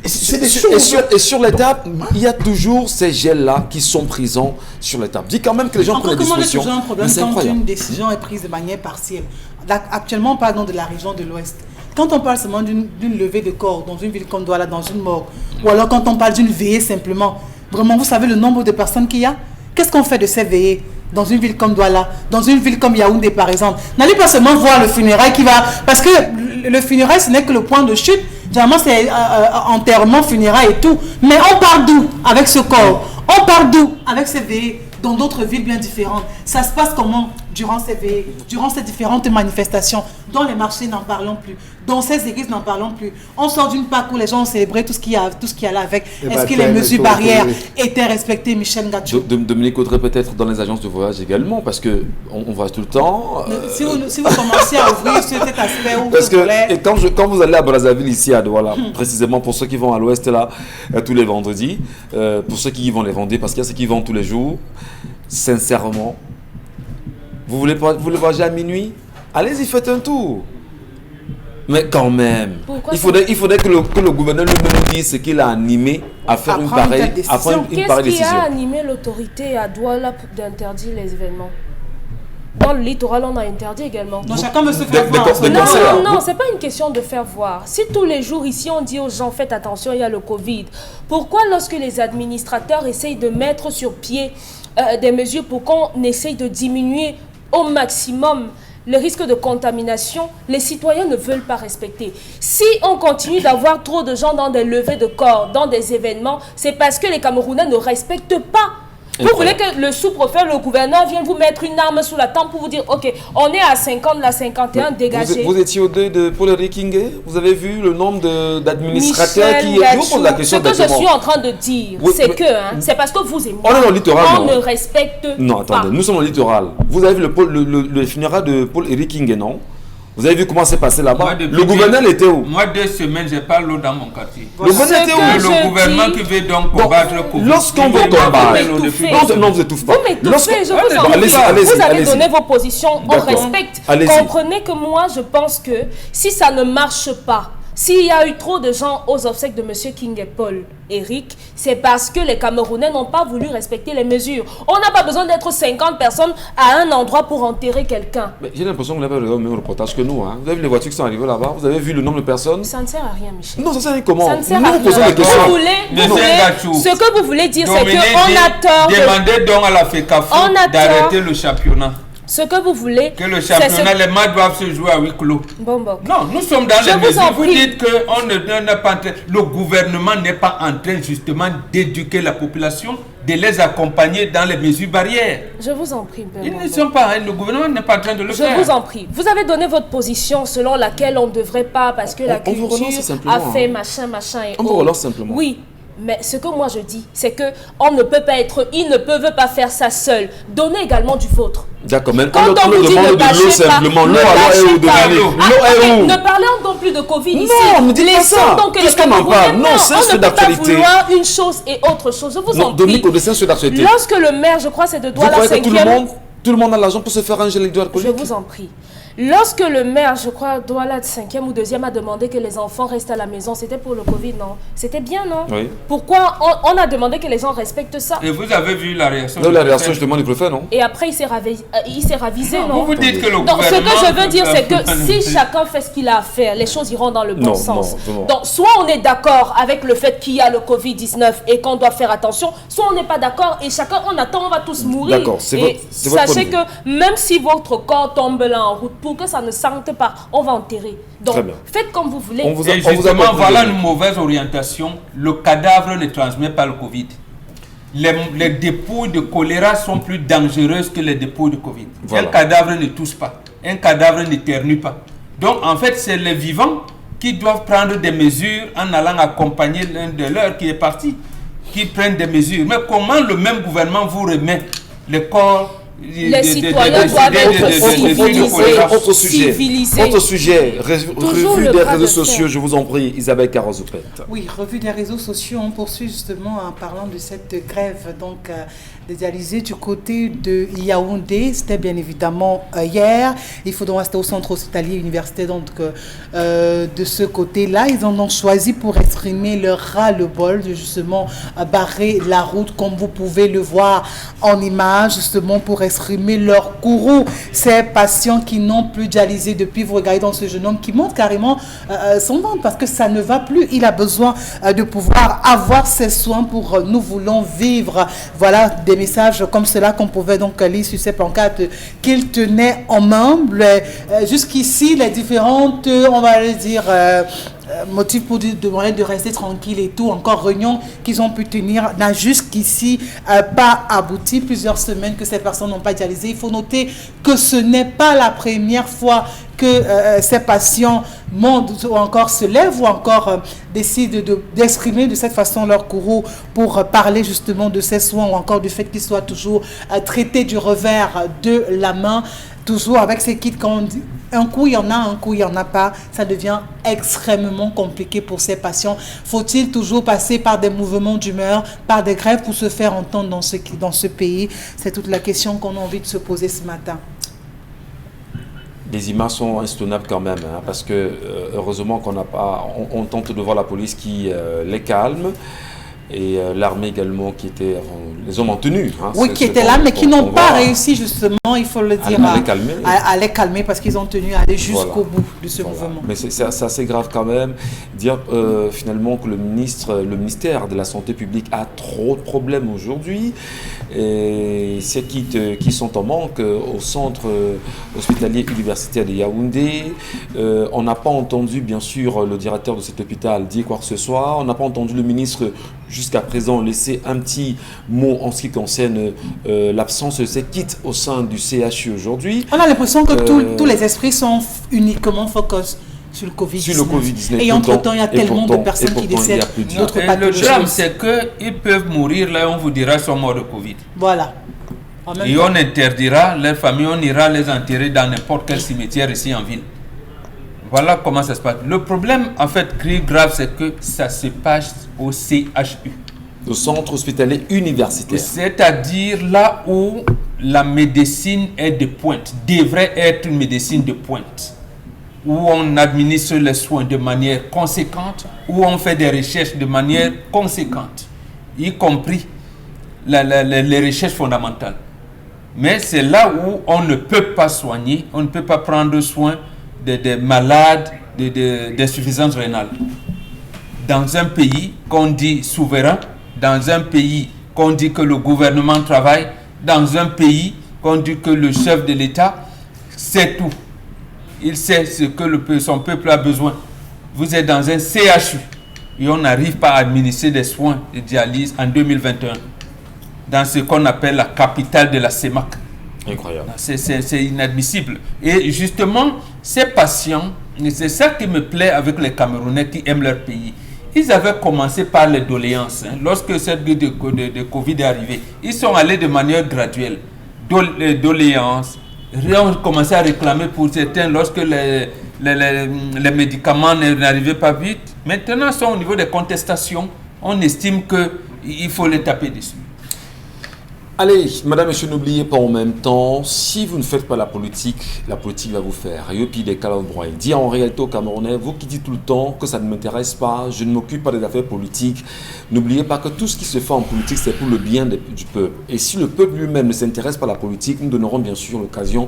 C'est des choses. Et sur les tables, il y a toujours ces gels-là qui sont présents sur les tables. Dis quand même que les gens prennent des dispositions. Comment est toujours un problème quand une décision est prise de manière partielle? Actuellement, parlons de la région de l'Ouest. Quand on parle seulement d'une levée de corps dans une ville comme Douala, dans une morgue, ou alors quand on parle d'une veillée simplement, vraiment, vous savez le nombre de personnes qu'il y a? Qu'est-ce qu'on fait de ces veillées dans une ville comme Douala, dans une ville comme Yaoundé par exemple? N'allez pas seulement voir le funérail qui va... Parce que le funérail, ce n'est que le point de chute. Généralement, c'est enterrement, funérail et tout. Mais on part d'où avec ce corps? On part d'où avec ces veillées dans d'autres villes bien différentes? Ça se passe comment durant ces veillées, durant ces différentes manifestations? Dans les marchés, n'en parlons plus. Dans ces églises, n'en parlons plus. On sort d'une Pâque où les gens ont célébré tout ce qui allait avec. Est-ce que les mesures barrières étaient respectées, Michel Ngattchou? Dominique Audrey peut-être dans les agences de voyage également, parce qu'on voyage tout le temps. Si vous commencez à ouvrir sur cet aspect où parce quand vous allez à Brazzaville, ici à Douala, précisément pour ceux qui vont à l'ouest là, tous les vendredis, pour ceux qui y vont les vendredis, parce qu'il y a ceux qui vont tous les jours, sincèrement, vous voulez voyager à minuit? Allez-y, faites un tour. Mais quand même, il faudrait que le gouverneur lui-même nous dise ce qu'il a animé à faire une pareille décision. Qu'est-ce qui a animé l'autorité à Douala d'interdire les événements? Dans le littoral, on a interdit également. Donc chacun veut se faire voir. Non, c'est pas une question de faire voir. Si tous les jours ici on dit aux gens faites attention, il y a le Covid, pourquoi lorsque les administrateurs essayent de mettre sur pied des mesures pour qu'on essaye de diminuer au maximum le risque de contamination, les citoyens ne veulent pas respecter. Si on continue d'avoir trop de gens dans des levées de corps, dans des événements, c'est parce que les Camerounais ne respectent pas. Vous voulez que le sous-préfet, le gouverneur vienne vous mettre une arme sous la tempe pour vous dire, ok, on est à 50, la 51, dégagez. Vous étiez au deuil de Paul-Henri Kingué? Vous avez vu le nombre d'administrateurs qui... Je vous pose la question. Ce que je suis en train de dire, c'est que, c'est parce que vous et moi, on est dans le littoral, on ne respecte pas. Non, attendez, nous sommes au littoral. Vous avez vu le funérail de Paul-Henri Kingué, non? Vous avez vu comment c'est passé là-bas? Le gouverneur était où? Moi, 2 semaines, j'ai pas l'eau dans mon quartier. Le gouverneur était où? Le gouvernement qui veut donc combattre le Covid. Lorsqu'on veut combattre... Non, vous étouffez pas. Vous m'étouffez, je vous en prie. Vous avez donné vos positions, on respecte. Comprenez que moi, je pense que si ça ne marche pas, s'il y a eu trop de gens aux obsèques de M. King et Paul Eric, c'est parce que les Camerounais n'ont pas voulu respecter les mesures. On n'a pas besoin d'être 50 personnes à un endroit pour enterrer quelqu'un. J'ai l'impression que vous n'avez pas le même reportage que nous. Hein. Vous avez vu les voitures qui sont arrivées là-bas? Vous avez vu le nombre de personnes? Ça ne sert à rien, Michel. Non, ça sert à rien comment? Ça ne sert à rien. Ce que vous voulez dire, c'est qu'on a tort. Demandez donc à la FECAFO d'arrêter le championnat. Ce que vous voulez... Que le championnat, les matchs doivent se jouer à huis clos. Bon. Non, nous sommes dans les mesures. Vous dites que le gouvernement n'est pas en train justement d'éduquer la population, de les accompagner dans les mesures barrières. Je vous en prie. Ils ne sont pas, le gouvernement n'est pas en train de le faire. Je vous en prie. Vous avez donné votre position selon laquelle on ne devrait pas, parce que la culture a fait machin et on vous relance simplement. Oui. Mais ce que moi je dis, c'est que on ne peut pas être, ils ne peuvent pas faire ça seul. Donnez également du vôtre. D'accord, mais quand on vous dit ne bâchez simplement, l'eau est où? Ne parlons donc plus de Covid ici. Non, ne dites pas ça. Qu'est-ce qu'on en parle? Non, c'est un sujet d'actualité. On ne peut pas vouloir une chose et autre chose. Je vous en prie. Lorsque le maire, je crois, c'est de Douala 5e. Tout le monde a l'argent pour se faire un gel hydroalcoolique. Je vous en prie. Lorsque le maire, je crois, Douala 5e ou 2e a demandé que les enfants restent à la maison, c'était pour le Covid, non? C'était bien, non? Oui. Pourquoi on a demandé que les gens respectent ça? Et vous avez vu la réaction? La réaction, justement, du préfet, non? Et après, il s'est ravisé, non? Vous dites que le gouvernement... Donc, ce que je veux dire, c'est que si chacun fait ce qu'il a à faire, les choses iront dans le bon sens. Non. Donc, soit on est d'accord avec le fait qu'il y a le Covid-19 et qu'on doit faire attention, soit on n'est pas d'accord et chacun, on attend, on va tous mourir. D'accord, sachez que même si votre corps tombe là en route, pour que ça ne sente pas, on va enterrer. Donc, faites comme vous voulez. Et justement, voilà une mauvaise orientation. Le cadavre ne transmet pas le Covid. Les dépôts de choléra sont plus dangereuses que les dépôts de Covid. Voilà. Un cadavre ne tousse pas. Un cadavre n'éternue pas. Donc, en fait, c'est les vivants qui doivent prendre des mesures en allant accompagner l'un de leurs qui est parti, qui prennent des mesures. Mais comment le même gouvernement vous remet les corps? Les citoyens doivent être civilisés. Autre sujet, revue des réseaux sociaux, je vous en prie, Isabelle Carozoupet. Oui, revue des réseaux sociaux, on poursuit justement en parlant de cette grève donc des dialysés du côté de Yaoundé. C'était bien évidemment hier. Il faut donc rester au centre hospitalier universitaire donc de ce côté-là. Ils en ont choisi pour exprimer leur ras-le-bol de justement barrer la route comme vous pouvez le voir en image, justement pour exprimer leur courroux. Ces patients qui n'ont plus dialysé depuis, vous regardez dans ce jeune homme qui monte carrément son ventre parce que ça ne va plus. Il a besoin de pouvoir avoir ses soins pour nous voulons vivre. Voilà des messages comme cela qu'on pouvait donc lire sur ces pancartes qu'il tenait en main. Jusqu'ici, les différentes, on va le dire, motif pour demander de rester tranquille et tout, encore réunion qu'ils ont pu tenir, n'a jusqu'ici pas abouti. Plusieurs semaines que ces personnes n'ont pas dialysé. Il faut noter que ce n'est pas la première fois que ces patients montent ou encore se lèvent ou encore décident d'exprimer de cette façon leur courroux pour parler justement de ces soins ou encore du fait qu'ils soient toujours traités du revers de la main, toujours avec ces kits quand on dit un coup il y en a, un coup il n'y en a pas, ça devient extrêmement compliqué pour ces patients. Faut-il toujours passer par des mouvements d'humeur, par des grèves pour se faire entendre dans ce pays? C'est toute la question qu'on a envie de se poser ce matin. Les images sont insoutenables quand même, hein, parce que heureusement qu'on n'a pas, on tente de voir la police qui les calme. et l'armée également qui était, les hommes en tenue. Hein, oui, qui étaient là, mais qui n'ont pas réussi justement, il faut le dire, à les calmer parce qu'ils ont tenu à aller jusqu'au bout de ce mouvement. Mais c'est assez grave quand même, dire finalement que le ministère de la Santé publique a trop de problèmes aujourd'hui. Et ceux qui sont en manque au centre hospitalier universitaire de Yaoundé. On n'a pas entendu, bien sûr, le directeur de cet hôpital dire quoi que ce soit. On n'a pas entendu le ministre, jusqu'à présent, laisser un petit mot en ce qui concerne l'absence de ces kits au sein du CHU aujourd'hui. On a l'impression que tous les esprits sont uniquement focus sur le Covid-19. Et entre-temps, il y a tellement de personnes qui décèdent d'autres pathologies. Le drame, c'est qu'ils peuvent mourir là et on vous dira qu'ils sont morts de Covid. Voilà. Et on interdira leurs familles, on ira les enterrer dans n'importe quel cimetière ici en ville. Voilà comment ça se passe. Le problème, en fait, grave, c'est que ça se passe au CHU. Au centre hospitalier universitaire. C'est-à-dire là où la médecine est de pointe, devrait être une médecine de pointe, où on administre les soins de manière conséquente, où on fait des recherches de manière conséquente, y compris les recherches fondamentales. Mais c'est là où on ne peut pas soigner, on ne peut pas prendre soin des malades d'insuffisance rénale. Dans un pays qu'on dit souverain, dans un pays qu'on dit que le gouvernement travaille, dans un pays qu'on dit que le chef de l'État sait tout. Il sait ce que son peuple a besoin. Vous êtes dans un CHU et on n'arrive pas à administrer des soins de dialyse en 2021 dans ce qu'on appelle la capitale de la CEMAC. Incroyable. C'est inadmissible. Et justement, ces patients, c'est ça qui me plaît avec les Camerounais qui aiment leur pays. Ils avaient commencé par les doléances. Lorsque cette de Covid est arrivée, ils sont allés de manière graduelle. Doléances. Ils ont commencé à réclamer pour certains lorsque les médicaments n'arrivaient pas vite. Maintenant, ils sont au niveau des contestations. On estime qu'il faut les taper dessus. Allez, madame, monsieur, n'oubliez pas en même temps, si vous ne faites pas la politique va vous faire. Yopi des calendroits. Dit en réalité aux Camerounais, vous qui dites tout le temps que ça ne m'intéresse pas, je ne m'occupe pas des affaires politiques, n'oubliez pas que tout ce qui se fait en politique, c'est pour le bien du peuple. Et si le peuple lui-même ne s'intéresse pas à la politique, nous donnerons bien sûr l'occasion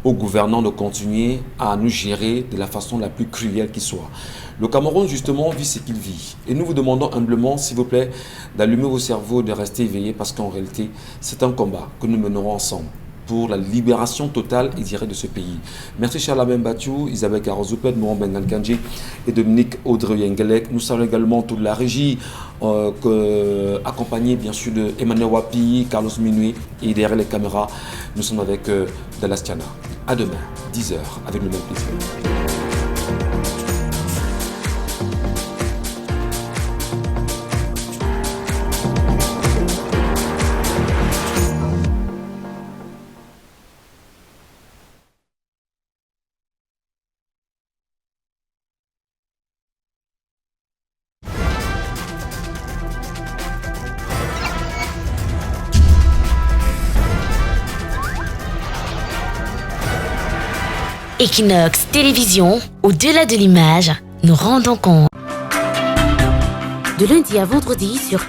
aux gouvernants de continuer à nous gérer de la façon la plus cruelle qui soit. Le Cameroun, justement, vit ce qu'il vit. Et nous vous demandons humblement, s'il vous plaît, d'allumer vos cerveaux, de rester éveillés, parce qu'en réalité, c'est un combat que nous mènerons ensemble pour la libération totale et directe de ce pays. Merci Charles Bathiou, Isabelle Karozoupet, Mourant Bengan Kandji et Dominique Audrey-Yengelek. Nous saluons également toute la régie, accompagnée bien sûr de Emmanuel Wapi, Carlos Minuit, et derrière les caméras, nous sommes avec Dallas Tiana. À demain, 10h, avec le même plaisir. Equinox Télévision, au-delà de l'image, nous rendons compte. De lundi à vendredi sur